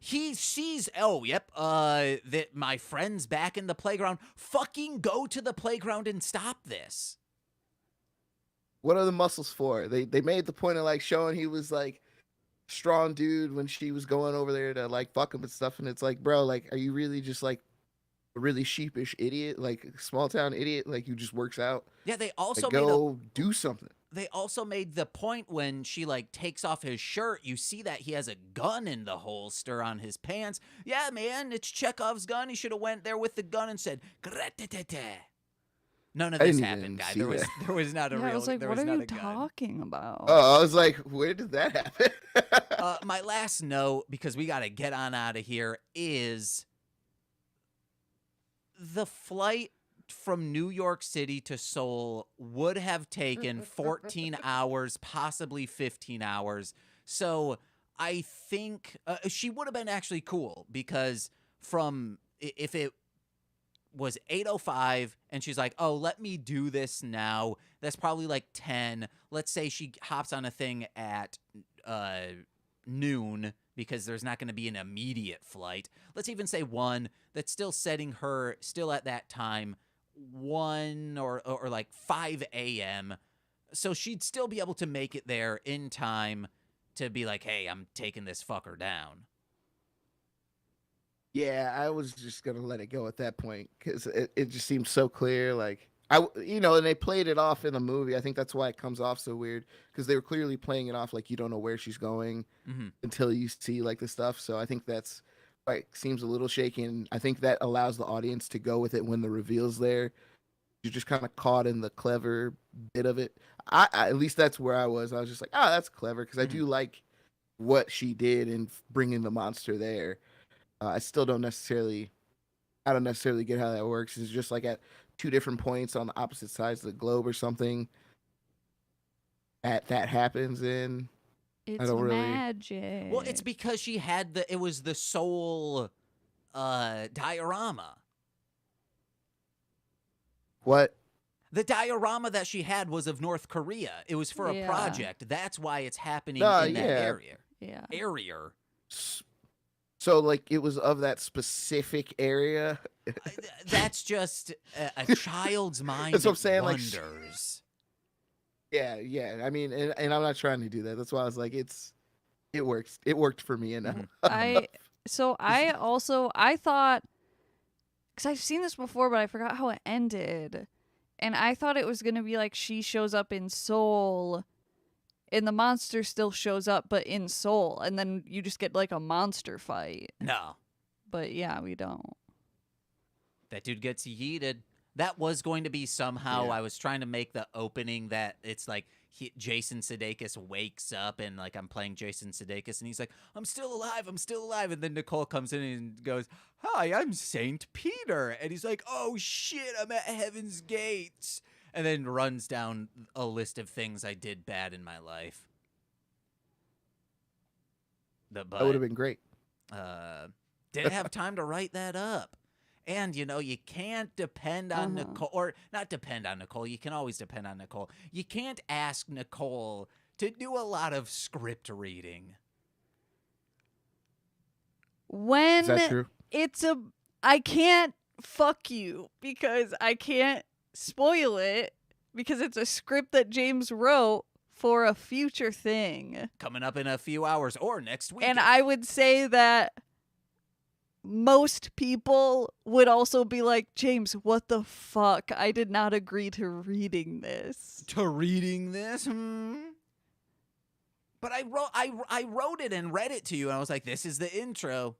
he sees, that my friend's back in the playground. Fucking go to the playground and stop this.
What are the muscles for? They made the point of showing he was strong dude when she was going over there to fuck him and stuff, and it's bro, are you really just a really sheepish idiot, small town idiot, who just works out?
Yeah, they also
go do something.
They also made the point when she takes off his shirt, you see that he has a gun in the holster on his pants. Yeah, man, it's Chekhov's gun. He should have went there with the gun and said, "Grat-ta-ta-ta." None of this happened, guy. There was not a real.
I was like, what are you
gun.
talking about?
Oh, I was like, where did that happen?
My last note, because we got to get on out of here, is the flight from New York City to Seoul would have taken 14 hours, possibly 15 hours. So I think she would have been actually cool, because if it was 8:05 and she's like, oh, let me do this now, that's probably 10. Let's say she hops on a thing at noon, because there's not going to be an immediate flight. Let's even say 1. That's still setting her still at that time 1 or 5 a.m. So she'd still be able to make it there in time to be like, hey, I'm taking this fucker down.
Yeah, I was just gonna let it go at that point, because it just seemed so clear. And they played it off in the movie. I think that's why it comes off so weird, because they were clearly playing it off you don't know where she's going until you see the stuff. So I think that's why it seems a little shaky, and I think that allows the audience to go with it when the reveal's there. you're just kind of caught in the clever bit of it. I at least that's where I was. I was just like, oh, that's clever because I do like what she did in bringing the monster there. I still don't necessarily, I don't necessarily get how that works. It's just like at two different points on the opposite sides of the globe or something. At that happens, and
It's
I don't really.
magic.
Well, it's because she had it was the soul diorama.
What?
The diorama that she had was of North Korea. It was for a
Yeah.
project. That's why it's happening
No,
in that
yeah.
area.
Yeah.
Area.
So like it was of that specific area.
That's just a child's mind.
That's what I'm saying, like,
wonders.
Yeah. I mean, and I'm not trying to do that. That's why I was like, it works. It worked for me enough.
I thought, because I've seen this before, but I forgot how it ended. And I thought it was going to be like she shows up in Seoul and the monster still shows up, but in Seoul. And then you just get like a monster fight.
No.
But yeah, we don't.
That dude gets yeeted. That was going to be somehow.
Yeah.
I was trying to make the opening that it's like Jason Sudeikis wakes up and like I'm playing Jason Sudeikis and he's like, I'm still alive. And then Nicole comes in and goes, hi, I'm Saint Peter. And he's like, oh shit, I'm at Heaven's Gates. And then runs down a list of things I did bad in my life.
That would have been great.
Didn't have time to write that up. And, you can't depend on Nicole, or not depend on Nicole. You can always depend on Nicole. You can't ask Nicole to do a lot of script reading.
When
Is that true?
I can't fuck you because I can't spoil it because it's a script that James wrote for a future thing.
Coming up in a few hours or next week.
And I would say that most people would also be like, James, what the fuck? I did not agree to reading this.
To reading this? But I wrote it and read it to you, and I was like, this is the intro.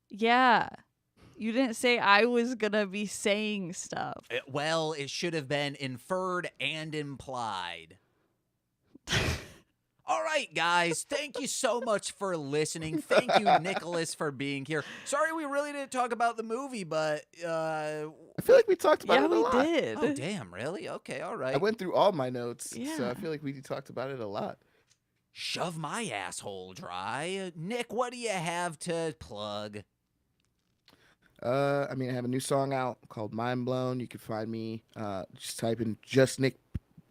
Yeah. You didn't say I was gonna be saying stuff.
It should have been inferred and implied. All right, guys, thank you so much for listening. Thank you, Nicholas, for being here. Sorry we really didn't talk about the movie, but...
I feel like we talked about it a lot.
Yeah, we did.
Oh, damn, really? Okay, all right.
I went through all my notes, so
Yeah.
I feel like we talked about it a lot.
Shove my asshole dry. Nick, what do you have to plug?
I mean, I have a new song out called Mind Blown. You can find me, just type in just Nick,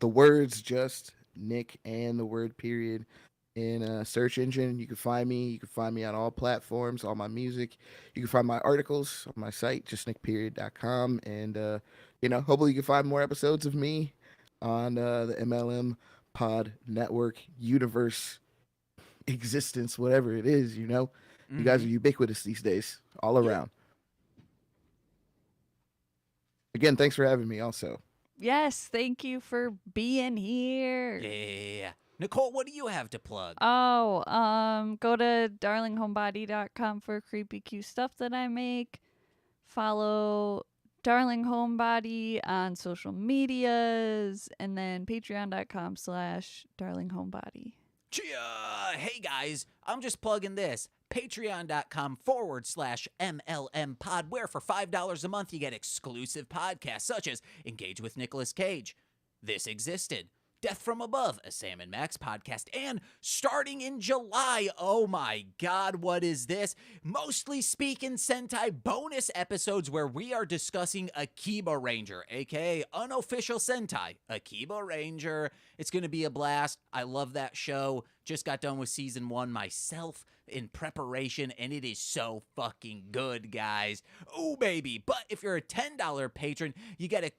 the words just Nick and the word period in a search engine. You can find me. You can find me on all platforms, all my music. You can find my articles on my site, justnickperiod.com. And, hopefully you can find more episodes of me on the MLM Pod Network universe existence, whatever it is, You guys are ubiquitous these days, all around. Again, thanks for having me also.
Yes, thank you for being here.
Yeah. Nicole, what do you have to plug?
Oh, go to darlinghomebody.com for creepy cute stuff that I make. Follow Darling Homebody on social medias, and then patreon.com/darlinghomebody.
Hey guys, I'm just plugging this. Patreon.com/MLM pod, where for $5 a month you get exclusive podcasts such as Engage with Nicolas Cage, This Existed, Death from Above, a Sam and Max podcast, and starting in July, oh my god, what is this? Mostly Speakin Sentai bonus episodes where we are discussing Akiba Ranger, aka unofficial Sentai, Akiba Ranger. It's going to be a blast. I love that show. Just got done with season 1 myself in preparation, and it is so fucking good, guys. Oh, baby. But if you're a $10 patron, you get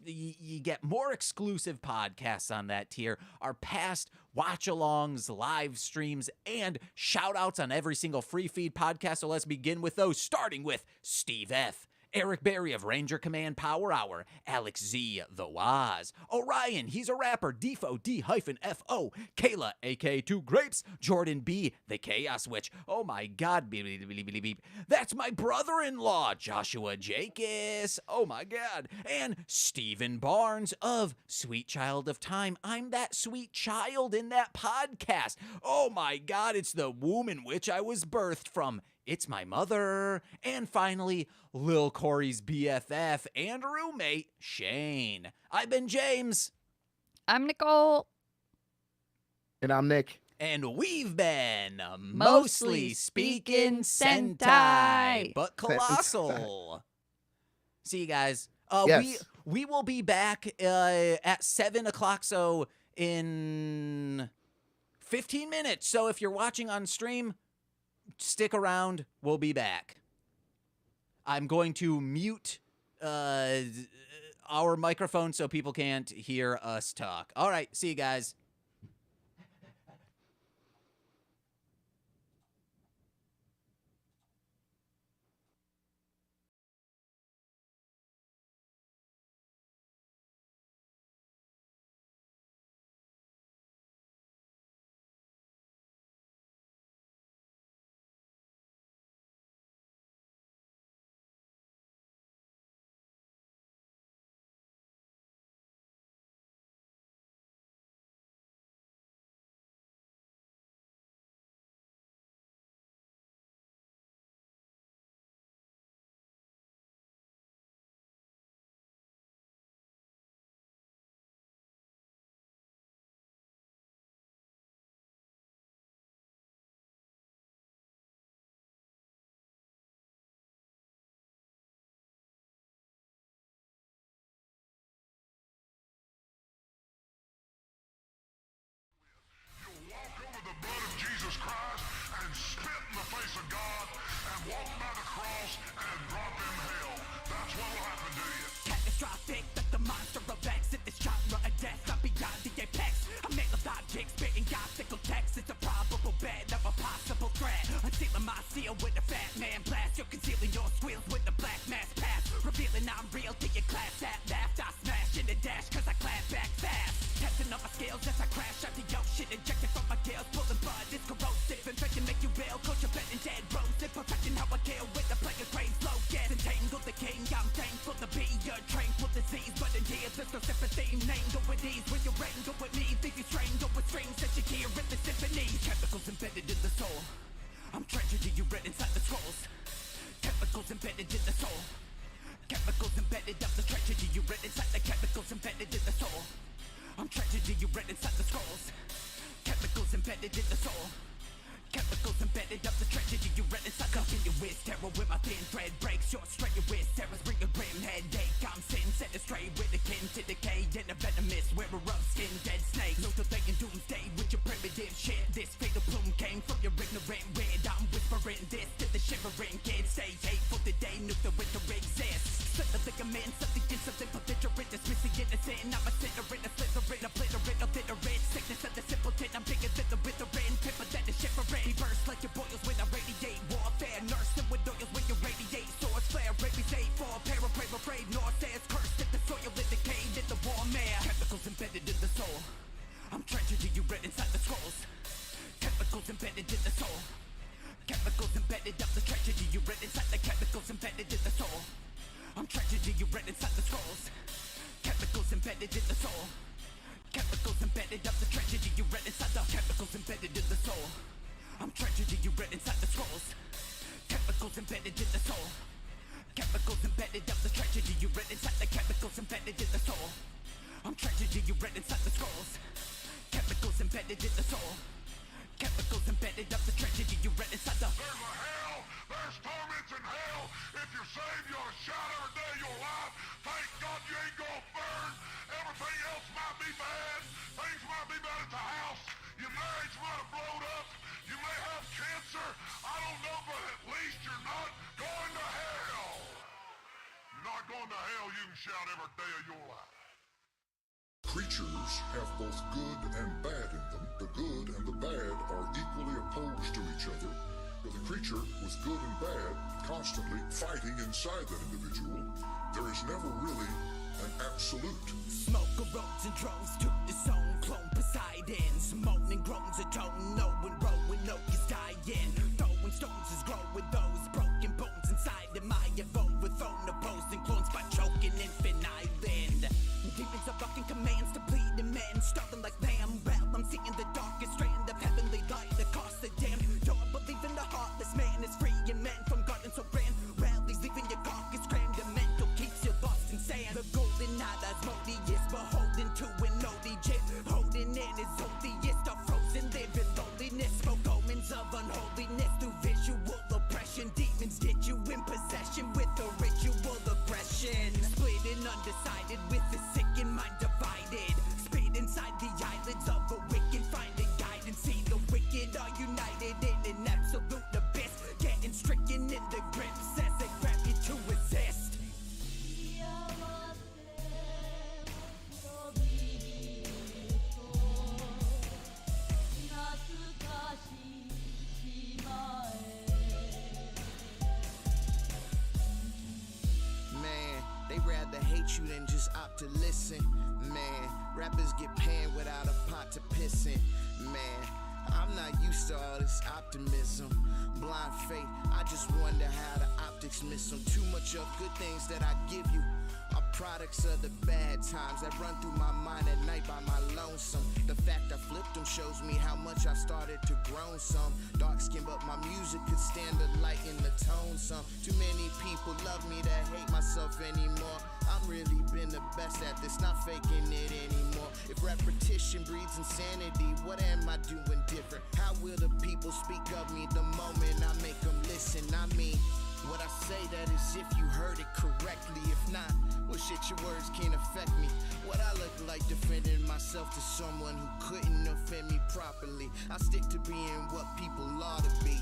more exclusive podcasts on that tier, our past watch-alongs, live streams, and shout-outs on every single free feed podcast. So let's begin with those, starting with Steve F., Eric Berry of Ranger Command Power Hour, Alex Z, The Waz, Orion, he's a rapper, Defo, D-F-O, Kayla, AK2 Grapes, Jordan B, The Chaos Witch, oh my god, beep, beep, beep, beep, beep. That's my brother-in-law, Joshua Jakis, oh my god, and Stephen Barnes of Sweet Child of Time. I'm that sweet child in that podcast. Oh my god, it's the womb in which I was birthed from. It's my mother. And finally, Lil Corey's BFF and roommate, Shane. I've been James.
I'm Nicole.
And I'm Nick.
And we've been
Mostly Speakin Sentai.
but Colossal. See you guys.
Yes.
We will be back at 7 o'clock, so in 15 minutes. So if you're watching on stream, stick around. We'll be back. I'm going to mute our microphone so people can't hear us talk. All right, see you guys.
Walk over the blood of Jesus Christ and spit in the face of God and walk by the cross and drop in hell. That's what will happen to you.
Catastrophic, that the monster of X in this genre of death, not beyond the apex. A man of logic, spitting gothical text. It's a probable bet of a possible threat. Unsealing my seal with a fat man blast. You're concealing your squeals with the black mask pass. Revealing I'm real to your class at laughed. I smash in the dash cause I clap back fast. Testing up my scales as I crash out the ocean. Injected from my gills, pulling blood, it's corrosive. Infection make you ill, coach your betting dead roasted. Perfecting how I kill with the plague of cranes locust. Entangled the king, I'm thankful to be your tranquil disease. But in here, there's no sympathy. Nangle with ease when you wrangle with me. Think you strangle with strings that you hear in the symphony. Chemicals embedded in the soul. I'm tragedy you read inside the scrolls. Chemicals embedded in the soul. Chemicals embedded of the tragedy you read inside the chemicals embedded in the soul. I'm tragedy you read inside the scrolls. Chemicals embedded in the soul. Chemicals embedded of the tragedy you read inside the continuous terror with my thin thread breaks. Your strenuous terrors bring a grim headache. I'm sin set astray with akin to decay and a venomous wearer of skin dead snakes. No delaying doomsday with your primitive shit. This fatal plume came from your ignorant wit. I'm whispering this to the shivering kids. Stay hateful today, nuke the winter exists. Slip the ligaments of the instant belligerent, dismissing innocent. I'm a sinner in a slitherin, obliterate, obliterate. Sickness of the simpleton, I'm bigger than the withering. Pimper than the shivering. He bursts like your boils when I radiate warfare. Nursing with oils when you radiate. Swords flare, rabies A4, paraphrase, afraid. North says cursed at the soil in decayed in the warm air. Chemicals embedded in the soul. I'm tragedy you read inside the scrolls. Chemicals embedded in the soul. Chemicals embedded of the tragedy you read inside the chemicals embedded in the soul. I'm tragedy you read inside the scrolls. Chemicals embedded in the soul. Chemicals embedded of the tragedy you read inside the chemicals embedded in the soul. I'm tragedy you read inside the scrolls. Chemicals embedded in the soul. Chemicals embedded of the tragedy you read inside the chemicals embedded in the soul. I'm tragedy you read inside the scrolls. Chemicals embedded in the soul. Chemicals embedded of the tragedy you read inside the.
There's a hell, there's torments in hell. If you're saved, you ought to shout every day of your life. Thank God you ain't gonna burn. Everything else might be bad. Things might be bad at the house. Your marriage might have blown up. You may have cancer. I don't know, but at least you're not going to hell. You're not going to hell, you can shout every day of your life.
Creatures have both good and bad in them. The good and the bad are equally opposed to each other, But the creature was good and bad, constantly fighting inside that individual. There is never really an absolute.
Smoke erodes and drones to its own clone Poseidon's moaning groans atone, knowing rowing no is dying. Throwing stones is growing those broken bones inside of my evolved overthrown opposing clones by choking infant island. Demons are fucking commands to bleeding men, starving like lamb. Well, I'm seeing the darkest strand of heavenly light across the dam. Don't believe in the heartless man is freeing men from gardens so grand. Rallies leaving your carcass crammed, the mental keeps you lost in sand. The golden eyes modiest, beholden to an oldie jet. Holding in his holiest of frozen living loneliness. Spoke omens of unholiness through visual oppression. Demons get you in possession with a ritual aggression. Split and undecided with the sick and mind divided. Spit inside the eyelids of a wicked, finding guidance. See the wicked are united in an absolute abyss, getting stricken in the grips as they grab you to resist.
Man, they rather hate you than just opt to listen. Man, rappers get paid without a pot to piss in. Man, I'm not used to all this optimism. Blind faith, I just wonder how the optics miss them. Too much of good things that I give you are products of the bad times that run through my mind at night by my lonesome. The fact I flipped them shows me how much I started to grown some. Dark skin, but my music could stand the light in the tone some. Too many people love me to hate myself anymore. I'm really been the best at this, not faking it anymore. If repetition breeds insanity, what am I doing different? How will the people speak of me the moment I make them listen? I mean, what I say that is if you heard it correctly. If not, well shit, your words can't affect me. What I look like defending myself to someone who couldn't offend me properly. I stick to being what people ought to be.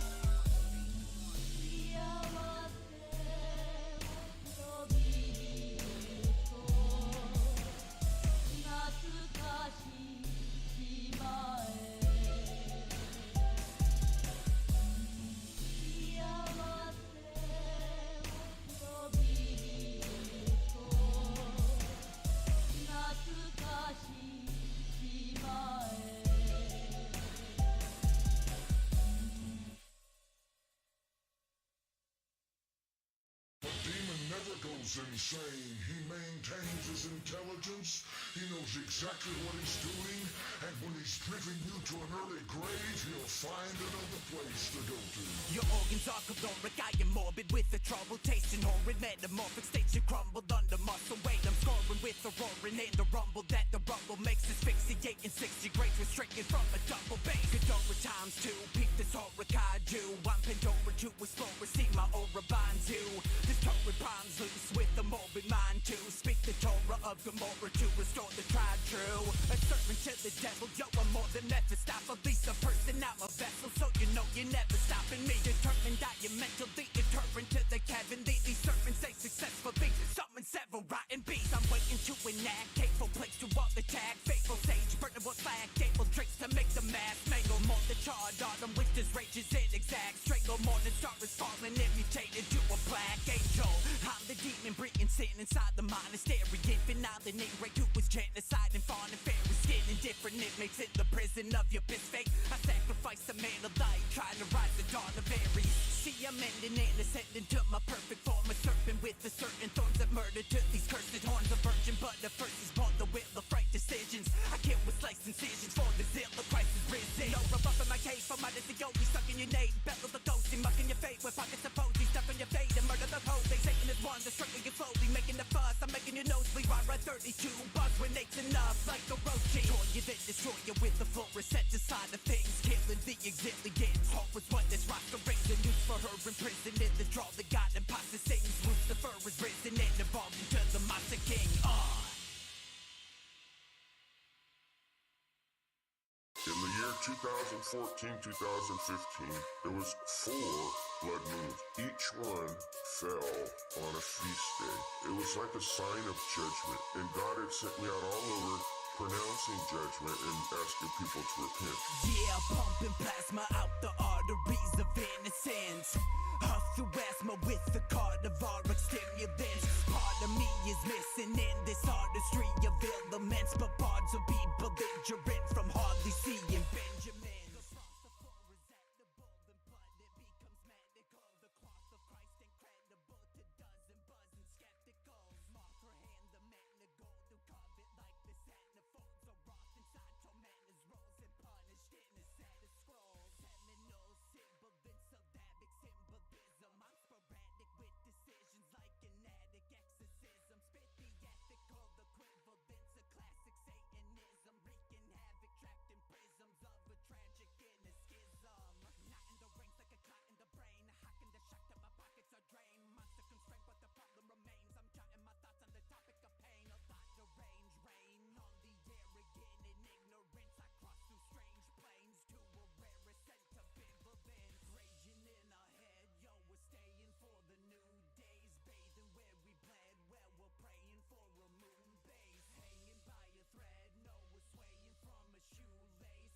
Insane. He maintains his intelligence. He knows exactly what he's doing, and when he's driven you to an early grave, he'll find another place to go to.
Your organs are caloric, I am morbid with the trouble, tasting horrid metamorphic states. You crumbled under muscle weight. I'm scoring with the roaring and the rumble that the rumble makes asphyxiating 60 grades restricted from a double bass. Ghidorah times two, peep this horror kaiju. I'm Pandora to explore, see my aura binds you. This torrid prime's loose with the morbid mind to speak the Torah of Gomorrah to restore the tried true. A servant to the devil, yo, I'm more than Mephistopheles, a person, I'm a vessel, so you know you're never stopping me. Determined I am mentally determined to the cabin. These servants, they successfully summon several rotten beasts. I'm waiting to enact hateful plagues to all attack. Faithful sage, burning will slack, hateful tricks to make the mass mangle. More the charred autumn, which this rages inexact. Strangle morning star is falling and mutated to a black angel. I'm the demon breathing sin inside the monastery. Infant island right who was genocide and fawn and fairy skin indifferent. It makes it the prison of your piss fake. I sacrifice the man of light, trying to rise the dawn of Aries. See, I'm ending and ascending to my perfect form. A serpent with the certain thorns that murder to these cursed horns. A virgin, but the first is born the will of right decisions. I kill with slice incisions for the zeal of Christ is risen. No rebuff in my cave, I'm out of the yogi, stuck in your name. Battle the ghost, muck in your fate with pockets of posy, stuck on your fate and murder the hoes. They taking this one, they're struggling you slowly, making the fuss. I'm making your nose bleed. I ride 32 buzz when eight's enough, like a roach. Toy you then destroy you with the full reset side of things. Killing the exilients. Hope is what this roster brings. The news for her in prison. In the draw, the god imposter sings. Lucifer is risen and evolved into the Master King.
In the year 2014-2015, there was 4 blood moons. Each one fell on a feast day. It was like a sign of judgment, and God had sent me out all over pronouncing judgment and asking people to repent.
Yeah, pumping plasma out the arteries of innocence. Huff through asthma with the carnivoric stimulants. Part of me is missing in this artistry of elements, but bards will be belligerent from hardly seeing Benjamin. The philosopher is actable, then but it becomes magical. The cloth of Christ incredible to dozen buzzing skeptical. Mothra hand the man the gold who carve it like the centerfolds are wrought inside tormentors rolls and punished in a set of scrolls. Seminal sibilance, syllabic symbolism. I'm sporadic with decisions like an addict exorcism. Spit the ethical equivalence of classic Satanism, wreaking havoc trapped in prisms of a tragic inner schism. Not in the rings like a clot in the brain, hacking the shock till my pockets are drained. Monster constrained, but the problem remains. I'm jotting my thoughts on the topic of pain. A thought deranged, rain on the arrogant and ignorance. I cross through strange planes to a rare ascent of ambivalence. Raging in our head, yo, we're staying for the new days. Bathing where we bled, well, we're praying for a moon base. Hanging by a thread, no, we're swaying from a shoelace.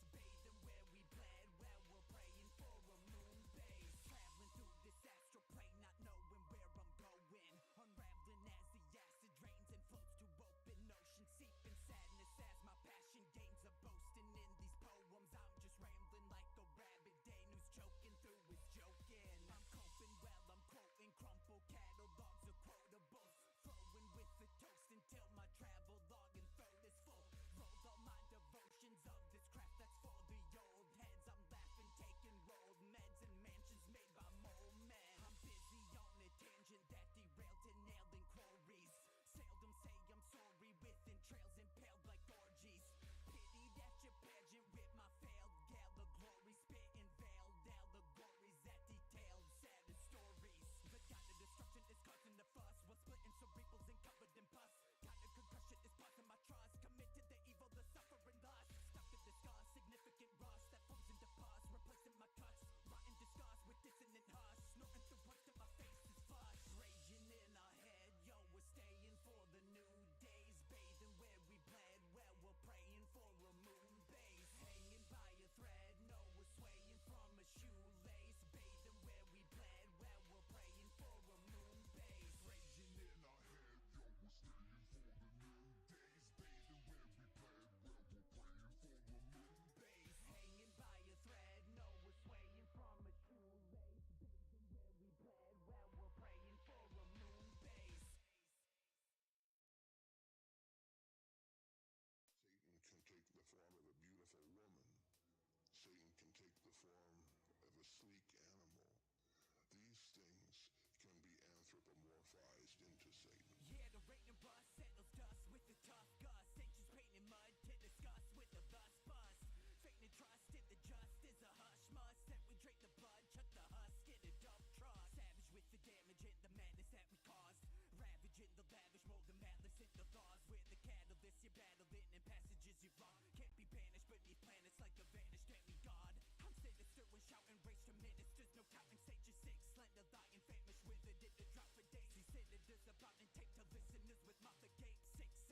Bathing where we bled, well, we're praying for a moon base. Traveling through this astral plane, not knowing where I'm going. Unraveling as the acid drains and floats to open ocean. Seeping sadness as my passion gains a boasting in these poems. I'm just rambling like a rabid Dane who's choking through his joking. I'm coping well, I'm quoting crumpled catalogs of quotables. Flowing with the toast until my travel log and throat is full. Rolled all my devotions of this craft that's for the old heads. I'm laughing, taking rolled meds and mansions made by mole men. I'm busy on a tangent that derailed to nailing quarries. Seldom say I'm sorry with entrails impaled like orgies. Pity that your pageant with my failed gala glory. Spitting veiled allegories that detailed sadder stories. The god of destruction is causing the fuss while splitting cerebrals and covered in pus. Got a concussion is pausing my trust. Commit to the evil, the suffering lust. Stuck to disgust, significant rust that forms into pus. Replacing my cuts, rotten disgust with dissonant hush. Snorting through words till my face is flushed. Raging in our head, yo, we're staying for the new days. Bathing where we bled, well, we're praying for a moon base. Hanging by a thread, no, we're swaying from a shoelace. Bathing where we bled, well, we're praying for a moon base.
Raging in our head, yo, we're staying for the new days. Bathing where we bled, well, we're praying for the moon
Base hanging by a thread, no, we're swaying from a shoelace. Bathing where we bled, well, we're praying for a moon base.
Satan can take the form of a beautiful woman. Satan can take the form of a sleek animal. These things can be anthropomorphized into Satan.
Yeah, the rain and rust settles dust with the tough gust. Centuries painting mud to discuss with the lust bust. Faith and trust in the just is a hush must. That we drink the blood, chuck the husk in a dump truck. Savage with the damage and the madness that we caused. Ravaging the lavish, molding madness in the laws. We're the catalyst, you're battling in passages you've lost. Can't be banished beneath planets like a vanished demigod. I'm sinister when shouting race to ministers. No counting sages six, slender lion famished, withered in the drop for days. These senators about and tape to listeners with mouth agape. 6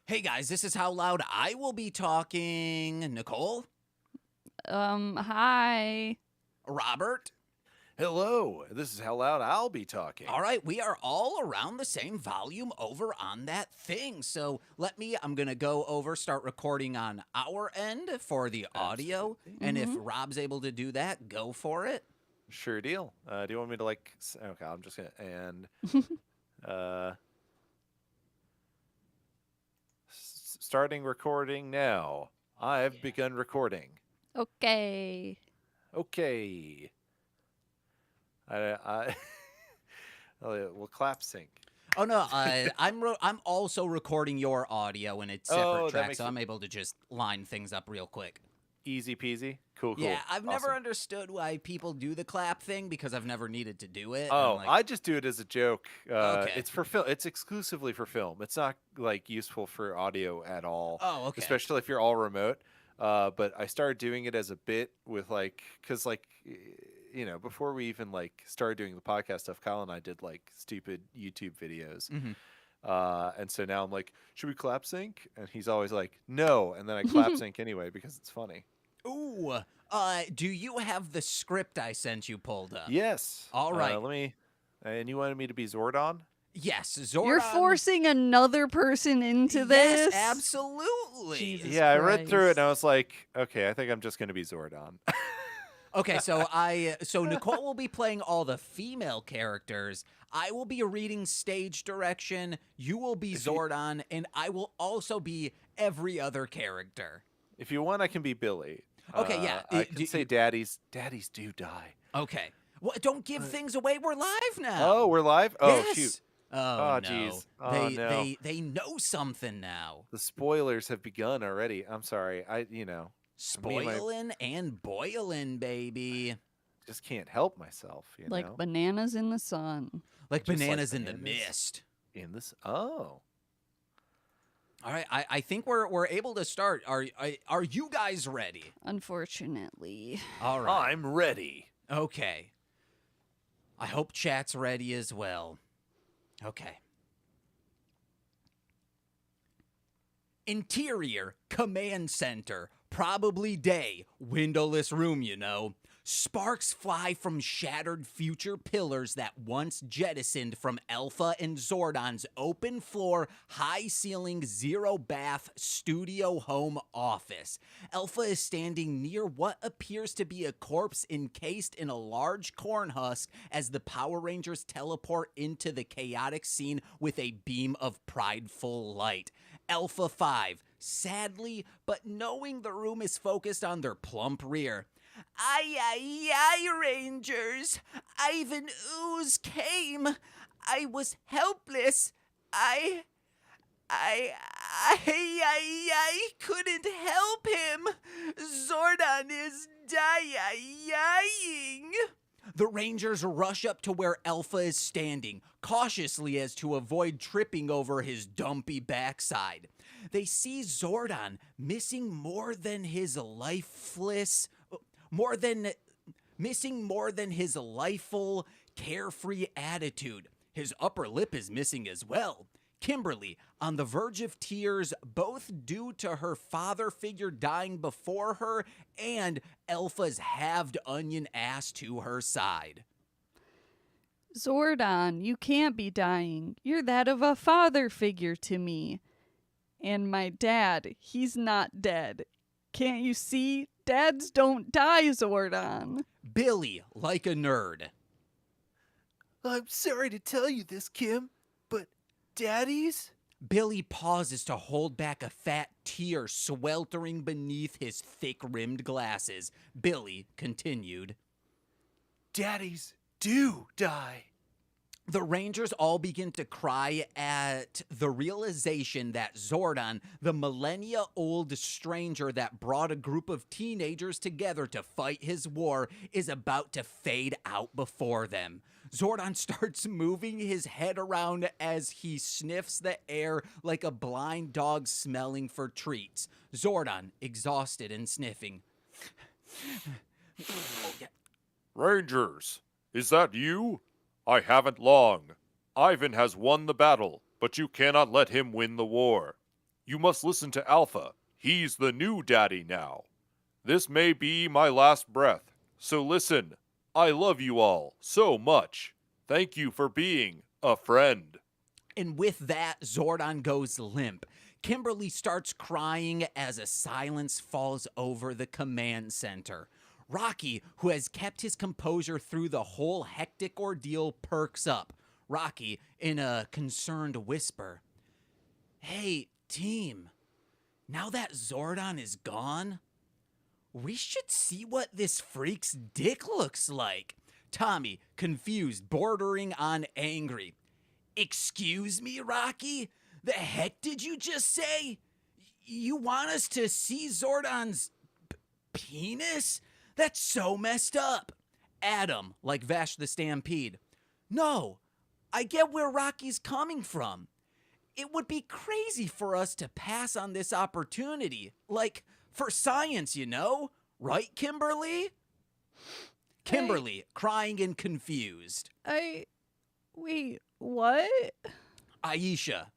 Hey guys, this is how loud I will be talking. Nicole?
Hi.
Robert?
Hello, this is how loud I'll be talking.
All right, we are all around the same volume over on that thing. So I'm going to go over, start recording on our end for the audio. And if Rob's able to do that, go for it.
Sure deal. Do you want me to okay, I'm just going to, and, starting recording now. I've begun recording.
Okay.
Okay. We'll clap sync.
Oh no, I'm also recording your audio in a separate track, so I'm able to just line things up real quick.
Easy peasy. Cool.
Yeah, I've never understood why people do the clap thing because I've never needed to do it.
Oh, I just do it as a joke.
Okay.
It's for film. It's exclusively for film. It's not useful for audio at all.
Oh, okay.
Especially if you're all remote. But I started doing it as a bit with because before we even started doing the podcast stuff, Kyle and I did stupid YouTube videos. And so now I'm like, should we clap sync? And he's always like, no. And then I clap sync anyway because it's funny.
Ooh, do you have the script I sent you pulled up?
Yes.
All right.
And you wanted me to be Zordon?
Yes, Zordon.
You're forcing another person into this?
Yes, absolutely.
Jesus
Yeah, I read through it
Christ.
and I was like, okay, I think I'm just going to be Zordon.
Okay, so Nicole will be playing all the female characters. I will be reading stage direction. You will be Zordon, and I will also be every other character.
If you want, I can be Billy.
Okay, yeah.
I can say daddies do die.
Okay. Well, don't give things away. We're live now.
Oh, we're live? Oh,
yes.
shoot.
Oh, no.
Jeez. Oh, no.
They know something now.
The spoilers have begun already. I'm sorry.
Spoilin' and boilin', baby.
Just can't help myself,
Like
know?
bananas in the sun.
Like
Just
bananas in the mist.
In this? Oh.
All right, I think we're able to start. Are you guys ready?
Unfortunately.
All right.
I'm ready.
Okay. I hope chat's ready as well. Okay. Interior command center. Probably day. Windowless room, you know. Sparks fly from shattered future pillars that once jettisoned from Alpha and Zordon's open floor, high ceiling, zero bath studio home office. Alpha is standing near what appears to be a corpse encased in a large corn husk as the Power Rangers teleport into the chaotic scene with a beam of prideful light. Alpha 5, sadly, but knowing the room is focused on their plump rear. Aye, Rangers. Ivan Ooze came. I was helpless. I couldn't help him. Zordon is dying. The Rangers rush up to where Alpha is standing, cautiously as to avoid tripping over his dumpy backside. They see Zordon missing more than his lifeful, carefree attitude. His upper lip is missing as well. Kimberly, on the verge of tears, both due to her father figure dying before her and Alpha's halved onion ass to her side.
Zordon, you can't be dying. You're that of a father figure to me. And my dad, he's not dead. Can't you see? Dads don't die, Zordon.
Billy, like a nerd.
I'm sorry to tell you this, Kim, but daddies?
Billy pauses to hold back a fat tear sweltering beneath his thick-rimmed glasses. Billy continued.
Daddies do die.
The Rangers all begin to cry at the realization that Zordon, the millennia-old stranger that brought a group of teenagers together to fight his war, is about to fade out before them. Zordon starts moving his head around as he sniffs the air like a blind dog smelling for treats. Zordon, exhausted and sniffing.
Rangers, is that you? I haven't long. Ivan has won the battle, but you cannot let him win the war.
You must listen to Alpha. He's the new daddy now. This may be my last breath, so listen. I love you all so much. Thank you for being a friend.
And with that, Zordon goes limp. Kimberly starts crying as a silence falls over the command center. Rocky, who has kept his composure through the whole hectic ordeal, perks up. Rocky, in a concerned whisper, "Hey, team, now that Zordon is gone, we should see what this freak's dick looks like." Tommy, confused, bordering on angry. "Excuse me, Rocky? The heck did you just say? You want us to see Zordon's penis? That's so messed up." Adam, like Vash the Stampede. "No, I get where Rocky's coming from. It would be crazy for us to pass on this opportunity. Like, for science, you know? Right, Kimberly?" Kimberly, crying and confused.
Wait, what?
Aisha.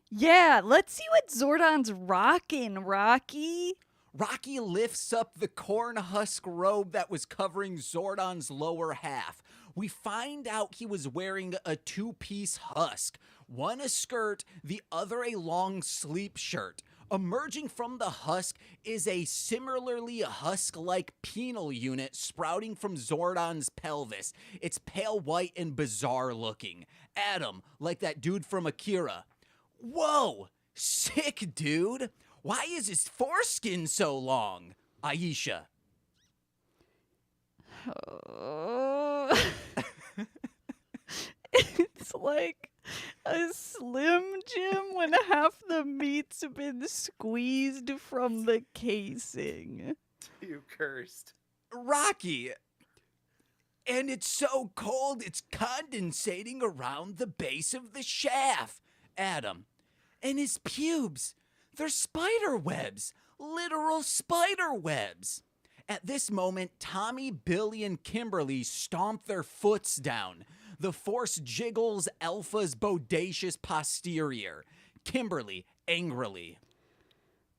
Yeah, let's see what Zordon's rockin', Rocky.
Rocky lifts up the corn husk robe that was covering Zordon's lower half. We find out he was wearing a two-piece husk, one a skirt, the other a long sleep shirt. Emerging from the husk is a similarly husk-like penal unit sprouting from Zordon's pelvis. It's pale white and bizarre looking. Adam, like that dude from Akira. "Whoa, sick dude. Why is his foreskin so long?" Aisha.
It's like a Slim Jim when half the meat's been squeezed from the casing.
You cursed.
Rocky. "And it's so cold it's condensating around the base of the shaft." Adam. "And his pubes, they're spider webs, literal spider webs." At this moment, Tommy, Billy, and Kimberly stomp their foots down. The force jiggles Alpha's bodacious posterior. Kimberly, angrily.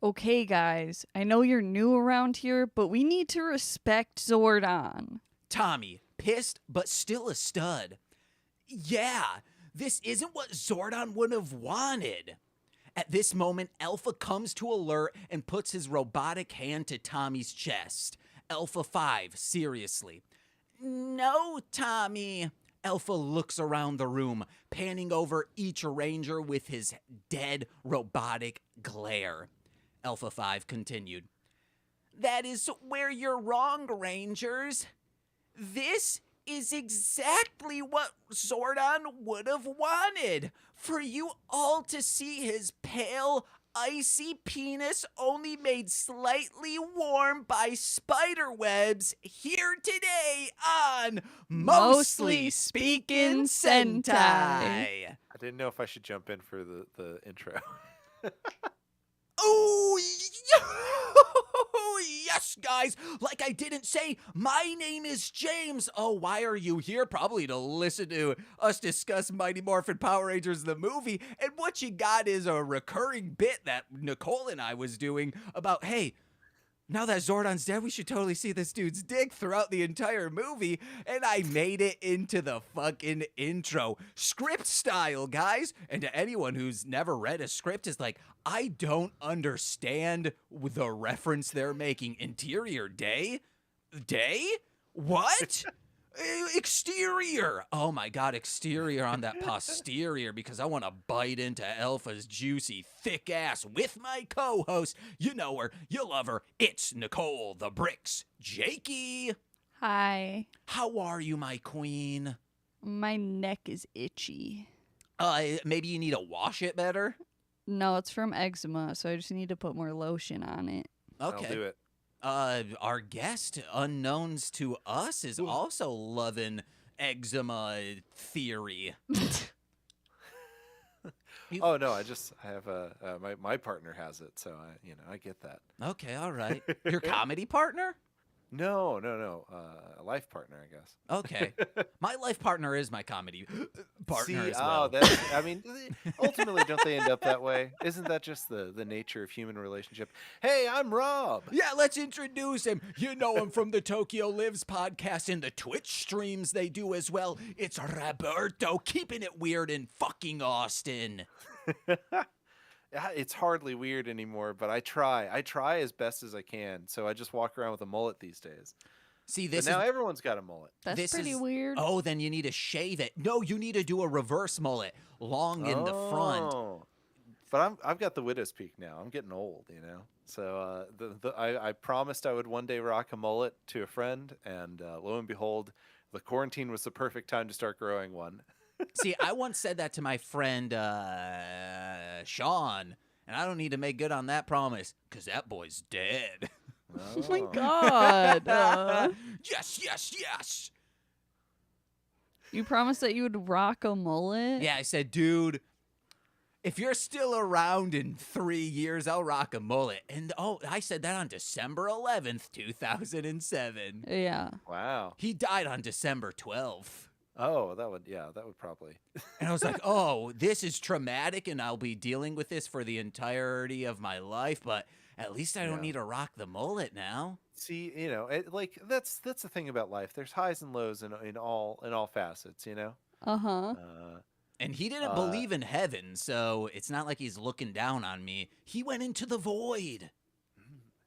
Okay, guys, I know you're new around here, but we need to respect Zordon.
Tommy, pissed but still a stud. "Yeah, this isn't what Zordon would have wanted." At this moment, Alpha comes to alert and puts his robotic hand to Tommy's chest. Alpha 5, seriously. "No, Tommy." Alpha looks around the room, panning over each ranger with his dead robotic glare. Alpha 5 continued. "That is where you're wrong, Rangers. This is exactly what Zordon would have wanted. For you all to see his pale, icy penis only made slightly warm by spider webs here today on Mostly Speakin Sentai."
I didn't know if I should jump in for the intro.
Oh, yes, guys. Like I didn't say, my name is James. Oh, why are you here? Probably to listen to us discuss Mighty Morphin Power Rangers the movie. And what you got is a recurring bit that Nicole and I was doing about, hey, now that Zordon's dead, we should totally see this dude's dick throughout the entire movie. And I made it into the fucking intro. Script style, guys. And to anyone who's never read a script is like, I don't understand the reference they're making. Interior day? Day? What? Exterior. Oh my God, exterior on that posterior because I want to bite into Alpha's juicy, thick ass with my co-host. You know her, you love her. It's Nicole the Bricks Jakey.
Hi.
How are you, my queen?
My neck is itchy.
Maybe you need to wash it better?
No, it's from eczema, so I just need to put more lotion on it.
Okay.
I'll do it.
Our guest, unknowns to us, is also loving eczema theory.
Oh no, I have my partner has it, so I get that.
Okay, all right. Your comedy partner?
No, no, no. A life partner, I guess.
Okay. My life partner is my comedy partner
See,
as well.
oh, that's. I mean, ultimately, don't they end up that way? Isn't that just the nature of human relationship? Hey, I'm Rob.
Yeah, let's introduce him. You know him from the Tokyo Lives podcast and the Twitch streams they do as well. It's Roberto, keeping it weird in fucking Austin.
It's hardly weird anymore, but I try. I try as best as I can. So I just walk around with a mullet these days.
See,
But
this
now
is
everyone's got a mullet.
That's
this
pretty
is-
weird.
Oh, then you need to shave it. No, you need to do a reverse mullet, long in the front.
Oh. But I've got the widow's peak now. I'm getting old, you know. So I promised I would one day rock a mullet to a friend, and lo and behold, the quarantine was the perfect time to start growing one.
See, I once said that to my friend Sean, and I don't need to make good on that promise because that boy's dead.
Oh my god.
Yes, yes, yes.
You promised that you would rock a mullet?
Yeah, I said, dude, if you're still around in 3 years, I'll rock a mullet. And I said that on December 11th, 2007.
Yeah.
Wow.
He died on December 12th.
Oh, that would probably.
And I was like, oh, this is traumatic, and I'll be dealing with this for the entirety of my life, but at least I don't
Yeah.
need to rock the mullet now.
See, you know, that's the thing about life. There's highs and lows in all facets, you know.
Uh-huh.
And he didn't believe in heaven, so it's not like he's looking down on me. He went into the void.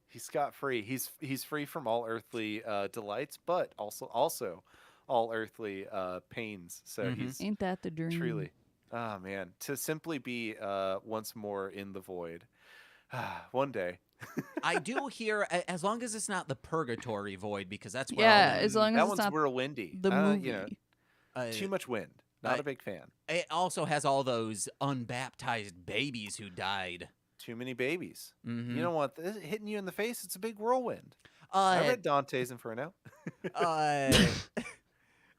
He's scot free. He's free from all earthly delights, but also all earthly pains. So he's
Ain't that the dream?
truly, oh man, to simply be once more in the void. One day.
I do hear, as long as it's not the purgatory void, because that's where
Yeah,
all the-
as long as
That
it's
one's
not
real windy.
the movie.
You know, too much wind. Not a big fan.
It also has all those unbaptized babies who died.
Too many babies.
Mhm.
You don't want this hitting you in the face. It's a big whirlwind. I
Uh,
read Dante's Inferno.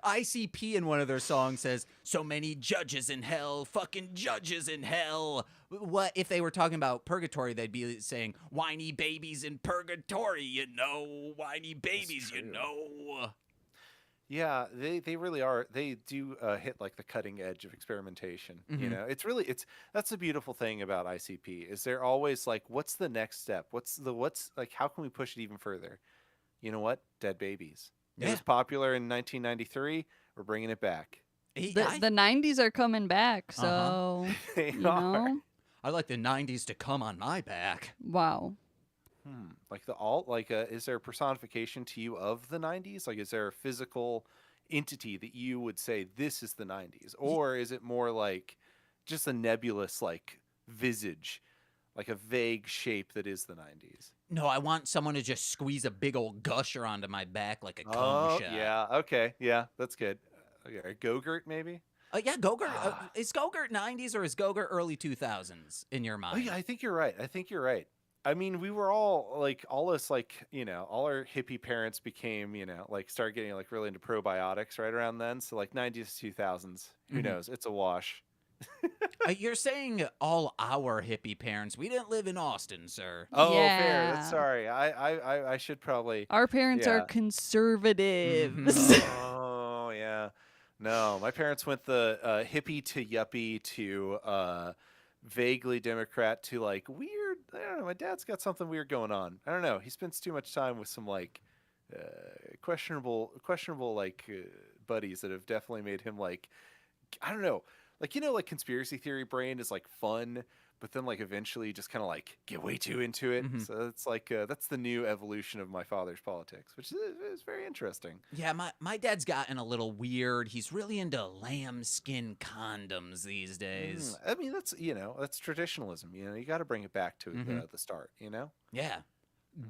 ICP in one of their songs says, so many judges in hell, fucking judges in hell. What if they were talking about purgatory, they'd be saying, whiny babies in purgatory, you know, whiny babies, you
true.
know.
Yeah, they really are. They do hit like the cutting edge of experimentation. You
Mhm.
know, that's the beautiful thing about ICP is they're always like, what's the next step? What's like, how can we push it even further? You know what? Dead babies. It
Yeah.
was popular in 1993. We're bringing it back.
The 90s are coming back, so
Uh-huh.
They
you know.
I'd like the 90s to come on my back.
Wow.
Like the alt, like is there a personification to you of the 90s? Like, is there a physical entity that you would say this is the 90s, or is it more like just a nebulous like visage, like a vague shape that is the 90s?
No, I want someone to just squeeze a big old gusher onto my back like a cum
Oh,
shot.
yeah, okay, yeah, that's good. Okay, Go-Gurt maybe.
Yeah, Gogurt. Is Gogurt 90s or is Gogurt early 2000s in your
Oh
mind?
yeah, I think you're right. I mean, we were all like, all us like, you know, all our hippie parents became, you know, like started getting like really into probiotics right around then. So like 90s to 2000s, who
Mhm.
knows? It's a wash.
You're saying all our hippie parents. We didn't live in Austin, sir.
Oh, fair.
Yeah.
That's sorry. I should probably.
Our parents are
Yeah.
conservatives.
Oh yeah. No, my parents went the hippie to yuppie to vaguely Democrat to like weird. I don't know. My dad's got something weird going on. I don't know. He spends too much time with some like questionable like buddies that have definitely made him like, I don't know. Like, you know, like conspiracy theory brain is like fun, but then like eventually you just kind of like get way too into it.
Mhm.
So it's like that's the new evolution of my father's politics, which is very interesting.
Yeah, my dad's gotten a little weird. He's really into lambskin condoms these days.
I mean, that's, you know, that's traditionalism. You know, you got to bring it back to the start. You know.
Yeah.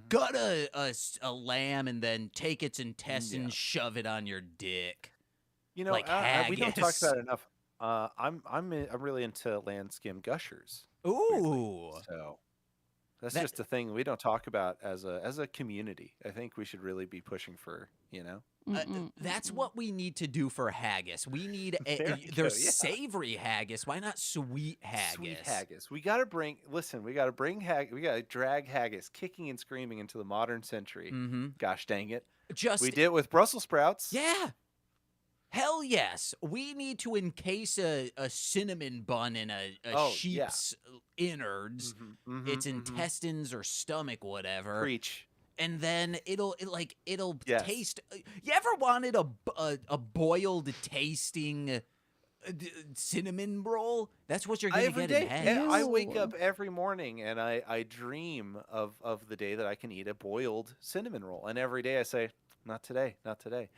Gut a lamb and then take its intestines, shove it on your dick.
You know,
Like
we don't talk
haggis.
about it enough. I'm really into land skim gushers.
Ooh.
So, That's just a thing we don't talk about as a community. I think we should really be pushing for,
That's what we need to do for haggis. We need
go,
there's
yeah.
savory haggis. Why not sweet haggis?
Sweet haggis. We got to bring we got to bring we got to drag haggis kicking and screaming into the modern century. Gosh dang it. We did it with Brussels sprouts.
Yeah. Hell yes. We need to encase a cinnamon bun in a sheep's innards, its intestines or stomach, whatever.
Preach.
And then it'll
Yes.
taste. You ever wanted a boiled tasting cinnamon roll? That's what you're gonna
Every
get
day.
in haggis.
I wake up every morning and I dream of the day that I can eat a boiled cinnamon roll. And every day I say, not today, not today.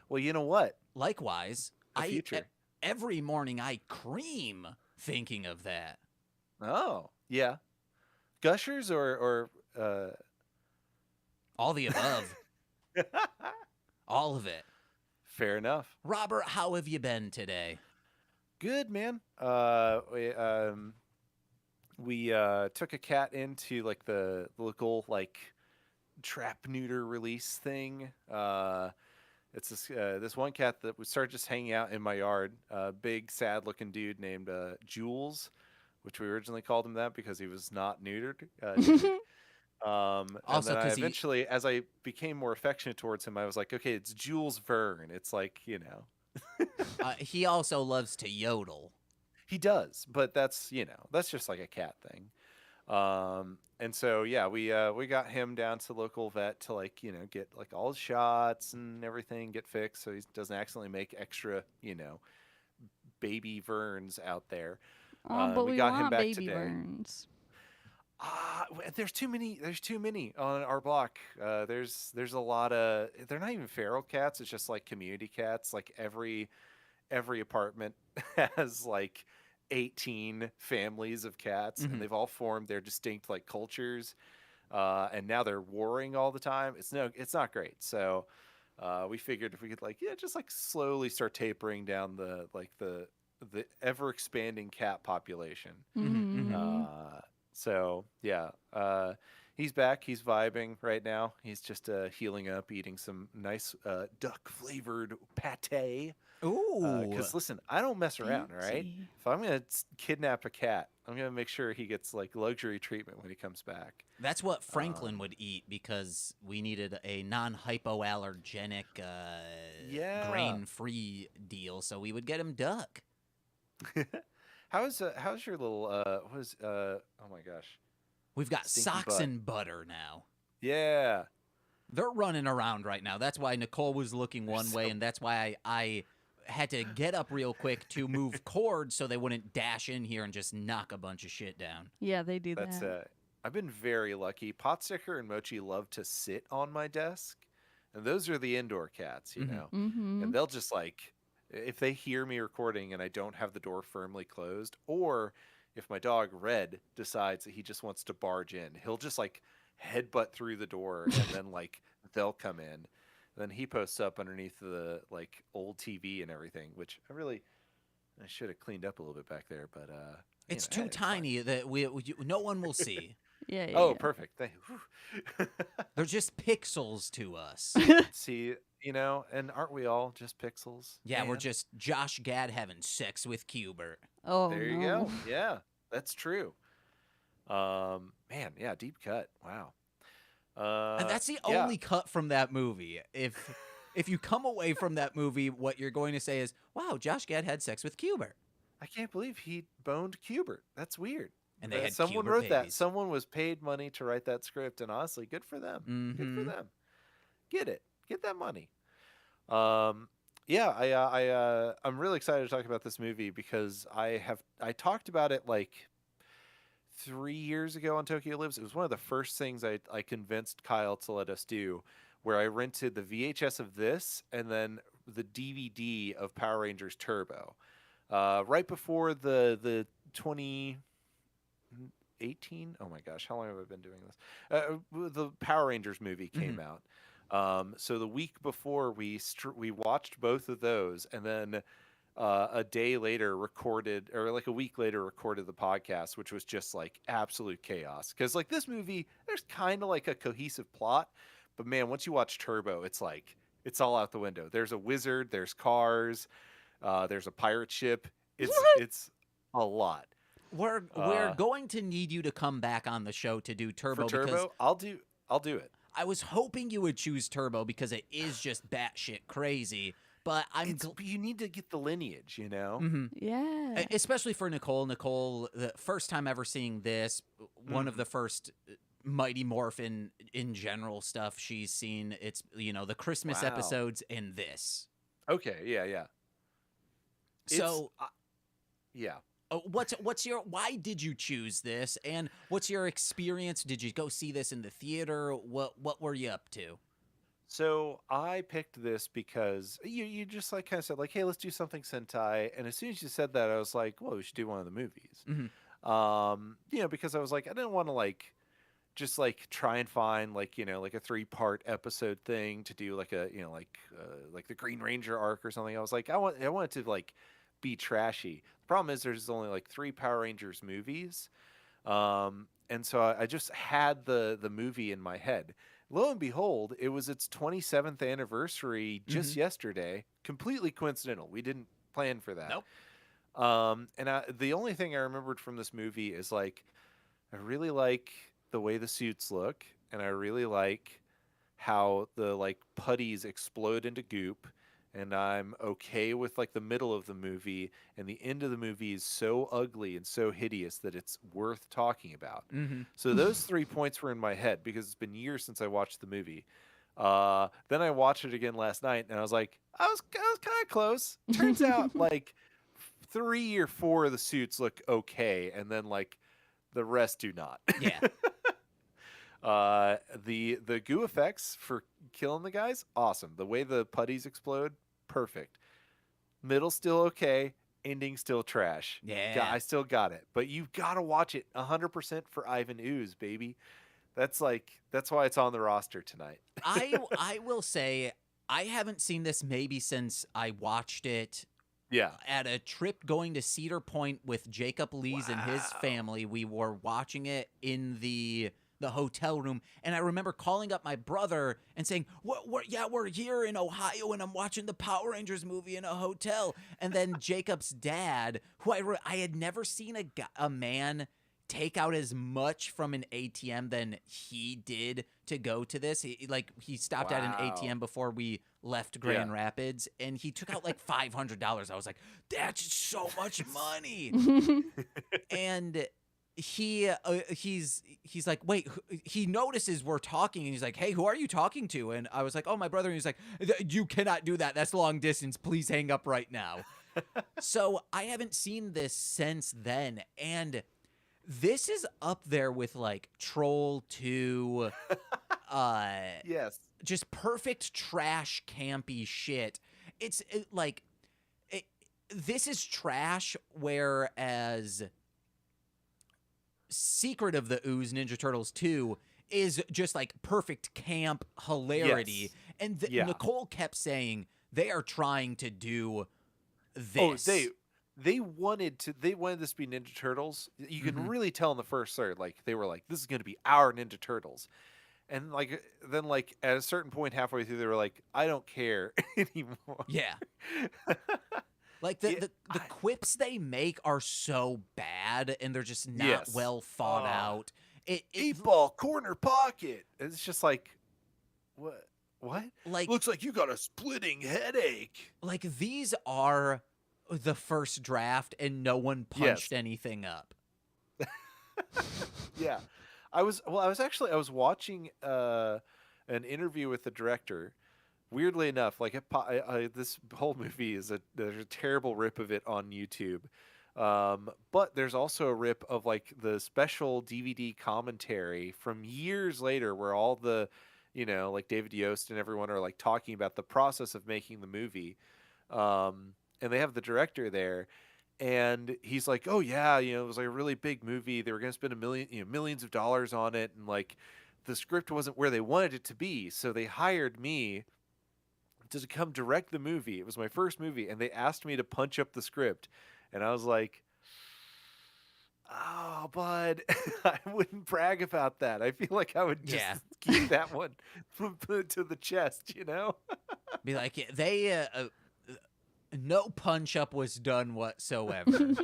Well, you know what?
Likewise,
future.
Every morning I cream thinking of that.
Oh, yeah. Gushers or
all the above. All of it.
Fair enough.
Robert, how have you been today?
Good, man. We took a cat into like the local like trap neuter release thing. It's this one cat that would start just hanging out in my yard. Big, sad-looking dude named Jules, which we originally called him that because he was not neutered. And
Also,
then I
'cause he-
eventually, as I became more affectionate towards him, I was like, okay, it's Jules Verne. It's like,
He also loves to yodel.
he does, but that's that's just like a cat thing. And so yeah, we got him down to the local vet to like get like all his shots and everything get fixed so he doesn't accidentally make extra baby Verns out there.
But we
got him
want
back
baby
today.
burns.
There's too many on our block. There's a lot of, they're not even feral cats. It's just like community cats. Like every apartment has like 18 families of cats, and they've all formed their distinct like cultures. And now they're warring all the time. It's not great. So we figured if we could just slowly start tapering down the ever expanding cat population. So yeah, he's back. He's vibing right now. He's just healing up, eating some nice duck flavored pate.
Ooh.
Because listen, I don't mess around. All right.
Fancy.
If I'm gonna kidnap a cat, I'm gonna make sure he gets like luxury treatment when he comes back.
That's what Franklin would eat because we needed a non-hypoallergenic, grain-free deal, so we would get him duck.
How's your little oh my gosh.
We've got
Stinky
socks
butt.
and butter now.
Yeah.
They're running around right now. That's why Nicole was looking one way, and that's why I had to get up real quick to move cords so they wouldn't dash in here and just knock a bunch of shit down.
Yeah, they do
That's
that.
I've been very lucky. Potsticker and Mochi love to sit on my desk, and those are the indoor cats, and they'll just like, if they hear me recording and I don't have the door firmly closed, or if my dog Red decides that he just wants to barge in, he'll just like headbutt through the door, and then like they'll come in. Then he posts up underneath the like old TV and everything, which I should have cleaned up a little bit back there, but
It's too tiny that no one will see.
Yeah.
Oh, perfect.
They're just pixels to us.
See, and aren't we all just pixels?
Yeah, we're
man?
just Josh Gad having sex with Cubert.
Oh,
There you
no.
go. Yeah, that's true. Man, yeah, deep cut. Wow.
And that's the
yeah.
only cut from that movie. If you come away from that movie, what you're going to say is, "Wow, Josh Gad had sex with Cubert."
I can't believe he boned Cubert. That's weird.
And they had
someone
Cubert
wrote that.
babies.
Someone was paid money to write that script, and honestly, good for them. Good for them. Get it. Get that money. Yeah, I'm really excited to talk about this movie because I talked about it like 3 years ago on Tokyo Lives. It was one of the first things I convinced Kyle to let us do, where I rented the VHS of this and then the DVD of Power Rangers Turbo. Right before the 2018. Oh my gosh, how long have I been doing this? The Power Rangers movie came out. So the week before we watched both of those, and then a day later recorded, or like a week later recorded the podcast, which was just like absolute chaos. Because like this movie, there's kind of like a cohesive plot, but man, once you watch Turbo, it's like it's all out the window. There's a wizard, there's cars, there's a pirate ship. It's a lot.
We're going to need you to come back on the show to do Turbo.
For Turbo,
because
I'll do it.
I was hoping you would choose Turbo because it is just batshit crazy. But
you need to get the lineage, you know?
Mm-hmm.
Yeah.
Especially for Nicole. Nicole, the first time ever seeing this, one of the first Mighty Morphin in general stuff she's seen. It's, the Christmas episodes and this.
Okay, yeah.
So,
yeah.
What's your, why did you choose this? And what's your experience? Did you go see this in the theater? What were you up to?
So I picked this because you just like kind of said like, hey, let's do something Sentai. And as soon as you said that, I was like, well, we should do one of the movies.
Mm-hmm.
Because I was like, I didn't want to like just like try and find like, like a 3-part episode thing to do like a, like the Green Ranger arc or something. I was like, I want it to like be trashy. The problem is there's only like 3 Power Rangers movies. And so I just had the movie in my head. Lo and behold, it was its 27th anniversary just yesterday. Completely coincidental. We didn't plan for that.
Nope.
And the only thing I remembered from this movie is like, I really like the way the suits look, and I really like how the like putties explode into goop. And I'm okay with like the middle of the movie, and the end of the movie is so ugly and so hideous that it's worth talking about. So those 3 points were in my head because it's been years since I watched the movie. Then I watched it again last night, and I was like, I was kind of close. Turns out like 3 or 4 of the suits look okay, and then like the rest do not.
Yeah.
The goo effects for killing the guys, awesome. The way the putties explode, perfect. Middle still okay, ending still trash.
Yeah.
I still got it. But you've got to watch it 100% for Ivan Ooze, baby. That's why it's on the roster tonight.
I will say I haven't seen this maybe since I watched it.
Yeah.
At a trip going to Cedar Point with Jacob Lees and his family. We were watching it in the hotel room, and I remember calling up my brother and saying, we're here in Ohio, and I'm watching the Power Rangers movie in a hotel. And then Jacob's dad, who I had never seen a man take out as much from an ATM than he did to go to this. He stopped at an ATM before we left Grand Rapids, and he took out like $500. I was like, that's so much money. And he's like, wait, he notices we're talking, and he's like, hey, who are you talking to? And I was like, oh, my brother. And he's like, you cannot do that. That's long distance. Please hang up right now. So I haven't seen this since then. And this is up there with like Troll 2.
Yes.
Just perfect trash campy shit. This is trash, whereas Secret of the Ooze Ninja Turtles 2 is just like perfect camp hilarity.
Yes.
And Nicole kept saying they are trying to do this.
Oh, they wanted this to be Ninja Turtles. You can really tell in the first third, like they were like, this is going to be our Ninja Turtles. And like then like at a certain point halfway through, they were like, I don't care anymore.
Yeah. Like the quips they make are so bad, and they're just not well thought out.
Eight ball corner pocket. It's just like, what?
Like,
looks like you got a splitting headache.
Like these are the first draft, and no one punched anything up.
Yeah, I was watching an interview with the director. Weirdly enough, like this whole movie there's a terrible rip of it on YouTube, but there's also a rip of like the special DVD commentary from years later, where all the, like David Yost and everyone are like talking about the process of making the movie, and they have the director there, and he's like, oh yeah, it was like a really big movie. They were going to spend millions of dollars on it, and like the script wasn't where they wanted it to be, so they hired me to come direct the movie. It was my first movie, and they asked me to punch up the script, and I was like, "Oh, bud, I wouldn't brag about that. I feel like I would just keep that one to the chest, you know."
Be like, they no punch up was done whatsoever.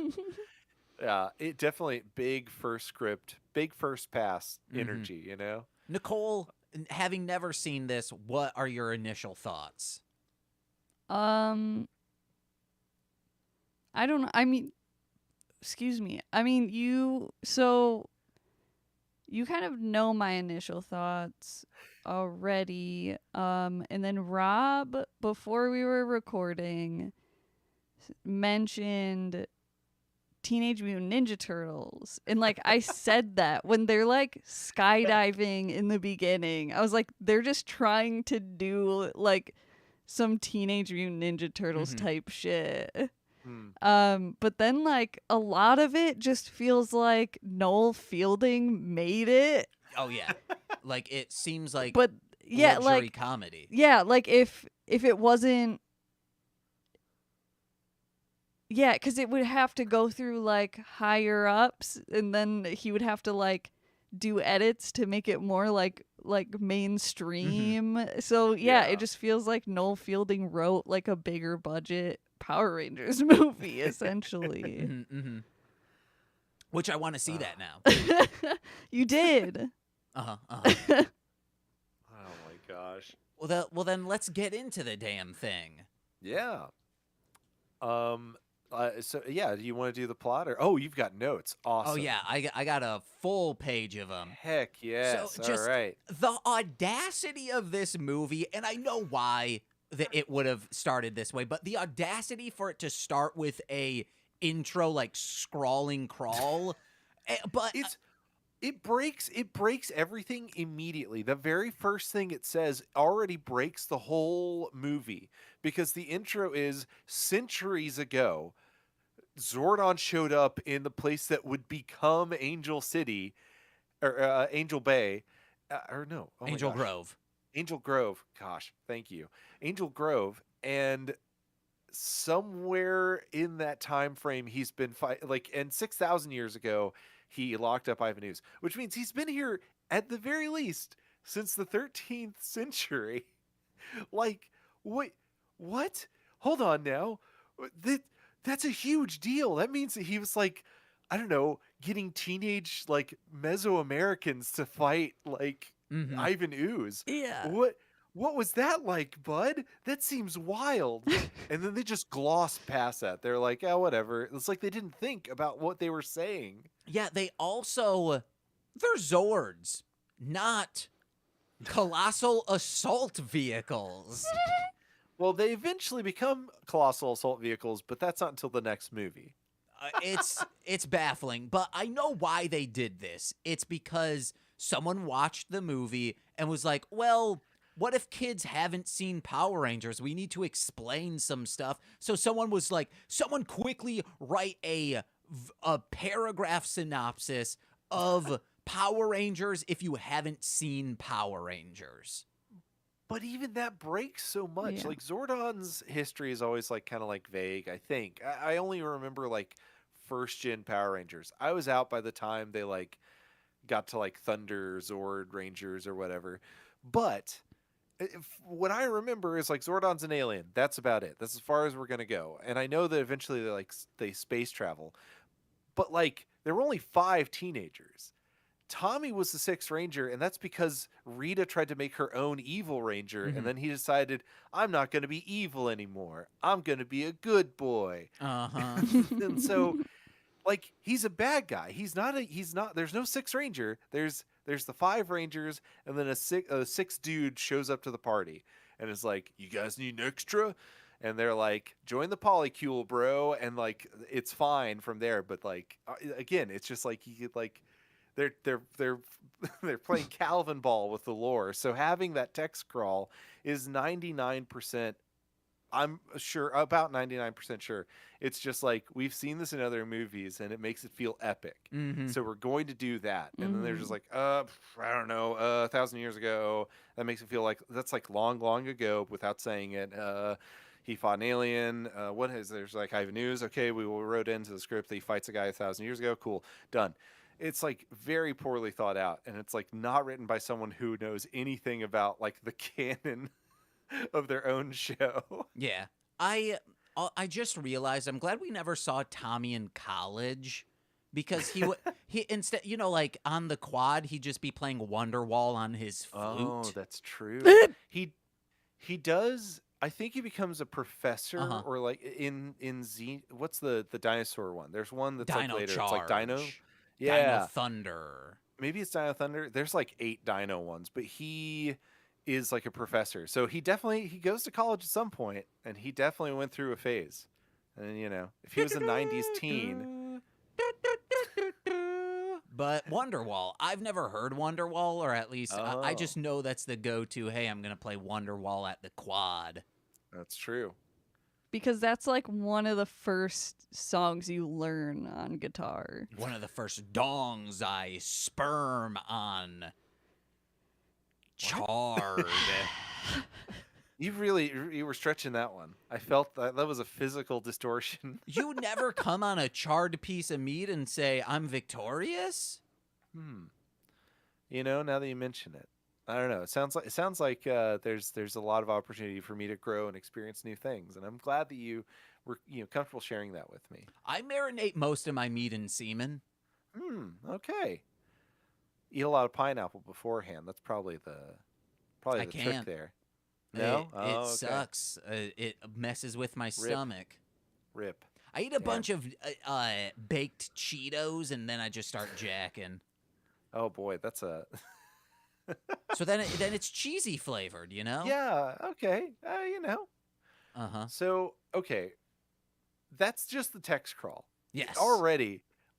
Yeah, it definitely big first script, big first pass energy, you know.
Nicole, having never seen this, what are your initial thoughts?
I don't know. I mean, excuse me. I mean, you kind of know my initial thoughts already. And then Rob, before we were recording, mentioned Teenage Mutant Ninja Turtles. And like I said that when they're like skydiving in the beginning, I was like, they're just trying to do like some Teenage Mutant Ninja Turtles type shit. But then like a lot of it just feels like Noel Fielding made it.
Oh yeah. Like it seems like
But yeah,
luxury
like
comedy.
Yeah, like if it wasn't, yeah, because it would have to go through like higher ups, and then he would have to like do edits to make it more like mainstream. So yeah, it just feels like Noel Fielding wrote like a bigger budget Power Rangers movie essentially.
Which I want to see that now.
You did.
Oh my gosh.
Well then let's get into the damn thing.
Yeah. So yeah, do you want to do the plot or? Oh, you've got notes. Awesome.
Oh yeah, I got a full page of them.
Heck yes.
So just
all right.
the audacity of this movie, and I know why it would have started this way, but the audacity for it to start with a intro like scrawling crawl, but
it breaks everything immediately. The very first thing it says already breaks the whole movie, because the intro is centuries ago. Zordon showed up in the place that would become Angel City, or Angel Bay, or no, oh
Angel Grove.
Angel Grove. Gosh, thank you, Angel Grove. And somewhere in that time frame, he's been and 6,000 years ago, he locked up Ivanus, which means he's been here at the very least since the 13th century. Like, wait, what? Hold on now. That's a huge deal. That means that he was like, I don't know, getting teenage like Mesoamericans to fight like Ivan Ooze.
Yeah.
What was that like, bud? That seems wild. And then they just gloss past that. They're like, oh, whatever. It's like they didn't think about what they were saying.
Yeah, they're Zords, not colossal assault vehicles.
Well, they eventually become colossal assault vehicles, but that's not until the next movie.
It's baffling, but I know why they did this. It's because someone watched the movie and was like, well, what if kids haven't seen Power Rangers? We need to explain some stuff. So someone quickly write a paragraph synopsis of Power Rangers if you haven't seen Power Rangers.
But even that breaks so much.
Yeah.
Like Zordon's history is always like kind of like vague, I think. I only remember like first gen Power Rangers. I was out by the time they like got to like Thunder Zord Rangers or whatever. But what I remember is like Zordon's an alien. That's about it. That's as far as we're going to go. And I know that eventually they space travel. But like there were only 5 teenagers. Tommy was the 6th Ranger, and that's because Rita tried to make her own evil Ranger, and then he decided, I'm not going to be evil anymore. I'm going to be a good boy. And so, like, he's a bad guy. He's not, there's no 6th Ranger. There's the 5 Rangers, and then a 6th dude shows up to the party, and is like, you guys need an extra? And they're like, join the polycule, bro, and, like, it's fine from there, but, like, again, it's just, like, you get, like, they're playing Calvin ball with the lore. So having that text crawl is 99% I'm sure, about 99% sure. It's just like, we've seen this in other movies and it makes it feel epic.
Mm-hmm.
So we're going to do that. And then they're just like, I don't know, 1,000 years ago. That makes it feel like that's like long, long ago without saying it. He fought an alien. There's like, I have news. Okay, we wrote into the script that he fights a guy 1,000 years ago. Cool. Done. It's like very poorly thought out. And it's like not written by someone who knows anything about like the canon of their own show.
Yeah. I just realized I'm glad we never saw Tommy in college, because he instead, like on the quad, he'd just be playing Wonderwall on his flute.
Oh, that's true. he does. I think he becomes a professor, or like in Z. What's the dinosaur one? There's one that's
Dino
like later.
Charge.
It's like Dino.
Yeah. Dino Thunder.
Maybe it's Dino Thunder. There's like 8 Dino ones, but he is like a professor. So he goes to college at some point, and he definitely went through a phase. And if he was a 90s teen.
But Wonderwall, I've never heard Wonderwall, or at least I just know that's the go-to. Hey, I'm going to play Wonderwall at the quad.
That's true.
Because that's like one of the first songs you learn on guitar.
One of the first dongs I sperm on. Charred.
You were stretching that one. I felt that was a physical distortion.
You never come on a charred piece of meat and say, I'm victorious?
Now that you mention it, I don't know. It sounds like there's a lot of opportunity for me to grow and experience new things, and I'm glad that you were comfortable sharing that with me.
I marinate most of my meat in semen.
Okay. Eat a lot of pineapple beforehand. That's probably the trick there. No,
it sucks. It messes with my stomach.
Rip.
I eat a bunch of baked Cheetos, and then I just start jacking.
Oh boy, that's a.
So then it's cheesy flavored,
Yeah. Okay. So okay, that's just the text crawl.
Yes.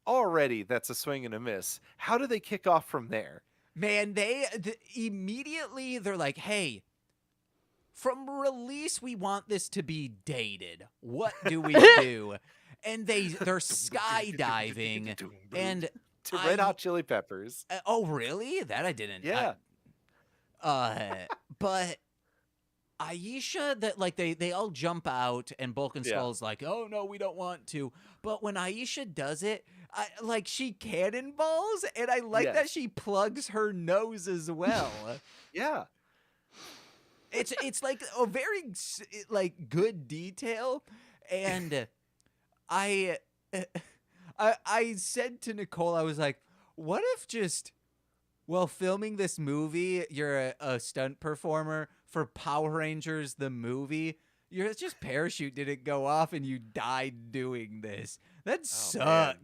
Already, that's a swing and a miss. How do they kick off from there?
Man, immediately they're like, "Hey, from release, we want this to be dated. What do we do?" And they're skydiving and
to Red Hot Chili Peppers.
Oh, really? That I didn't.
Yeah.
But Aisha, that like they all jump out, and Bulk and Skull's like, "Oh no, we don't want to." But when Aisha does it, she cannonballs, and I like that she plugs her nose as well.
Yeah.
It's like a very like good detail, and I said to Nicole, I was like, "What if just while filming this movie, you're a stunt performer for Power Rangers the movie? Your just parachute didn't go off and you died doing this. That'd suck."
Man.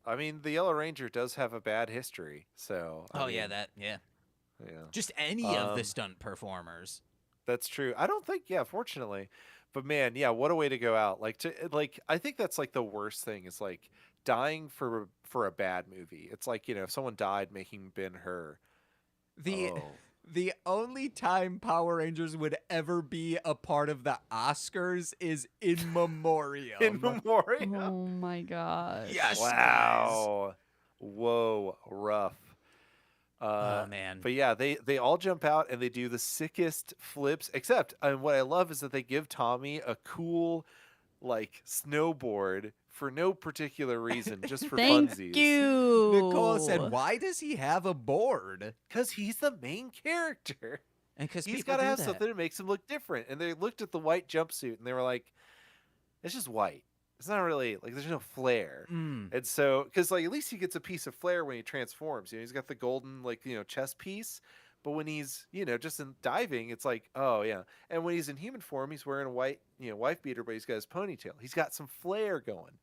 I mean, the Yellow Ranger does have a bad history, so.
Yeah. Just any of the stunt performers.
That's true. I don't think, fortunately. But man, what a way to go out. I think that's like the worst thing is like dying for a bad movie. It's like, if someone died making Ben-Hur.
The only time Power Rangers would ever be a part of the Oscars is In Memoriam.
In Memoriam.
Oh my god.
Yes.
Wow. Whoa, rough.
Oh man.
But yeah, they all jump out and they do the sickest flips. Except, and what I love is that they give Tommy a cool, like, snowboard for no particular reason, just for
Thank
funsies.
you.
Nicole said, "Why does he have a board?"
Because he's the main character.
And because
he's got to have something that makes him look different. And they looked at the white jumpsuit and they were like, "It's just white. It's not really like there's no flair." And so, because like at least he gets a piece of flair when he transforms. He's got the golden chest piece. But when he's just in diving, it's like, oh yeah. And when he's in human form, he's wearing a white wife beater, but he's got his ponytail. He's got some flair going.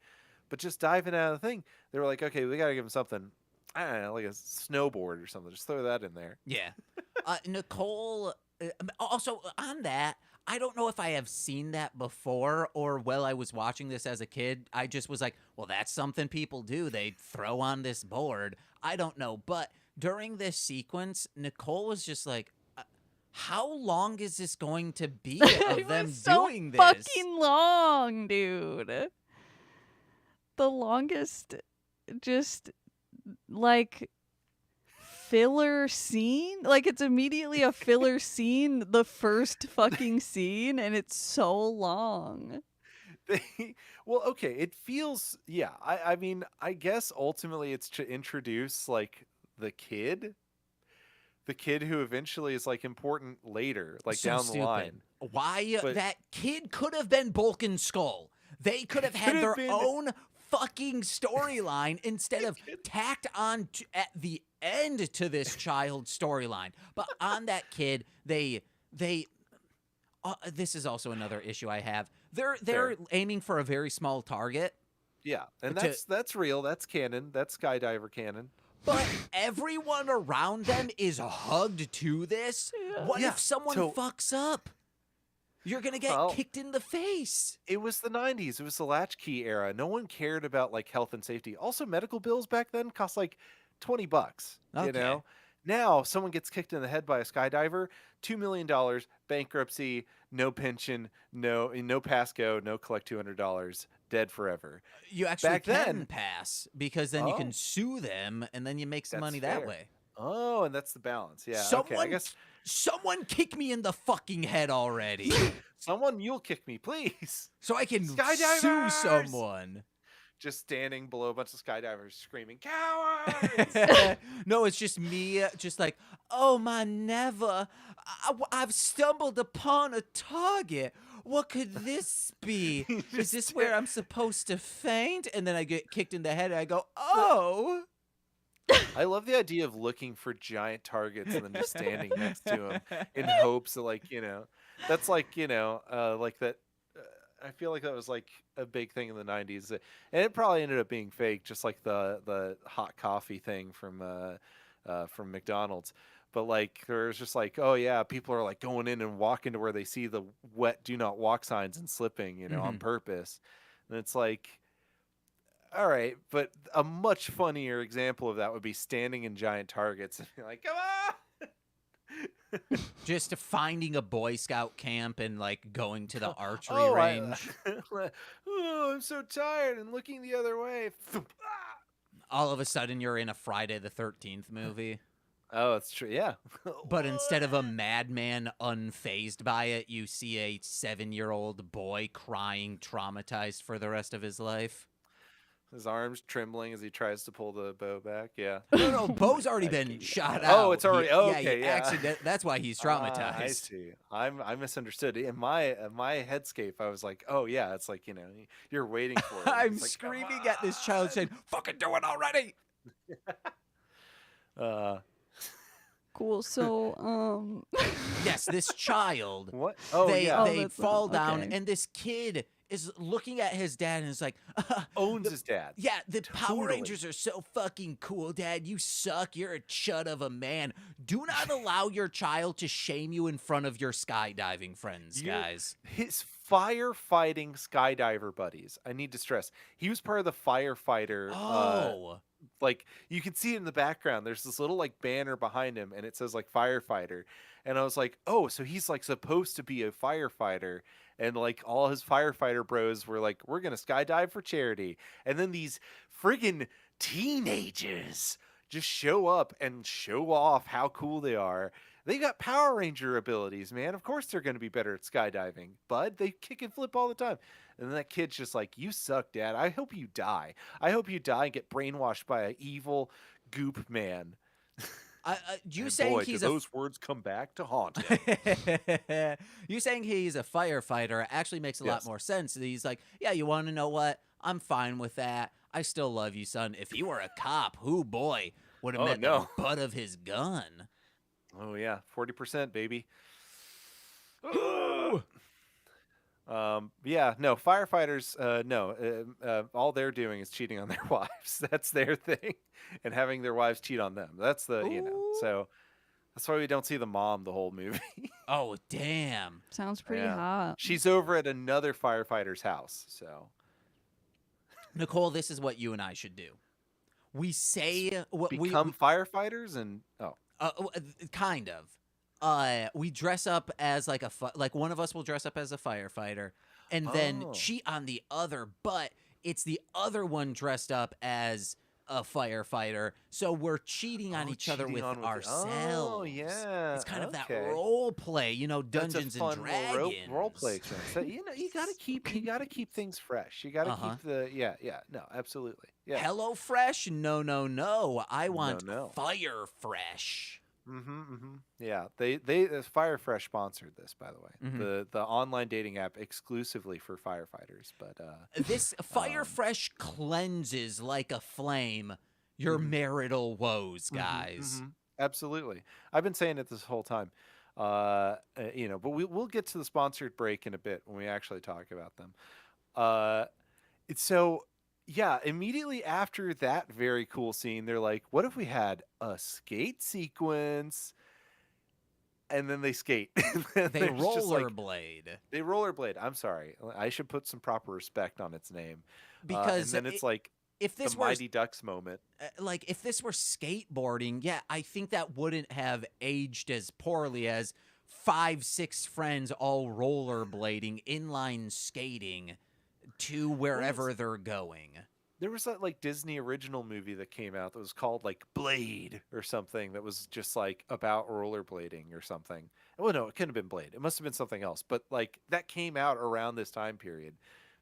But just diving out of the thing, they were like, okay, we got to give him something. I don't know, like a snowboard or something. Just throw that in there.
Yeah. Nicole. Also on that, I don't know if I have seen that before or while I was watching this as a kid. I just was like, well, that's something people do. They throw on this board. I don't know. But during this sequence, Nicole was just like, how long is this going to be
It
of them
was so
doing this?
fucking long, dude. The longest, just like filler scene. Like it's immediately a filler scene, the first fucking scene, and it's so long.
Well, okay, it feels, yeah. I mean, I guess ultimately it's to introduce like the kid who eventually is like important later, like
So
down
stupid.
the line.
Why
But-
that kid could have been Bulk and Skull. They could have had
Could
their
have been-
own fucking storyline instead of tacked on at the end to this child's storyline. But on that kid, they this is also another issue I have. They're
Fair.
aiming for a very small target.
Yeah, and
To-
that's real. That's canon. That's Skydiver canon.
But everyone around them is hugged to this. What
Yeah,
if someone
so-
fucks up? You're going to get
Well-
kicked in the face.
It was the 90s. It was the latchkey era. No one cared about like health and safety. Also, medical bills back then cost like $20. You
Okay.
know. Now, someone gets kicked in the head by a skydiver, $2 million, bankruptcy, no pension, no Pasco, no collect $200, dead forever.
You actually
Back
can
then-
pass because then you
Oh.
can sue them and then you make some
That's
money that
fair.
way.
Oh, and that's the balance. Yeah.
Someone,
Okay. I guess
someone kick me in the fucking head already
someone mule kick me, please.
so I can sue
Skydivers!
someone.
Just standing below a bunch of skydivers screaming, cowards!
No, it's just me, just like, oh my never, I've stumbled upon a target. What could this be? Is this where I'm supposed to faint? And then I get kicked in the head and I go, oh.
I love the idea of looking for giant targets and then just standing next to them in hopes that, like, you know, that's like, you know, like that. I feel like that was like a big thing in the 90s, and it probably ended up being fake, just like the hot coffee thing from McDonald's. But like, there's just like, oh yeah, people are like going in and walking to where they see the wet "do not walk" signs and slipping, you know, on purpose. And it's like, all right, but a much funnier example of that would be standing in giant targets and be like, come on.
Just finding a Boy Scout camp and like going to the archery
Oh,
range.
Oh, I'm so tired and looking the other way.
All of a sudden you're in a Friday the 13th movie.
Oh, that's true. Yeah.
But instead of a madman unfazed by it, you see a 7-year-old boy crying, traumatized for the rest of his life.
His arms trembling as he tries to pull the bow back. Yeah.
No, Bo's already been shot out.
Oh, it's already- okay,
he
yeah.
that's why he's
I
traumatized.
see. I misunderstood. In my headscape, I was like, oh yeah, it's like, you know, you're waiting for it.
I'm
It's like, come
screaming at this child saying, fucking do it already!
Cool. So,
Yes, this child,
what? Oh
they
yeah.
Oh, that's
fall down,
okay.
and this kid is looking at his dad and is like,
Owns his dad.
yeah, the Power
Totally.
Rangers are so fucking cool, Dad. You suck. You're a chud of a man. Do not allow your child to shame you in front of your skydiving friends,
You-
guys.
His firefighting skydiver buddies. I need to stress, he was part of the firefighter.
Oh.
Like you can see it in the background. There's this little like banner behind him, and it says like firefighter. And I was like, oh, so he's like supposed to be a firefighter. And like all his firefighter bros were like, we're gonna skydive for charity. And then these friggin' teenagers just show up and show off how cool they are. They got Power Ranger abilities, man. Of course they're gonna be better at skydiving, bud. They kick and flip all the time. And then that kid's just like, you suck, Dad. I hope you die. I hope you die and get brainwashed by an evil goop man.
You
And
saying
boy,
he's
do those words come back to haunt him.
you saying he's a firefighter actually makes a lot
Yes.
more sense. He's like, yeah, you want to know what? I'm fine with that. I still love you, son. If he were a cop, who boy would have
Oh,
met
no.
the butt of his gun.
Oh yeah, 40%, baby. Yeah, no, firefighters, no, all they're doing is cheating on their wives. That's their thing, and having their wives cheat on them. That's the, you know, so that's why we don't see the mom the whole movie.
Oh, damn.
sounds pretty
Yeah.
hot.
She's over at another firefighter's house, so.
Nicole, this is what you and I should do. We say what
Become firefighters and, oh.
kind of. we dress up as like like one of us will dress up as a firefighter, and then
Oh.
cheat on the other, but it's the other one dressed up as a firefighter, so we're cheating on each other
cheating
with
on
ourselves.
Oh, yeah.
It's kind of that
okay.
role play,
That's a
Dungeons and
fun little
Dragons.
role play experience. So, you gotta keep things fresh. You gotta keep the no, absolutely. Yeah.
Hello Fresh? No. I want
no.
Fire Fresh.
Yeah, they Fire Fresh sponsored this, by the way. The online dating app exclusively for firefighters. But
This Fire Fresh cleanses like a flame your marital woes, guys.
Absolutely, I've been saying it this whole time. But we'll get to the sponsored break in a bit when we actually talk about them. It's so. Yeah, immediately after that very cool scene, they're like, what if we had a skate sequence? And then they skate.
They rollerblade.
They rollerblade. I'm sorry. I should put some proper respect on its name.
Because
and then it's like
if this
the
were
Mighty Ducks moment.
Like if this were skateboarding, yeah, I think that wouldn't have aged as poorly as 5-6 friends all rollerblading, inline skating to wherever they're going.
There was that like Disney original movie that came out that was called like Blade or something that was just like about rollerblading or something. Well, no, it couldn't have been Blade. It must have been something else. But like that came out around this time period.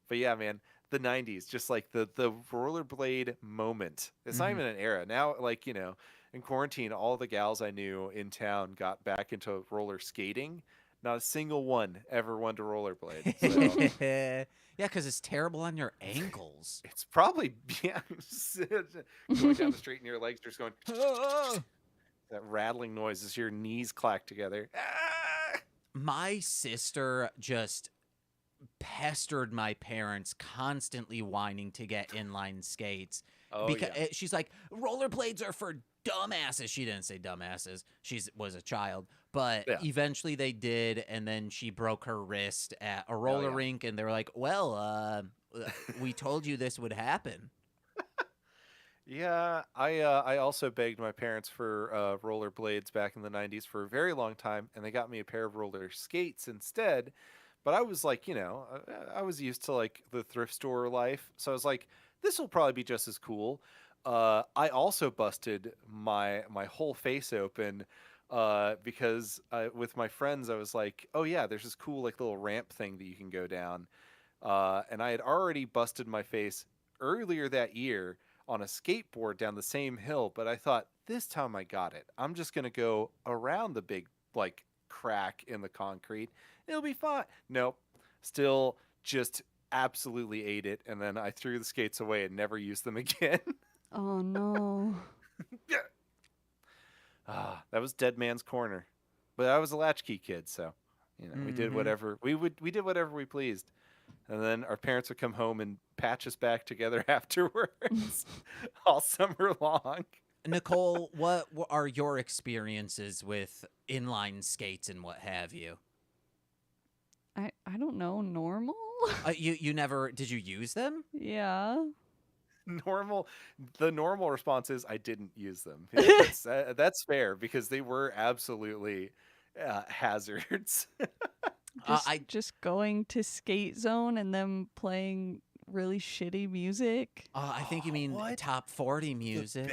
But yeah, man, the 90s, just like the rollerblade moment. It's not even an era. Now, like, in quarantine, all the gals I knew in town got back into roller skating. Not a single one ever wanted to rollerblade. So.
Yeah, because it's terrible on your ankles.
It's probably, going down the street and your legs are just going, that rattling noise as your knees clack together.
My sister just pestered my parents, constantly whining to get inline skates. Because she's like, rollerblades are for dumbasses. She didn't say dumbasses. She was a child. But eventually they did, and then she broke her wrist at a roller rink, and they were like, well, we told you this would happen.
Yeah, I also begged my parents for rollerblades back in the 90s for a very long time, and they got me a pair of roller skates instead. But I was like, I was used to like the thrift store life, so I was like, this will probably be just as cool. I also busted my whole face open because with my friends, I was like, oh yeah, there's this cool like little ramp thing that you can go down. And I had already busted my face earlier that year on a skateboard down the same hill, but I thought this time I got it. I'm just going to go around the big like crack in the concrete. It'll be fine. Nope. Still just absolutely ate it. And then I threw the skates away and never used them again.
Oh no.
That was Dead Man's Corner. But I was a latchkey kid, so we did whatever we did whatever we pleased. And then our parents would come home and patch us back together afterwards all summer long.
Nicole, what are your experiences with inline skates and what have you?
I don't know, normal?
You never did you use them?
Yeah.
The normal response is I didn't use them. Yeah, that's fair because they were absolutely hazards.
Just going to Skate Zone and them playing really shitty music.
I think you mean top 40 music.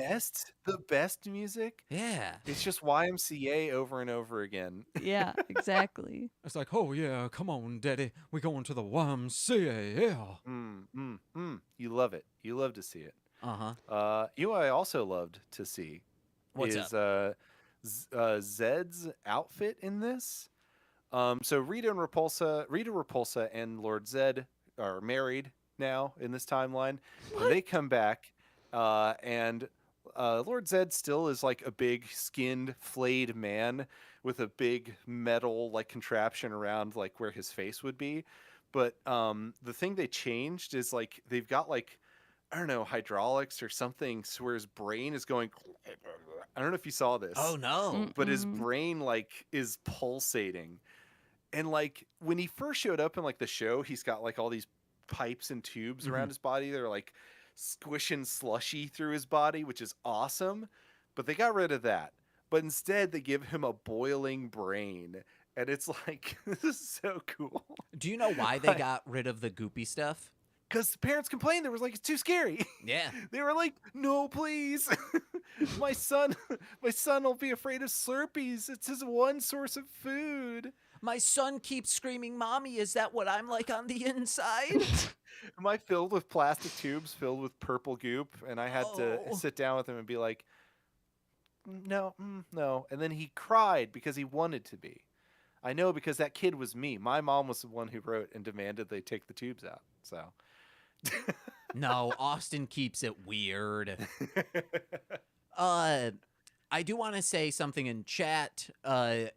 The best music?
Yeah.
It's just YMCA over and over again.
Yeah, exactly.
It's like, oh yeah, come on, Daddy, we're going to the YMCA. Yeah.
You love it. You love to see it.
Uh-huh.
I also loved to see Zed's outfit in this. So Rita Repulsa and Lord Zed are married now in this timeline. And they come back, and Lord Zed still is like a big skinned, flayed man with a big metal like contraption around like where his face would be. But the thing they changed is like they've got like, I don't know, hydraulics or something where his brain is going. I don't know if you saw this.
Oh no!
But his brain like is pulsating, and like when he first showed up in like the show, he's got like all these pipes and tubes around his body. They're like squishing slushy through his body, which is awesome. But they got rid of that. but instead they give him a boiling brain. And it's like, this is so cool.
Do you know why they got rid of the goopy stuff?
Because the parents complained. They were like, it's too scary.
Yeah.
They were like, no, please. my son will be afraid of Slurpees. It's his one source of food.
My son keeps screaming, Mommy, is that what I'm like on the inside?
Am I filled with plastic tubes filled with purple goop? And I had to sit down with him and be like, no, no. And then he cried because he wanted to be. I know, because that kid was me. My mom was the one who wrote and demanded they take the tubes out. So.
No, Austin keeps it weird. I do want to say something in chat. A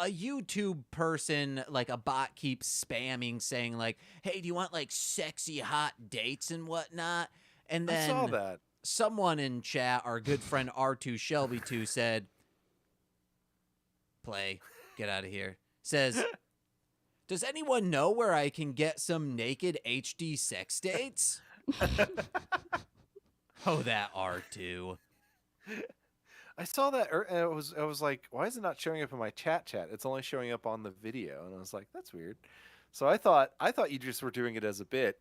YouTube person, like a bot, keeps spamming saying like, hey, do you want like sexy hot dates and whatnot? And then
I saw that.
Someone in chat, our good friend R2 Shelby 2, said, play, get out of here. Says, does anyone know where I can get some naked HD sex dates? Oh, that R2.
I saw that, and I was like, why is it not showing up in my chat? It's only showing up on the video, and I was like, that's weird. So I thought you just were doing it as a bit.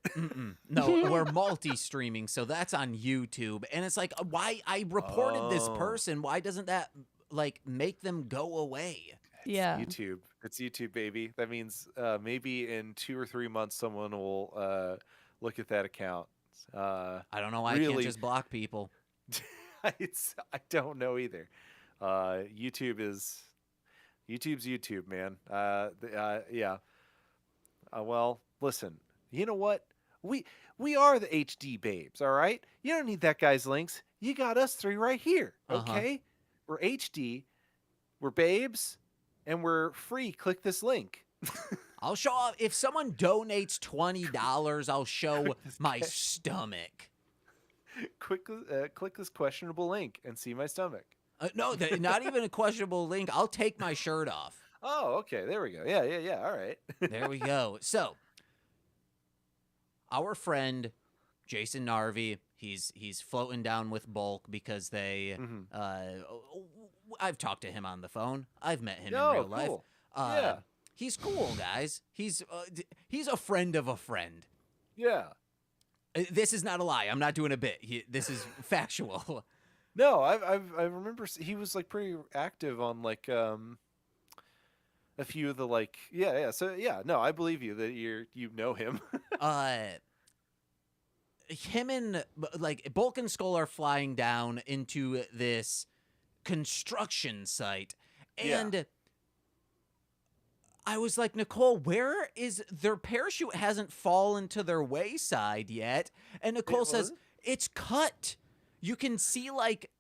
No, we're multi-streaming, so that's on YouTube, and it's like, why I reported this person? Why doesn't that like make them go away?
Yeah,
YouTube. It's YouTube, baby. That means maybe in 2 or 3 months, someone will look at that account.
I don't know why I can't just block people.
I don't know either. YouTube's YouTube, man. Yeah. Well, listen. You know what? We are the HD babes, all right? You don't need that guy's links. You got us 3 right here, okay? We're HD, we're babes, and we're free. Click this link.
I'll show up. If someone donates $20, I'll show my stomach.
Click this questionable link and see my stomach.
No, not even a questionable link. I'll take my shirt off.
Oh, okay. There we go. Yeah. All right.
There we go. So, our friend Jason Narvi, he's floating down with Bulk because they. I've talked to him on the phone. I've met him in real life.
Yeah.
He's cool, guys. He's a friend of a friend.
Yeah.
This is not a lie. I'm not doing a bit. This is factual.
No, I remember he was like pretty active on like a few of the like yeah. So yeah, no, I believe you that you know him.
Him and like Bulk and Skull are flying down into this construction site, and I was like, Nicole, where is their parachute? Hasn't fallen to their wayside yet. And Nicole says it's cut. You can see like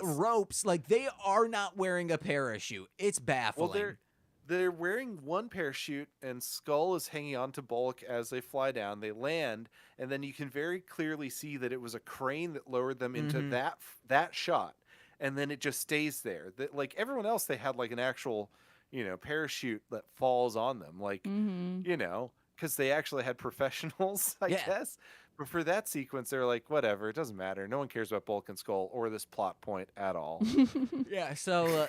ropes. Like they are not wearing a parachute. It's baffling.
Well, they're wearing one parachute, and Skull is hanging on to Bulk as they fly down. They land, and then you can very clearly see that it was a crane that lowered them into that shot, and then it just stays there. That like everyone else, they had like an actual parachute that falls on them, like, because they actually had professionals, I guess. But for that sequence, they're like, whatever, it doesn't matter. No one cares about Bulk and Skull or this plot point at all.
Yeah, so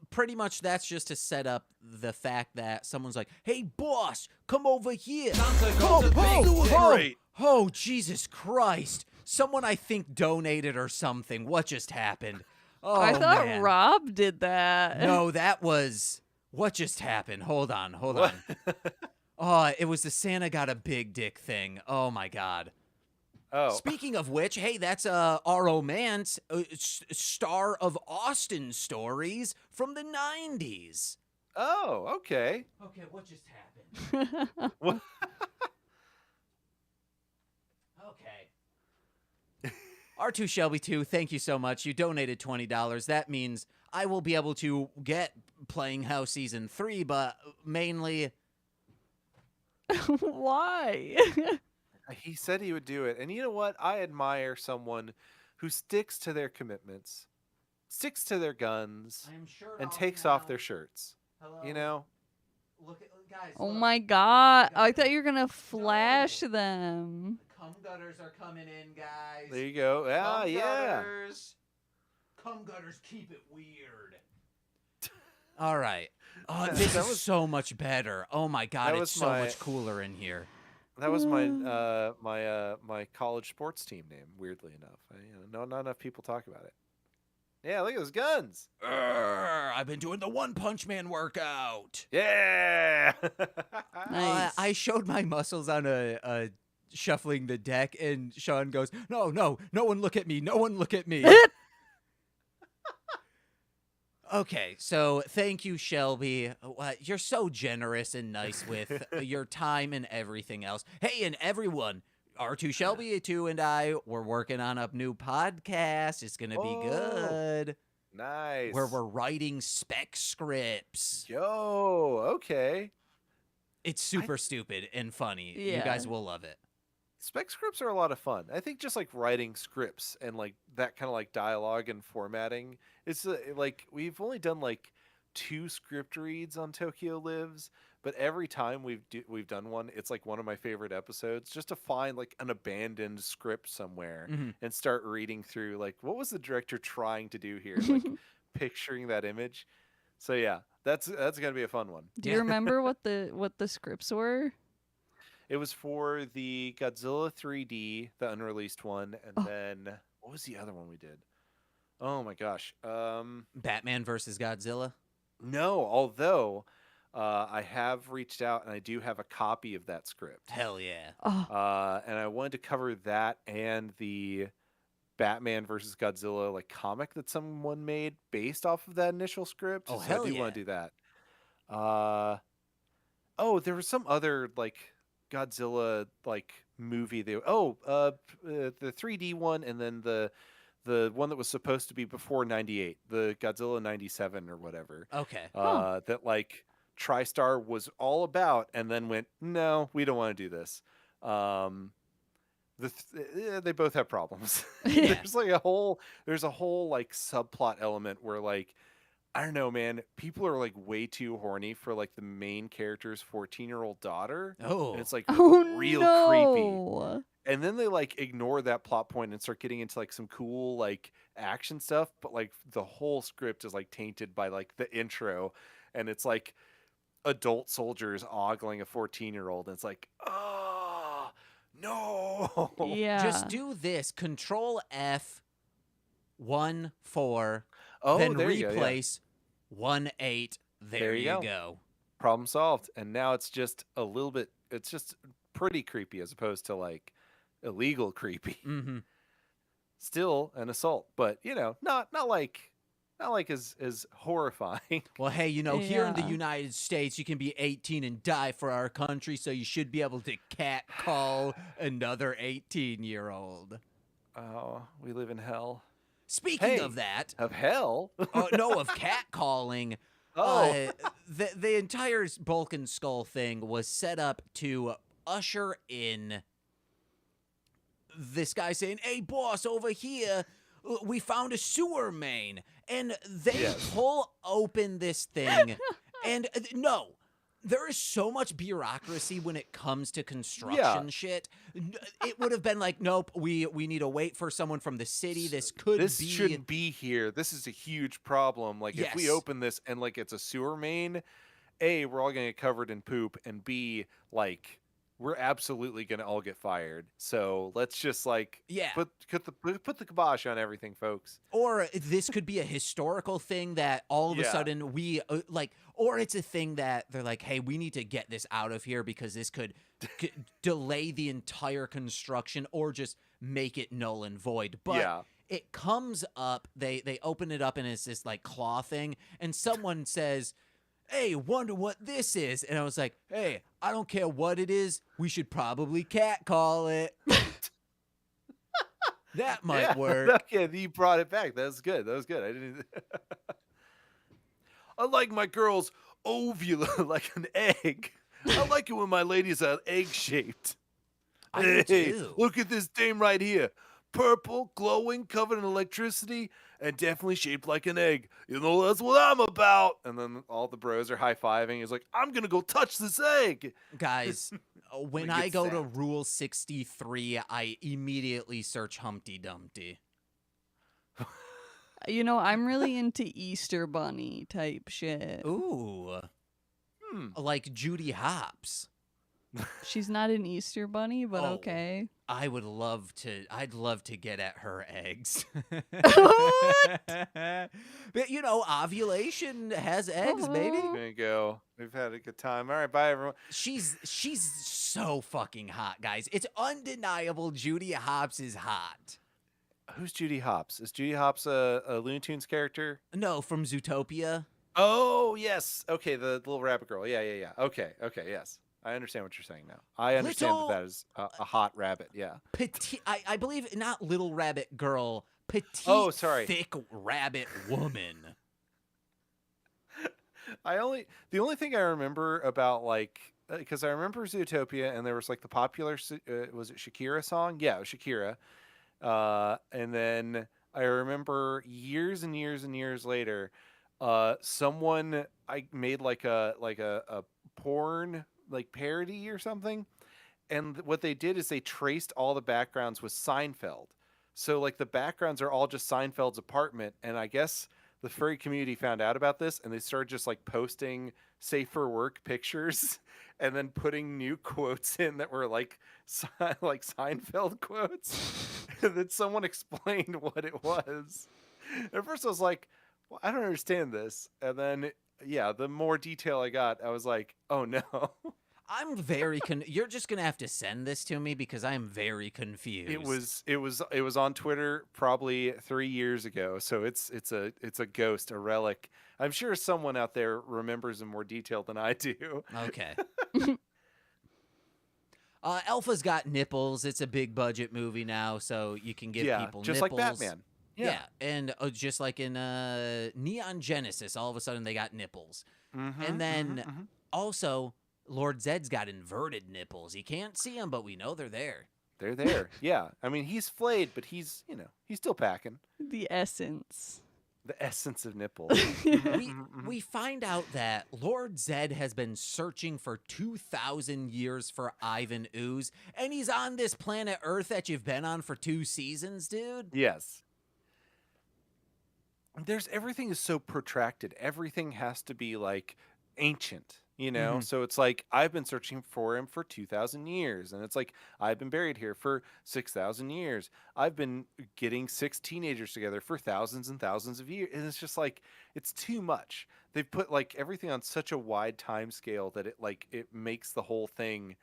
pretty much that's just to set up the fact that someone's like, hey, boss, come over here. Oh, Jesus Christ. Someone I think donated or something. What just happened? Oh,
I thought
man.
Rob did that.
No, that was what just happened. Hold on. Oh, it was the Santa got a big dick thing. Oh my God.
Oh.
Speaking of which, hey, that's our romance star of Austin stories from the 90s.
Oh, okay.
Okay, what just happened?
What?
Okay. R2 Shelby 2, thank you so much. You donated $20. That means I will be able to get Playing House Season 3, but mainly...
Why?
He said he would do it. And you know what? I admire someone who sticks to their commitments, sticks to their guns, and takes off their shirts.
Hello?
You know?
Look at guys.
Oh
look.
my God. I thought you were going to flash them.
Cum gutters are coming in, guys.
There you go. Ah, yeah.
cum gutters keep it weird. All right. Oh, this is so much better. Oh my god, it's so much cooler in here.
That was my my college sports team name. Weirdly enough, not enough people talk about it. Yeah, look at those guns.
I've been doing the One Punch Man workout.
Yeah.
Nice.
I showed my muscles on a shuffling the deck, and Sean goes, no one look at me. No one look at me. Okay, so thank you, Shelby. You're so generous and nice with your time and everything else. Hey, and everyone, R2 Shelby 2 and I, we're working on a new podcast. It's going to be good.
Nice.
Where we're writing spec scripts.
Yo, okay.
It's super stupid and funny.
Yeah.
You guys will love it.
Spec scripts are a lot of fun. I think just like writing scripts and like that kind of like dialogue and formatting. It's like we've only done like 2 script reads on Tokyo Lives, but every time we've done one, it's like one of my favorite episodes. Just to find like an abandoned script somewhere and start reading through like what was the director trying to do here, like picturing that image. So yeah, that's gonna be a fun one.
Do you remember what the scripts were?
It was for the Godzilla 3D, the unreleased one, and then what was the other one we did? Oh my gosh.
Batman versus Godzilla?
No, although I have reached out and I do have a copy of that script.
Hell yeah.
And I wanted to cover that and the Batman versus Godzilla like comic that someone made based off of that initial script.
Oh,
so
hell
I do
yeah.
want to do that. There was some other like Godzilla like movie. The 3D one, and then the one that was supposed to be before 98, the Godzilla 97 or whatever.
Okay.
That like TriStar was all about, and then went, no, we don't want to do this. They both have problems.
Yeah.
There's a whole like subplot element where like, I don't know, man, people are like way too horny for like the main character's 14-year-old daughter.
Oh.
And it's like
Oh,
real
no.
creepy. And then they like ignore that plot point and start getting into like some cool like action stuff, but like the whole script is like tainted by like the intro, and it's like adult soldiers ogling a 14-year-old, and it's like, oh no.
Yeah.
Just do this. Control F 1 4.
Oh,
then
there you go, yeah.
replace 1 8. There you go.
Problem solved. And now it's just a little bit, it's just pretty creepy as opposed to like illegal creepy.
Mm-hmm.
Still an assault, but not like as horrifying.
Well, hey, here in the
Yeah.
United States, you can be 18 and die for our country, so you should be able to catcall another 18-year-old.
Oh, we live in hell.
Speaking of that,
Of hell?
no, of catcalling.
Oh.
The entire Bulk and Skull thing was set up to usher in this guy saying, "Hey, boss, over here, we found a sewer main," and they pull open this thing, and no. There is so much bureaucracy when it comes to construction shit. It would have been like, nope, we need to wait for someone from the city. This
shouldn't be here. This is a huge problem. Like, if we
Yes.
open this and, like, it's a sewer main, A, we're all going to get covered in poop, and B, like, we're absolutely going to all get fired. So let's just, like, put the kibosh on everything, folks.
Or this could be a historical thing that all of a sudden we, or it's a thing that they're like, hey, we need to get this out of here because this could delay the entire construction or just make it null and void. But it comes up, they open it up, and it's this, like, claw thing, and someone says, "Hey, wonder what this is." And I was like, hey, I don't care what it is. We should probably catcall it. That might work.
Okay, you brought it back. That was good. I didn't. I like my girls ovular like an egg. I like it when my ladies are egg-shaped.
I do
Hey,
too.
look at this dame right here. Purple, glowing, covered in electricity, and definitely shaped like an egg. That's what I'm about. And then all the bros are high-fiving. He's like, I'm going to go touch this egg.
Guys, when
Like,
I
it's
go to
sad.
Rule 63, I immediately search Humpty Dumpty.
You know, I'm really into Easter Bunny type shit.
Ooh. Like Judy Hopps.
She's not an Easter Bunny, but
Oh.
okay.
I'd love to get at her eggs.
What?
But you know, ovulation has eggs, baby.
There you go. We've had a good time. All right, bye everyone.
She's so fucking hot, guys. It's undeniable Judy Hopps is hot.
Who's Judy Hopps? Is Judy Hopps a Looney Tunes character?
No, from Zootopia.
Oh yes. Okay, the little rabbit girl. Yeah. Okay. Yes. I understand what you're saying now. I understand that is a hot rabbit. Yeah.
Petite, I believe not little rabbit girl, petite,
Oh, sorry.
thick rabbit woman.
The only thing I remember about because I remember Zootopia and there was like the popular was it Shakira song? Yeah, it was Shakira. And then I remember years and years and years later, someone I made like a porn like parody or something, and what they did is they traced all the backgrounds with Seinfeld. So like the backgrounds are all just Seinfeld's apartment, and I guess the furry community found out about this and they started just like posting safe for work pictures and then putting new quotes in that were like Seinfeld quotes. And then someone explained what it was. At first I was like, well, I don't understand this. And then yeah, the more detail I got, I was like, oh no.
I'm very you're just gonna have to send this to me because I'm very confused.
It was on Twitter probably 3 years ago, so it's a ghost, a relic. I'm sure someone out there remembers in more detail than I do.
Okay. Alpha's got nipples. It's a big budget movie now, so you can give people
just
nipples.
like Batman.
Yeah, and just like in Neon Genesis, all of a sudden they got nipples. And then also Lord Zed's got inverted nipples. You can't see them, but we know they're there.
They're there. Yeah. I mean, he's flayed, but he's still packing.
The essence.
The essence of nipples.
We find out that Lord Zed has been searching for 2,000 years for Ivan Ooze, and he's on this planet Earth that you've been on for 2 seasons, dude.
Yes. Everything is so protracted. Everything has to be like ancient. So it's like I've been searching for him for 2,000 years, and it's like I've been buried here for 6,000 years. I've been getting 6 teenagers together for thousands and thousands of years, and it's just like it's too much. They've put like everything on such a wide time scale that it makes the whole thing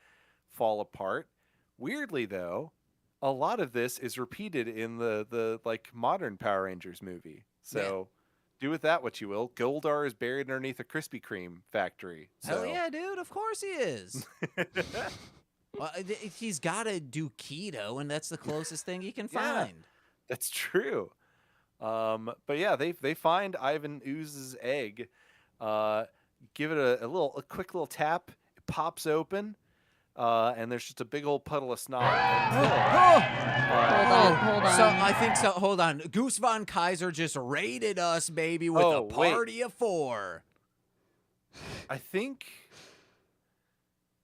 fall apart. Weirdly though, a lot of this is repeated in the like modern Power Rangers movie. So do with that what you will. Goldar is buried underneath a Krispy Kreme factory.
Hell yeah, dude. Of course he is. Well, he's got to do keto, and that's the closest thing he can find.
That's true. But yeah, they find Ivan Ooze's egg. Give it a quick little tap. It pops open. And there's just a big old puddle of snot.
Hold on.
So I think so. Hold on. Goose Von Kaiser just raided us, baby, with a party of 4.
I think.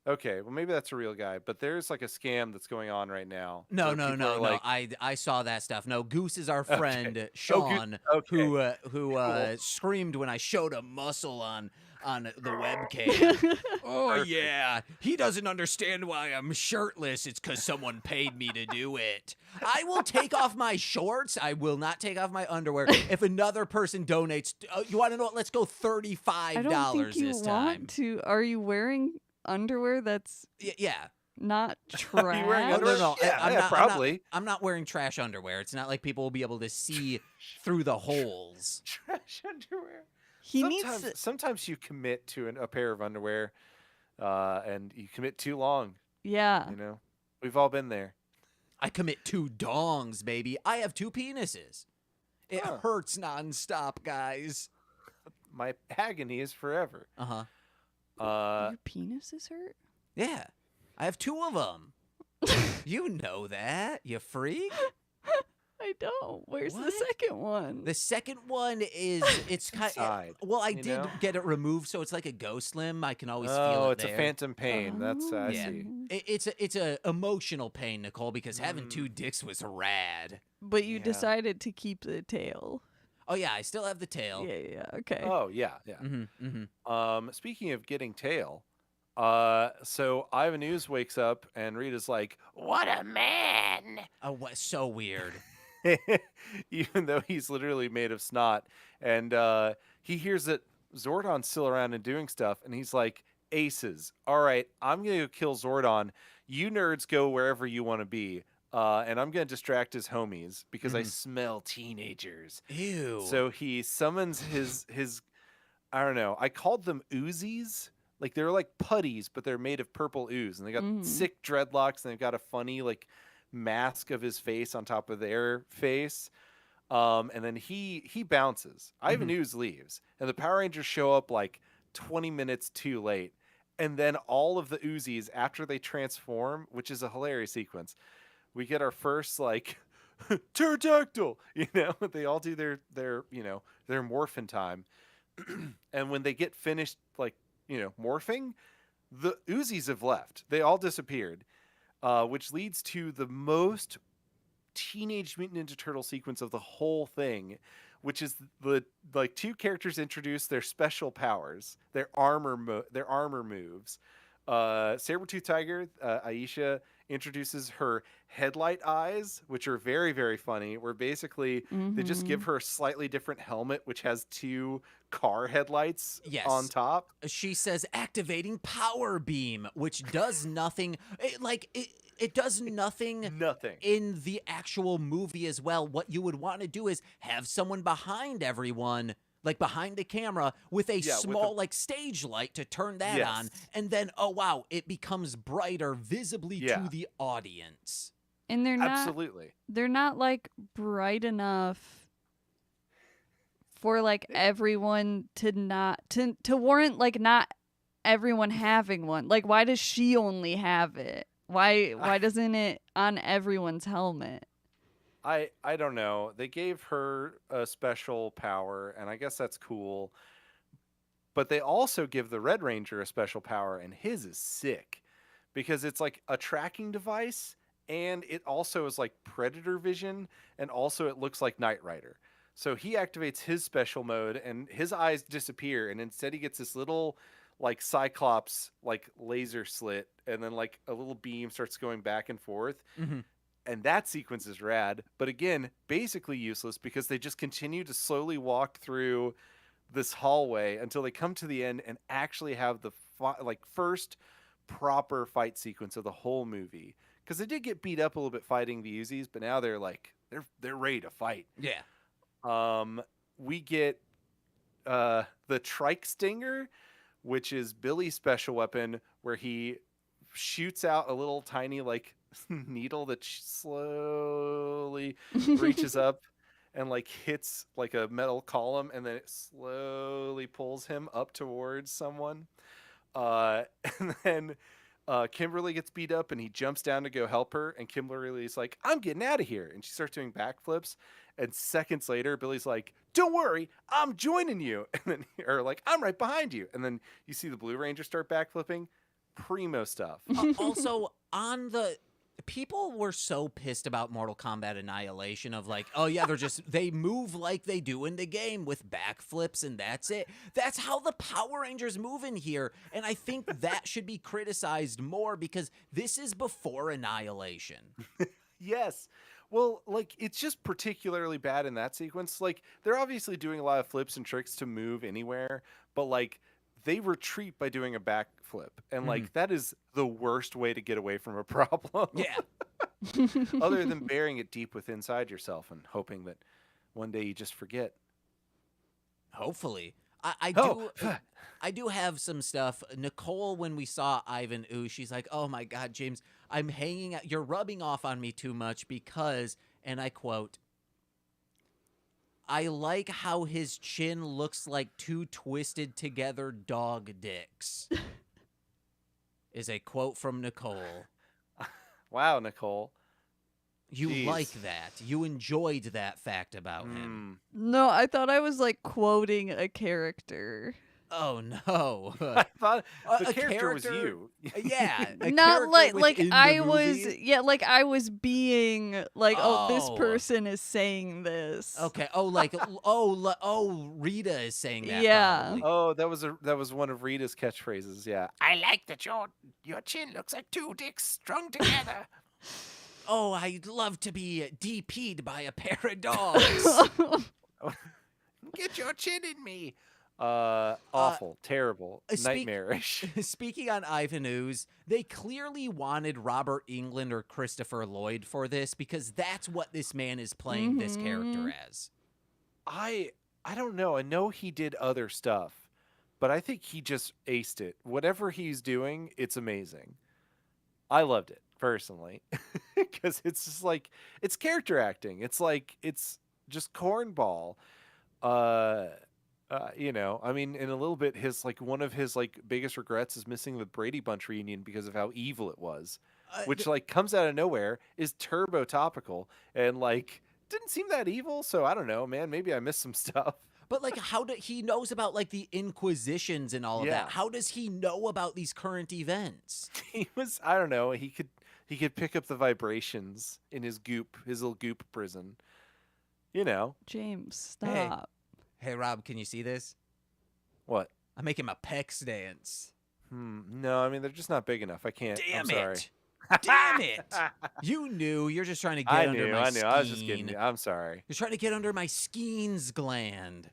Okay, well maybe that's a real guy, but there's like a scam that's going on right now.
No.
Like...
I saw that stuff. No, Goose is our friend Sean, who screamed when I showed a muscle on the webcam. Oh, yeah. He doesn't understand why I'm shirtless. It's because someone paid me to do it. I will take off my shorts. I will not take off my underwear if another person donates. You want to know what? Let's go $35
I don't think you
this time.
want to. Are you wearing underwear that's
yeah.
not trash?
Are you wearing underwear?
No.
Yeah, probably.
I'm not wearing trash underwear. It's not like people will be able to see through the holes.
Trash underwear. Sometimes you commit to a pair of underwear, and you commit too long.
Yeah.
We've all been there.
I commit 2 dongs, baby. I have 2 penises. It hurts nonstop, guys.
My agony is forever.
Your penises hurt?
Yeah. I have 2 of them. You know that, you freak.
I don't. Where's the second one?
The second one is it's kind of, well, I did get it removed, so it's like a ghost limb. I can always feel it.
Oh, it's a phantom pain. That's I see.
It's a emotional pain, Nicole, because having 2 dicks was rad.
But you decided to keep the tail.
Oh yeah, I still have the tail.
Yeah. Okay.
Oh yeah. Speaking of getting tail, so Ivan Ooze wakes up and Rita's like, "What a man!"
Oh, what? So weird.
Even though he's literally made of snot, and he hears that Zordon's still around and doing stuff, and he's like, "Aces, all right, I'm gonna go kill Zordon. You nerds go wherever you want to be." And I'm gonna distract his homies because I smell teenagers.
Ew.
So he summons his I don't know. I called them Uzis. Like they're like putties, but they're made of purple ooze, and they got sick dreadlocks, and they've got a funny like mask of his face on top of their face. And then he bounces. Ivan Ooze leaves, and the Power Rangers show up like 20 minutes too late. And then all of the Uzis, after they transform, which is a hilarious sequence, we get our first like pterodactyl. You know, they all do their their morphin time, and when they get finished like morphing, the Uzis have left. They all disappeared, which leads to the most Teenage Mutant Ninja Turtle sequence of the whole thing, which is the like two characters introduce their special powers, their armor moves. Sabretooth Tiger, Aisha introduces her headlight eyes, which are very, very funny, where basically they just give her a slightly different helmet, which has two car headlights on top.
She says activating power beam, which does nothing. It does nothing in the actual movie as well. What you would want to do is have someone behind everyone, like behind the camera, with a small like stage light to turn that on, and then oh wow, it becomes brighter visibly to the audience.
And they're not
absolutely.
They're not like bright enough for like everyone to warrant like not everyone having one. Like why does she only have it? Why doesn't it on everyone's helmet?
I don't know. They gave her a special power, and I guess that's cool. But they also give the Red Ranger a special power, and his is sick because it's like a tracking device, and it also is like predator vision, and also it looks like Knight Rider. So he activates his special mode, and his eyes disappear, and instead he gets this little like Cyclops like laser slit, and then like a little beam starts going back and forth. And that sequence is rad, but again, basically useless because they just continue to slowly walk through this hallway until they come to the end and actually have the first proper fight sequence of the whole movie. Because they did get beat up a little bit fighting the Uzis, but now they're like they're ready to fight.
Yeah.
We get the Trike Stinger, which is Billy's special weapon, where he shoots out a little tiny like needle that slowly reaches up and like hits like a metal column, and then it slowly pulls him up towards someone. And then Kimberly gets beat up, and he jumps down to go help her, and Kimberly's like, "I'm getting out of here," and she starts doing backflips. And seconds later, Billy's like, "Don't worry, I'm joining you," and then or like, "I'm right behind you," and then you see the Blue Ranger start backflipping. Primo stuff.
Also, on the people were so pissed about Mortal Kombat Annihilation of like, oh yeah, they move like they do in the game with backflips and that's it. That's how the Power Rangers move in here. And I think that should be criticized more because this is before Annihilation.
Yes. Well, like, it's just particularly bad in that sequence. Like, they're obviously doing a lot of flips and tricks to move anywhere, but like, they retreat by doing a backflip. And like, that is the worst way to get away from a problem.
Yeah.
Other than burying it deep within inside yourself and hoping that one day you just forget.
Hopefully. I do have some stuff. Nicole, when we saw Ivan Ooze, she's like, "Oh my God, James, I'm hanging out. You're rubbing off on me too much because," and I quote, "I like how his chin looks like two twisted together dog dicks." Is a quote from Nicole.
Wow, Nicole.
You
Jeez.
like that. You enjoyed that fact about him.
No, I thought I was like quoting a character.
Oh no.
I thought the
A
character was you.
Yeah. A
Not
character
like
within the
I was
movie?
like I was being like, oh, this
Oh.
person is saying this.
Okay. Rita is saying that.
Yeah.
Probably.
Oh, that was one of Rita's catchphrases. Yeah.
I like that your chin looks like two dicks strung together.
Oh, I'd love to be DP'd by a pair of dogs.
Get your chin in me.
Awful, terrible,
speak-
nightmarish.
Speaking on Ivanhoe's, they clearly wanted Robert Englund or Christopher Lloyd for this because that's what this man is playing this character as.
I don't know. I know he did other stuff, but I think he just aced it. Whatever he's doing, it's amazing. I loved it personally because it's just like it's character acting. It's like it's just cornball. You know, I mean, in a little bit, his like one of his like biggest regrets is missing the Brady Bunch reunion because of how evil it was, which like comes out of nowhere, is turbo topical, and like didn't seem that evil. So I don't know, man. Maybe I missed some stuff.
But like, how did he knows about like the Inquisitions and all of
Yeah.
that? How does he know about these current events?
He was, I don't know. He could pick up the vibrations in his little goop prison. You know.
James, stop.
Hey, Rob, can you see this?
What?
I'm making my pecs dance.
No, I mean they're just not big enough. I can't.
Damn
I'm sorry.
it! Damn it! You knew. You're just trying to get under my
I
skin.
knew. I was just kidding you. I'm sorry.
You're trying to get under my skeens gland.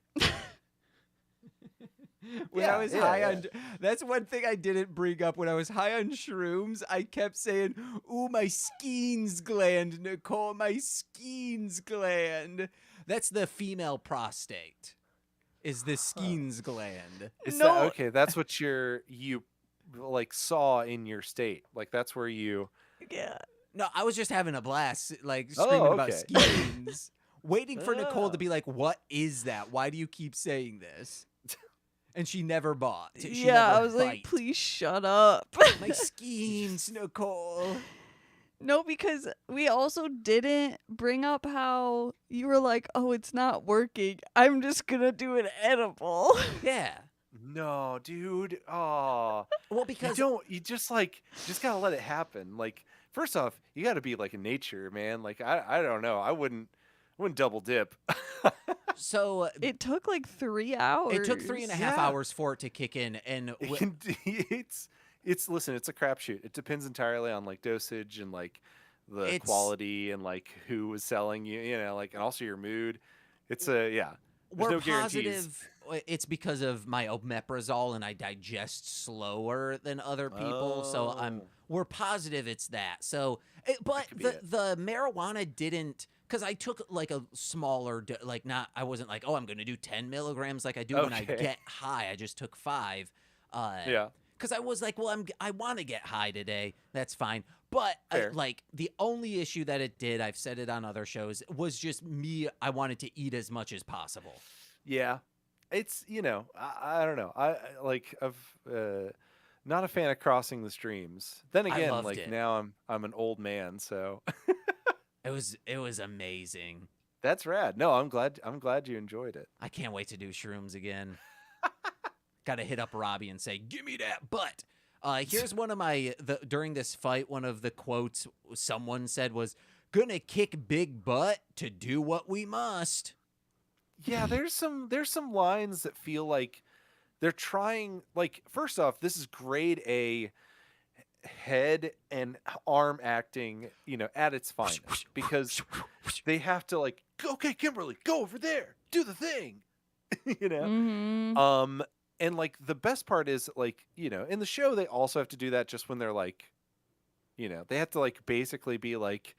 When
Yeah,
I was
yeah,
high
yeah.
on, that's one thing I didn't bring up. When I was high on shrooms, I kept saying, "Ooh, my skeens gland, Nicole, my skeens gland." That's the female prostate. Is the skeens gland?
Is
No.
that okay? That's what you like saw in your state. Like that's where you.
Yeah.
No, I was just having a blast, like
Oh,
screaming about
okay.
skeens, waiting for Nicole
Oh.
to be like, "What is that? Why do you keep saying this?" And she never bought. She
Yeah,
never
I was like,
bite.
please shut up.
My skeens, Nicole.
No, because we also didn't bring up how you were like, oh, it's not working. I'm just gonna do an edible.
Yeah.
No, dude. Oh,
Well, because
you just gotta let it happen. Like, first off, you gotta be like in nature, man. Like, I don't know. I wouldn't double dip.
so
It took like 3 hours.
it took 3.5
Yeah.
hours for it to kick in, and
It's listen, it's a crapshoot. It depends entirely on like dosage and like the
It's-
quality and like who was selling you, you know, like, and also your mood. It's yeah. There's
we're
no guarantees.
positive it's because of my omeprazole and I digest slower than other people. So
Oh.
we're positive it's that. So, but
could be
the marijuana didn't. Because I took like a smaller, I wasn't like, oh, I'm going to do 10 milligrams like I do when I
Okay.
get high. I just took 5.
Yeah.
Because I was like, well, I want to get high today. That's fine. But
Fair.
like the only issue that it did, I've said it on other shows, was just me. I wanted to eat as much as possible.
Yeah. It's, you know, I don't know. I've not a fan of crossing the streams. Then
I
again,
loved
like
it.
now I'm an old man, so
It was amazing.
that's rad. No, I'm glad you enjoyed it.
I can't wait to do shrooms again. Got to hit up Robbie and say, "Give me that butt." Here's one of during this fight. One of the quotes someone said was, "Gonna kick big butt to do what we must."
Yeah, there's some lines that feel like they're trying, like, first off, this is grade A head and arm acting, you know, at its finest, because they have to like, okay, Kimberly, go over there, do the thing. You know?
Mm-hmm.
And like the best part is, like, you know, in the show they also have to do that just when they're like, you know, they have to like basically be like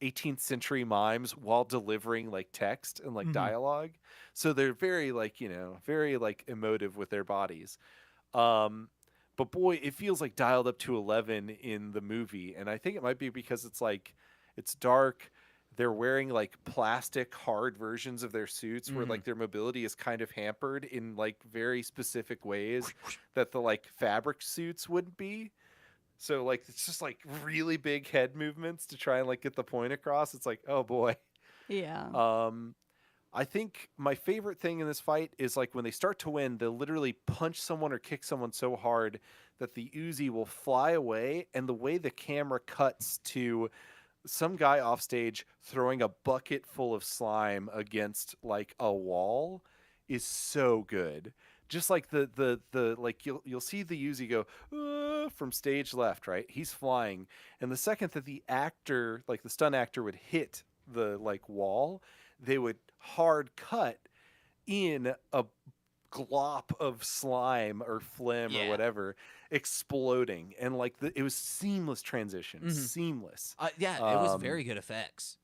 18th century mimes while delivering like text and like dialogue. So they're very like, you know, very like emotive with their bodies. But boy, it feels like dialed up to 11 in the movie. And I think it might be because it's like, it's dark. They're wearing like plastic hard versions of their suits where like their mobility is kind of hampered in like very specific ways that the like fabric suits wouldn't be. So like, it's just like really big head movements to try and like get the point across. It's like, oh boy.
Yeah.
I think my favorite thing in this fight is like when they start to win, they'll literally punch someone or kick someone so hard that the Uzi will fly away, and the way the camera cuts to some guy off stage throwing a bucket full of slime against like a wall is so good. Just like the like you'll see the Uzi go from stage left, right? He's flying, and the second that the actor, like the stunt actor, would hit the like wall, they would hard cut in a glop of slime or phlegm or whatever exploding, and like it was seamless transition, seamless.
Yeah, it was very good effects.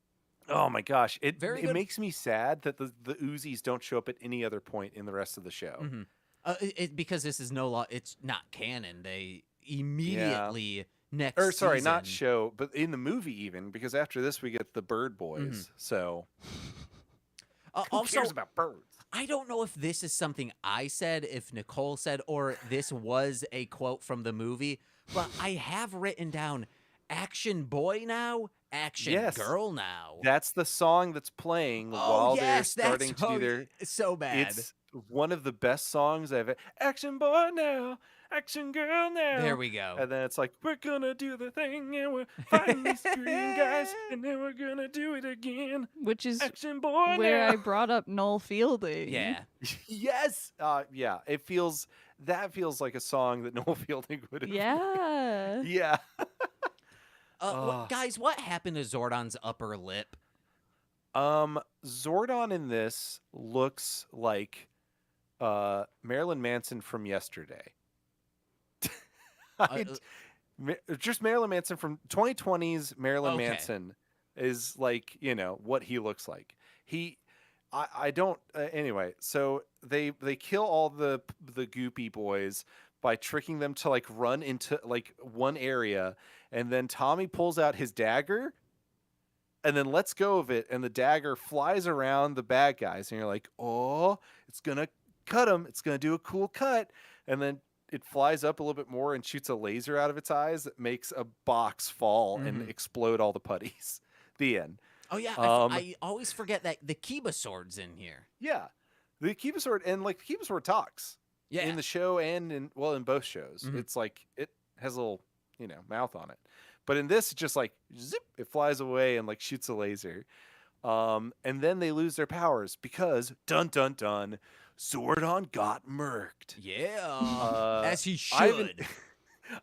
Oh my gosh, it
makes
me sad that the Uzis don't show up at any other point in the rest of the show.
Because this is it's not canon. They immediately next
or sorry,
season,
not show, but in the movie even, because after this we get the Bird Boys. So who cares about birds?
I don't know if this is something I said, if Nicole said, or this was a quote from the movie, but I have written down action boy now, action girl now.
That's the song that's playing while they're starting to do their...
It's so bad.
It's one of the best songs I've... Action boy now, action girl now.
There we go.
And then it's like, we're gonna do the thing, and we're fighting these green guys, and then we're gonna do it again.
Which is
action boy
where
now.
I brought up Noel Fielding.
Yeah.
Yes. Yeah. That feels like a song that Noel Fielding would have.
Yeah.
Yeah.
Guys, what happened to Zordon's upper lip?
Zordon in this looks like Marilyn Manson from yesterday. Just Marilyn Manson from 2020's Marilyn Manson is like, what he looks like. I don't anyway, so they kill all the goopy boys by tricking them to like run into like one area, and then Tommy pulls out his dagger and then lets go of it, and the dagger flies around the bad guys, and you're like, oh, it's gonna cut him, it's gonna do a cool cut, and then it flies up a little bit more and shoots a laser out of its eyes that makes a box fall and explode all the putties. The end.
Oh yeah, I always forget that the Kiba sword's in here.
Yeah, the Kiba sword, and like the Kiba sword talks. Yeah, in the show and in both shows, it's like it has a little mouth on it, but in this, it's just like zip, it flies away and like shoots a laser, and then they lose their powers because dun dun dun, Zordon got murked.
Yeah, as he should.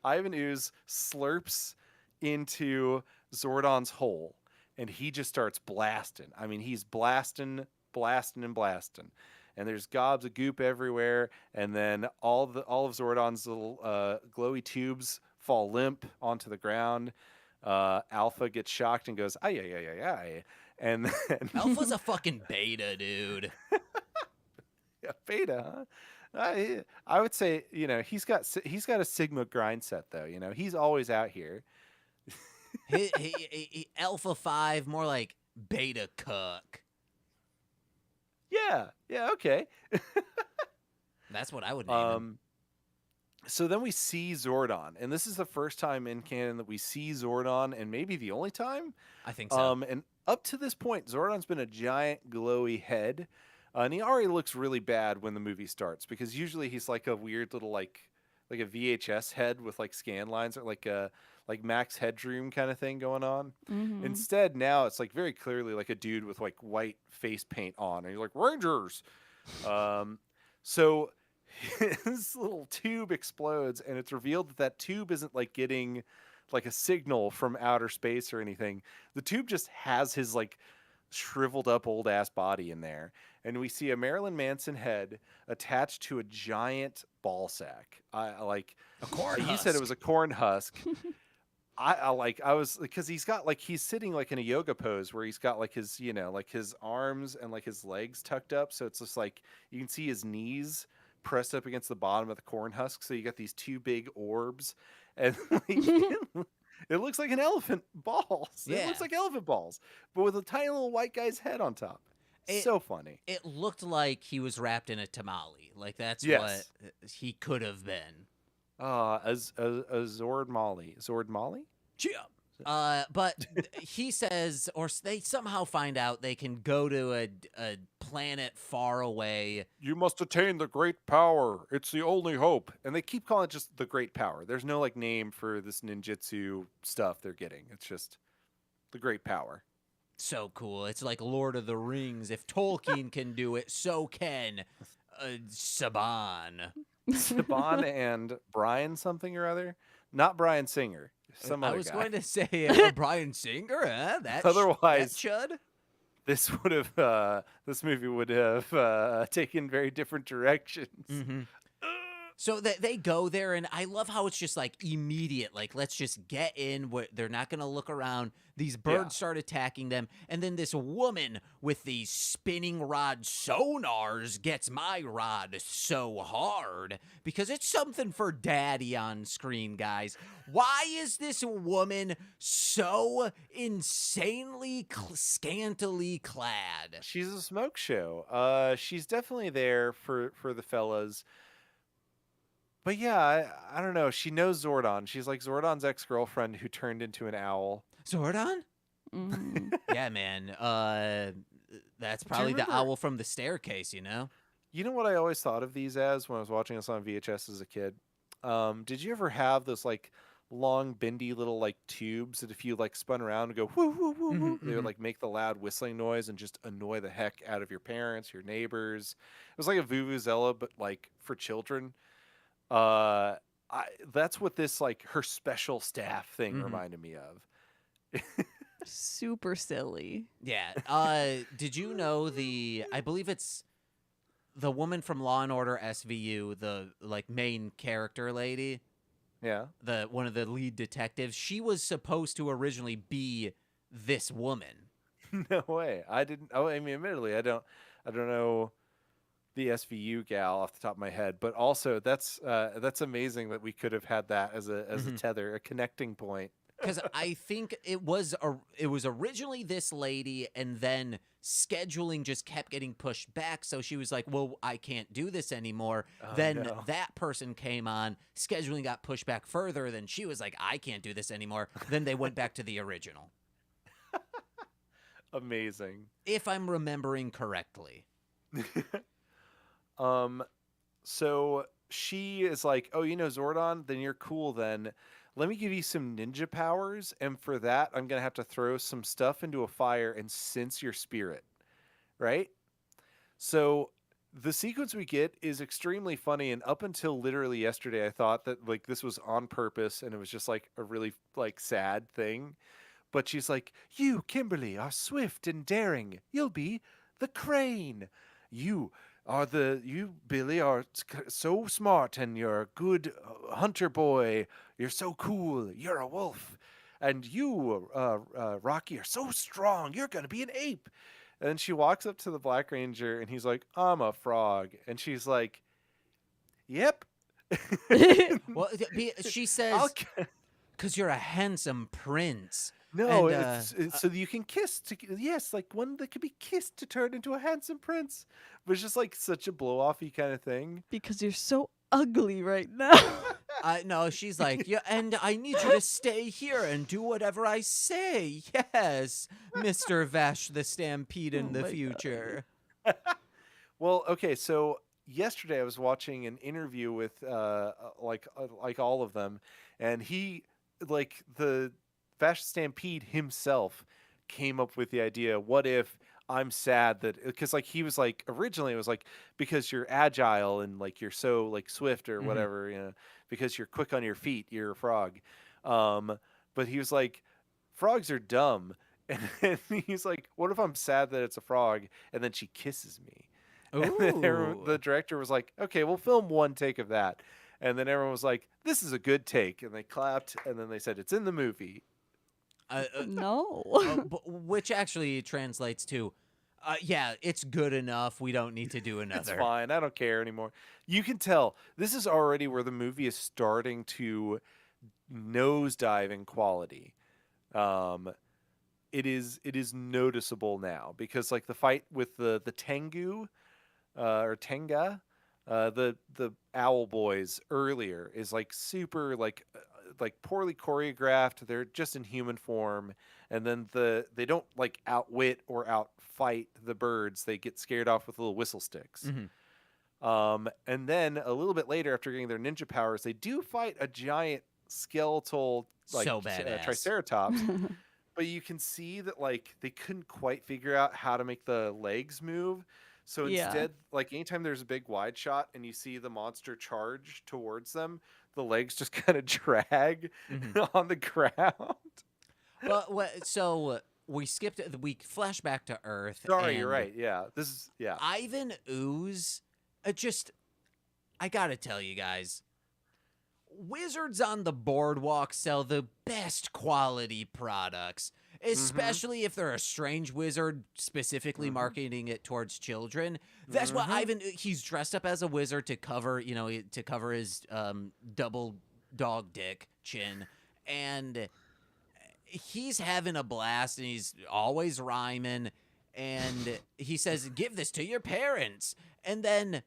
Ivan Ooze slurps into Zordon's hole, and he just starts blasting. I mean, he's blasting. And there's gobs of goop everywhere, and then all of Zordon's little glowy tubes fall limp onto the ground. Alpha gets shocked and goes, ay, ay, ay, ay, ay. And then...
Alpha's a fucking beta, dude.
Yeah, beta, huh? I would say, he's got a Sigma grind set, though. He's always out here.
he Alpha 5, more like beta cuck.
Yeah, okay.
That's what I would name him.
So then we see Zordon, and this is the first time in canon that we see Zordon, and maybe the only time.
I think so.
And up to this point, Zordon's been a giant glowy head, and he already looks really bad when the movie starts, because usually he's like a weird little like a VHS head with like scan lines, or like a Max Headroom kind of thing going on. Instead, now it's like very clearly like a dude with like white face paint on, and you're like, Rangers. So his little tube explodes, and it's revealed that tube isn't like getting like a signal from outer space or anything. The tube just has his like shriveled up old ass body in there, and we see a Marilyn Manson head attached to a giant ball sack. I like
a corn
you
husk.
said it was a corn husk. I was, because he's got like, he's sitting like in a yoga pose where he's got like his, like his arms and like his legs tucked up. So it's just like, you can see his knees pressed up against the bottom of the corn husk. So you got these two big orbs, and like, it looks like an elephant balls.
Yeah.
It looks like elephant balls, but with a tiny little white guy's head on top. So funny.
It looked like he was wrapped in a tamale. Like that's what he could have been.
A Zord Molly. Zord Molly?
Yeah. But he says, or they somehow find out they can go to a planet far away.
You must attain the great power. It's the only hope. And they keep calling it just the great power. There's no like name for this ninjutsu stuff they're getting. It's just the great power.
So cool. It's like Lord of the Rings. If Tolkien can do it, so can Saban.
Saban and Brian something or other. Not Brian Singer. Some other
I was
guy.
going to say Brian Singer. That
Otherwise,
that chud.
This would have this movie would have taken very different directions.
Mm-hmm. So they go there, and I love how it's just like immediate. Like, let's just get in. They're not going to look around. These birds start attacking them, and then this woman with these spinning rod sonars gets my rod so hard because it's something for daddy on screen, guys. Why is this woman so insanely scantily clad?
She's a smoke show. She's definitely there for the fellas. But yeah, I don't know. She knows Zordon. She's like Zordon's ex-girlfriend who turned into an owl.
Zordon?
Mm.
Yeah, man. That's probably the owl from the staircase, you know?
You know what I always thought of these as when I was watching this on VHS as a kid? Did you ever have those like long bendy little like tubes that if you like spun around and go whoo whoo whoo whoo, they would like make the loud whistling noise and just annoy the heck out of your parents, your neighbors. It was like a vuvuzela but like for children. That's what this like her special staff thing reminded me of.
Super silly.
Yeah. Did you know I believe it's the woman from Law and Order SVU, the like main character lady?
Yeah.
One of the lead detectives. She was supposed to originally be this woman.
No way. I didn't. Oh, I mean, admittedly, I don't know the SVU gal off the top of my head, but also that's amazing that we could have had that as a tether, a connecting point.
Because I think it was originally this lady, and then scheduling just kept getting pushed back. So she was like, "Well, I can't do this anymore." Then that person came on, scheduling got pushed back further. Then she was like, "I can't do this anymore." Then they went back to the original.
Amazing.
If I'm remembering correctly.
So she is like, "Oh, you know Zordon? Then you're cool then. Let me give you some ninja powers, and for that, I'm going to have to throw some stuff into a fire and sense your spirit." Right? So the sequence we get is extremely funny, and up until literally yesterday, I thought that like this was on purpose, and it was just like a really like sad thing. But she's like, "You, Kimberly, are swift and daring. You'll be the crane. You, Billy, are so smart, and you're a good hunter boy. You're so cool. You're a wolf. And you, Rocky, are so strong. You're going to be an ape." And then she walks up to the Black Ranger, and he's like, "I'm a frog." And she's like, "Yep."
Well, she says, "'Cause you're a handsome prince."
No,
and,
it's so you can kiss. Yes, like one that could be kissed to turn into a handsome prince. But it's just like such a blow-offy kind of thing.
Because you're so ugly right now.
No, she's like, "Yeah, and I need you to stay here and do whatever I say. Yes, Mr. Vash the Stampede in the future."
Well, okay, so yesterday I was watching an interview with like all of them, and he like the Vash Stampede himself came up with the idea, what if I'm sad that, because like he was like originally it was like because you're agile and like you're so like swift or whatever, you know, because you're quick on your feet, you're a frog. But he was like, frogs are dumb. And he's like, what if I'm sad that it's a frog and then she kisses me? And then the director was like, okay, we'll film one take of that. And then everyone was like, this is a good take. And they clapped, and then they said, it's in the movie.
No.
Which actually translates to, yeah, it's good enough. We don't need to do another.
It's fine. I don't care anymore. You can tell this is already where the movie is starting to nosedive in quality. It is noticeable now because like the fight with the Tengu or Tenga, the owl boys earlier is like super like like poorly choreographed. They're just in human form, and then they don't like outwit or outfight the birds. They get scared off with little whistle sticks. And then a little bit later, after getting their ninja powers, they do fight a giant skeletal like
So badass.
triceratops. But you can see that like they couldn't quite figure out how to make the legs move. So
Yeah.
instead, like anytime there's a big wide shot and you see the monster charge towards them, the legs just kind of drag on the ground.
Well, so we flash back to Earth.
Sorry, you're
and
right. Yeah, this is
Ivan Ooze. I gotta tell you guys, wizards on the boardwalk sell the best quality products, especially if they're a strange wizard, specifically marketing it towards children. That's what he's dressed up as a wizard to cover, to cover his double dog dick chin, and he's having a blast, and he's always rhyming, and he says, "Give this to your parents," and then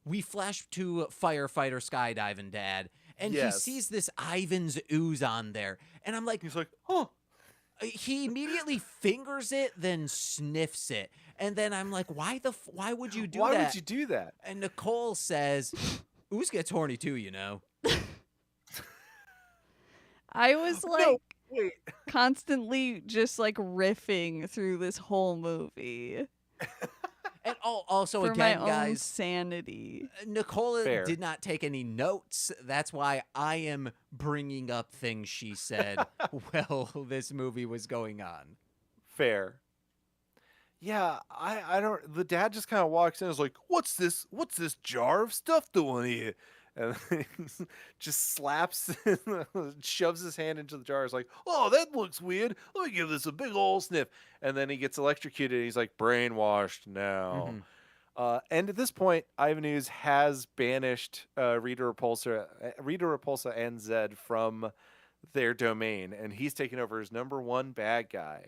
we flash to firefighter skydiving dad, and he sees this Ivan's Ooze on there, and I'm like,
he's like, oh.
He immediately fingers it, then sniffs it, and then I'm like, why would you do that?
Why would you do that?
And Nicole says, Ooze gets horny too,
I was like
No, wait.
constantly just like riffing through this whole movie
And also,
for
again,
my own
guys,
sanity.
Nicole
Fair.
did not take any notes. That's why I am bringing up things she said while this movie was going on.
Fair. Yeah, I don't. The dad just kind of walks in and is like, "What's this? What's this jar of stuff doing here?" And just slaps, shoves his hand into the jar. Is like, "Oh, that looks weird. Let me give this a big old sniff." And then he gets electrocuted. And he's like, "Brainwashed now." And at this point, Ivan Ooze has banished Rita Repulsa and Zed from their domain, and he's taken over as number one bad guy.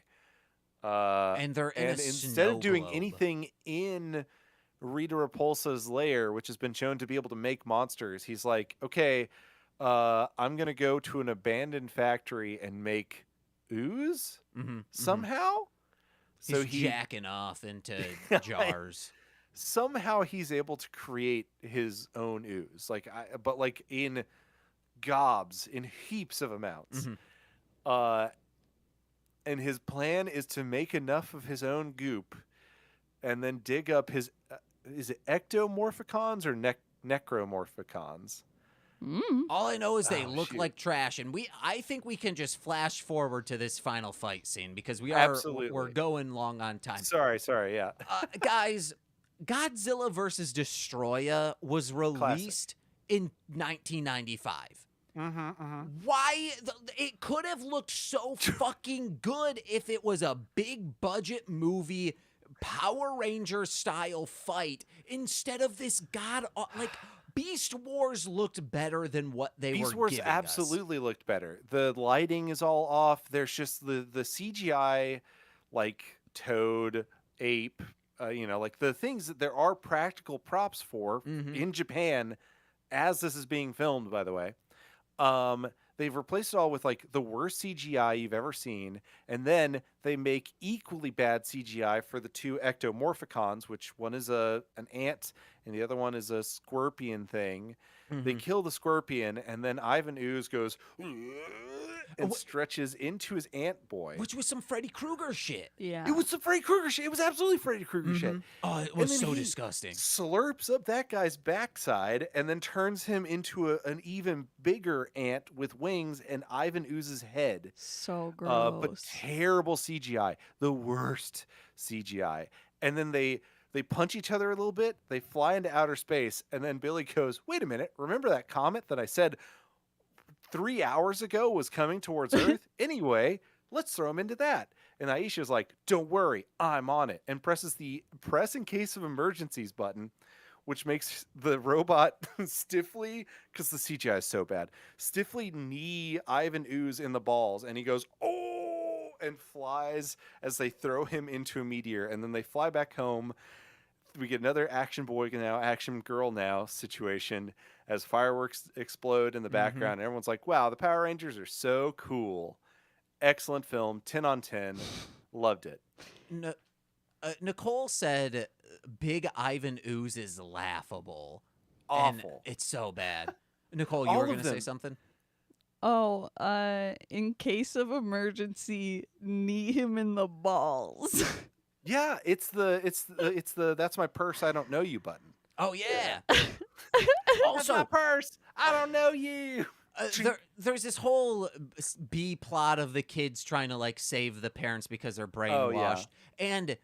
And they're in a
instead of doing
snow globe.
anything in Rita Repulsa's lair, which has been shown to be able to make monsters, he's like, okay, I'm gonna go to an abandoned factory and make ooze somehow. So
He's jacking off into jars.
Somehow he's able to create his own ooze, but like in gobs, in heaps of amounts. And his plan is to make enough of his own goop and then dig up his is it ectomorphicons or necromorphicons?
All I know is they look
shoot.
like trash, and I think we can just flash forward to this final fight scene because
Absolutely.
we're going long on time.
Sorry, yeah.
Guys, Godzilla vs. Destroya was released in 1995. Why? It could have looked so fucking good if it was a big budget movie, Power Ranger style fight instead of this Beast Wars looked better than what they were
Beast Wars
giving
absolutely looked better. The lighting is all off. There's just the CGI, like Toad, Ape, like the things that there are practical props for in Japan as this is being filmed, by the way. They've replaced it all with like the worst CGI you've ever seen, and then they make equally bad CGI for the two ectomorphicons, which one is an ant and the other one is a scorpion thing. They kill the scorpion, and then Ivan Ooze goes and stretches into his ant boy.
Which was some Freddy Krueger shit.
Yeah.
It was some Freddy Krueger shit. It was absolutely Freddy Krueger shit.
Oh, it
And
was
then
so
he
disgusting.
Slurps up that guy's backside and then turns him into an even bigger ant with wings and Ivan Ooze's head.
So gross.
But terrible CGI. The worst CGI. And then they punch each other a little bit. They fly into outer space. And then Billy goes, wait a minute. Remember that comet that I said 3 hours ago was coming towards Earth? Anyway, let's throw him into that. And Aisha's like, don't worry, I'm on it. And presses the press in case of emergencies button, which makes the robot stiffly, because the CGI is so bad, stiffly knee Ivan Ooze in the balls. And he goes, oh, and flies as they throw him into a meteor. And then they fly back home. We get another action boy now, action girl now situation as fireworks explode in the background. And everyone's like, wow, the Power Rangers are so cool. Excellent film, 10 on 10. Loved it.
Nicole said Big Ivan Ooze is laughable.
Awful.
And it's so bad. Nicole, you were going to say something?
Oh, in case of emergency, knee him in the balls.
Yeah, it's the that's my purse, I don't know you button.
Oh yeah.
Also, my purse, I don't know you.
There's this whole B plot of the kids trying to like save the parents because they're brainwashed, and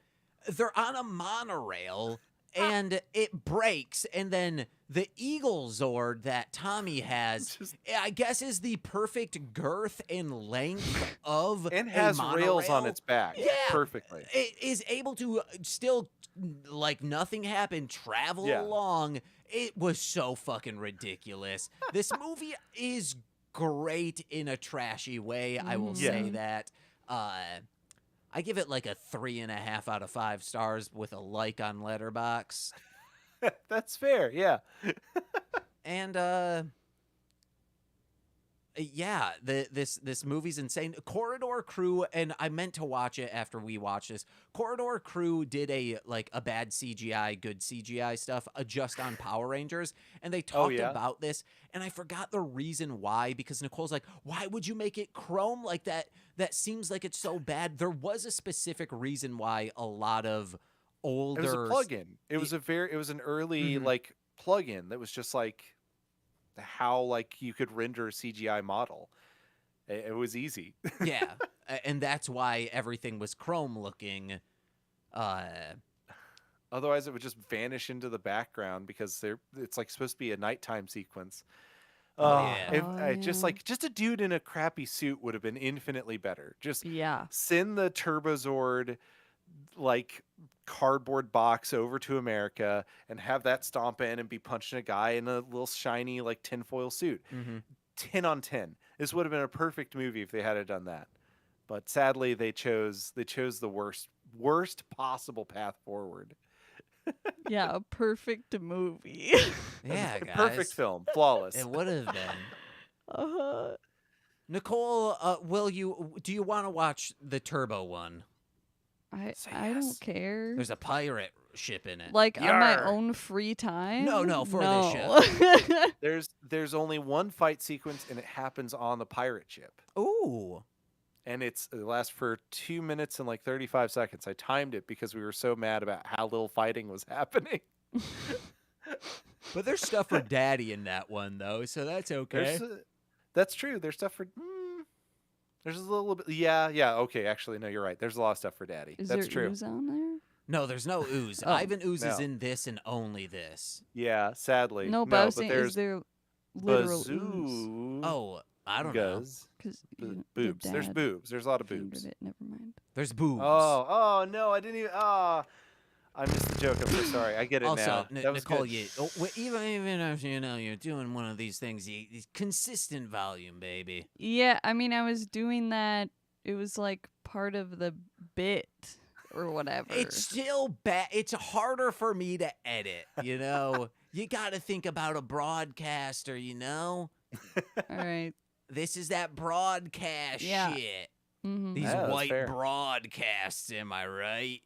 they're on a monorail and it breaks, and then the Eagle Zord that Tommy has, I guess, is the perfect girth and length of
and has
monorail.
rails on its back.
Yeah,
perfectly.
It is able to still, like nothing happened, travel along. It was so fucking ridiculous. This movie is great in a trashy way. I will say that. I give it like a 3.5 out of 5 stars with a like on Letterboxd.
That's fair, yeah.
And yeah, this movie's insane. Corridor Crew, and I meant to watch it after we watched this. Corridor Crew did a bad CGI, good CGI stuff just on Power Rangers, and they talked about this, and I forgot the reason why, because Nicole's like, why would you make it chrome like that? That seems like it's so bad. There was a specific reason why a lot of older...
It was a plug-in. It was an early like plug-in that was just like how like you could render a CGI model. It was easy.
Yeah, and that's why everything was chrome looking.
Otherwise, it would just vanish into the background because it's like supposed to be a nighttime sequence. Just a dude in a crappy suit would have been infinitely better. Just send the Turbozord like cardboard box over to America and have that stomp in and be punching a guy in a little shiny like tinfoil suit. 10 on 10. This would have been a perfect movie if they had done that. But sadly, they chose the worst possible path forward.
Yeah, a perfect movie.
Yeah, guys.
Perfect film. Flawless.
It would have been. Nicole, do you want to watch the Turbo one?
I don't care.
There's a pirate ship in it.
Like on my own free time?
No, for this ship.
There's only one fight sequence and it happens on the pirate ship.
Ooh.
And it lasts for 2 minutes and like 35 seconds. I timed it because we were so mad about how little fighting was happening.
But there's stuff for Daddy in that one, though, so that's okay.
That's true. There's stuff for... there's a little bit... Yeah, okay. Actually, no, you're right. There's a lot of stuff for Daddy. That's true.
Is there ooze on there?
No, there's no ooze. Ivan Ooze is in this and only this.
Yeah, sadly.
No, but I was saying, is there literal ooze?
Oh, I don't know.
Boobs. There's boobs. There's a lot of boobs.
Never mind.
There's boobs.
Oh, no, I didn't even... I missed the joke. I'm so sorry. I get it now. That was
Nicole,
good.
even if you're doing one of these things, consistent volume, baby.
Yeah, I mean, I was doing that. It was like part of the bit or whatever.
It's still bad. It's harder for me to edit, you know? You got to think about a broadcaster, you know?
All right.
This is that broadcast shit. These white broadcasts, am I right?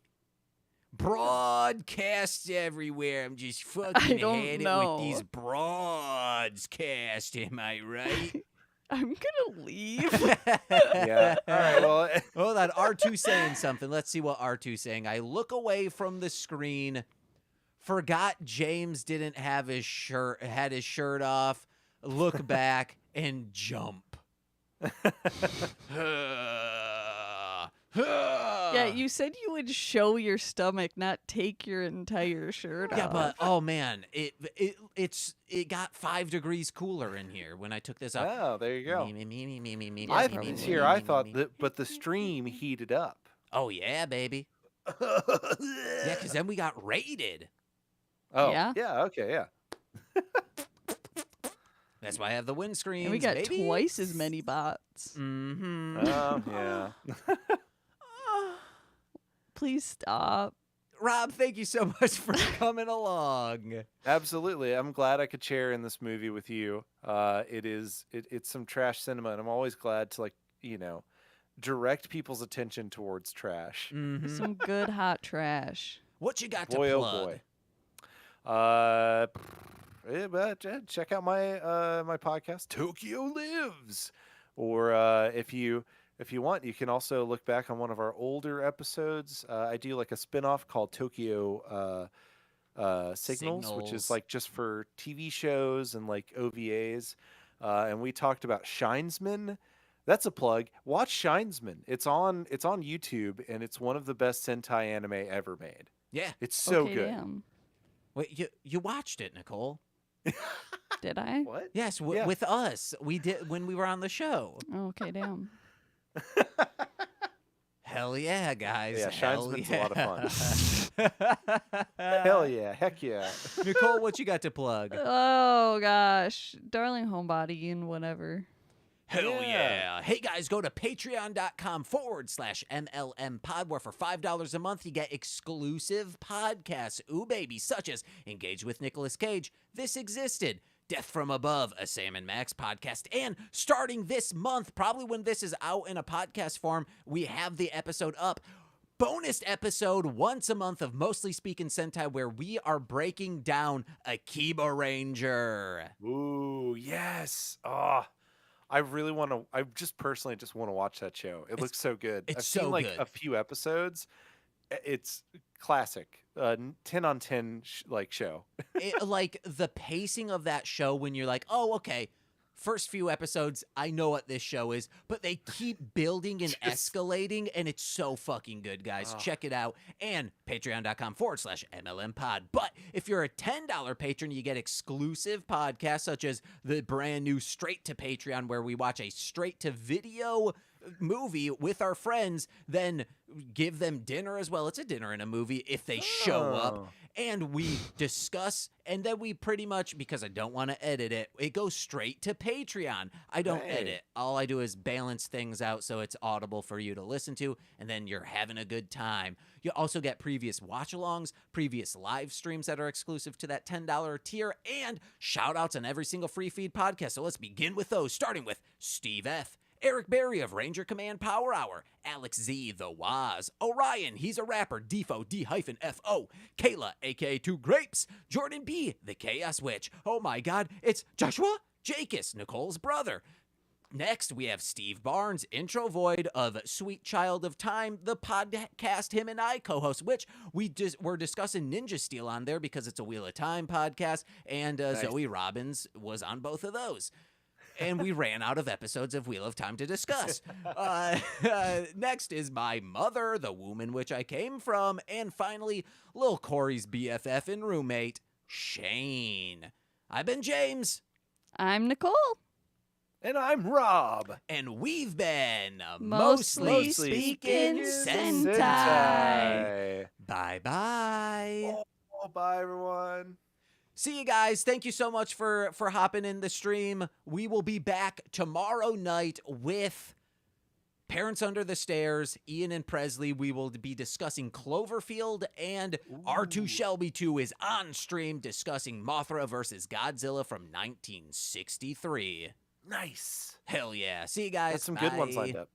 Broadcasts everywhere. I'm just fucking at it with these broadcasts, am I right?
I'm gonna leave.
Yeah. All right, well...
Hold on, R2 saying something. Let's see what R2's saying. I look away from the screen, forgot James didn't have his shirt, had his shirt off, look back, and jump.
Yeah, you said you would show your stomach, not take your entire shirt off.
Yeah, but oh man, it got 5 degrees cooler in here when I took this off.
Oh, there you go. I thought but the stream heated up.
Oh yeah, baby. Yeah, because then we got raided.
Oh yeah, okay, yeah.
That's why I have the windscreen.
And we got twice as many bots.
Oh yeah.
Please stop.
Rob, thank you so much for coming along.
Absolutely. I'm glad I could share in this movie with you. It's some trash cinema, and I'm always glad to, like, direct people's attention towards trash.
Some good hot trash.
What you got
Boy,
to
oh
plug?
boy. Check out my my podcast, Tokyo Lives. Or if you want, you can also look back on one of our older episodes. I do like a spinoff called Tokyo Signals, which is like just for TV shows and like OVAs. And we talked about Shinesman. That's a plug. Watch Shinesman. It's on YouTube, and it's one of the best Sentai anime ever made.
Yeah.
It's so
Okay,
good.
damn.
Wait, you watched it, Nicole?
Did I?
What?
Yes,
Yeah.
with us. We did when we were on the show.
Okay, damn.
Hell yeah, guys.
Yeah,
Hell
Shinesman's
yeah.
a lot of fun. Hell yeah. Heck yeah.
Nicole, what you got to plug?
Oh gosh, darling homebody and whatever.
Hell
Yeah.
yeah. Hey guys, go to patreon.com/MLM pod, where for $5 a month you get exclusive podcasts. Ooh, baby, such as Engage with Nicolas Cage, This Existed, Death from Above, a Sam and Max podcast, and starting this month, probably when this is out in a podcast form, we have the episode up. Bonus episode once a month of Mostly Speakin Sentai, where we are breaking down Akiba Ranger.
Ooh, yes. Oh, I really want to. I just personally just want to watch that show. It looks so good.
it's
I've
so
seen like
good.
a few episodes. It's classic. 10 on 10 show.
Like the pacing of that show, when you're like, oh, okay, first few episodes, I know what this show is, but they keep building and escalating, and it's so fucking good, guys. Check it out. And patreon.com/MLM pod. But if you're a $10 patron, you get exclusive podcasts, such as the brand new Straight to Patreon, where we watch a straight to video movie with our friends, then give them dinner as well. It's a dinner and a movie if they show up. And we discuss, and then we pretty much, because I don't want to edit it, it goes straight to Patreon. I don't edit. All I do is balance things out so it's audible for you to listen to, and then you're having a good time. You also get previous watch-alongs, previous live streams that are exclusive to that $10 tier, and shout-outs on every single free feed podcast. So let's begin with those, starting with Steve F., Eric Berry of Ranger Command Power Hour, Alex Z, The Waz, Orion, he's a rapper, Defo, D-F-O, Kayla, aka Two Grapes, Jordan B, The Chaos Witch, oh my god, it's Joshua Jacus, Nicole's brother. Next, we have Steve Barnes, Intro Void of Sweet Child of Time, the podcast him and I co-host, which we're discussing Ninja Steel on there because it's a Wheel of Time podcast, and Zoe Robbins was on both of those. And we ran out of episodes of Wheel of Time to discuss. Next is my mother, the womb in which I came from. And finally, Lil Corey's BFF and roommate, Shane. I've been James.
I'm Nicole.
And I'm Rob.
And we've been
Mostly Speakin Sentai.
Bye-bye.
Oh, bye, everyone.
See you guys. Thank you so much for hopping in the stream. We will be back tomorrow night with Parents Under the Stairs, Ian and Presley. We will be discussing Cloverfield, and R2 Shelby 2 is on stream discussing Mothra versus Godzilla from 1963.
Nice.
Hell yeah. See you guys.
Got some good ones
Bye.
lined up.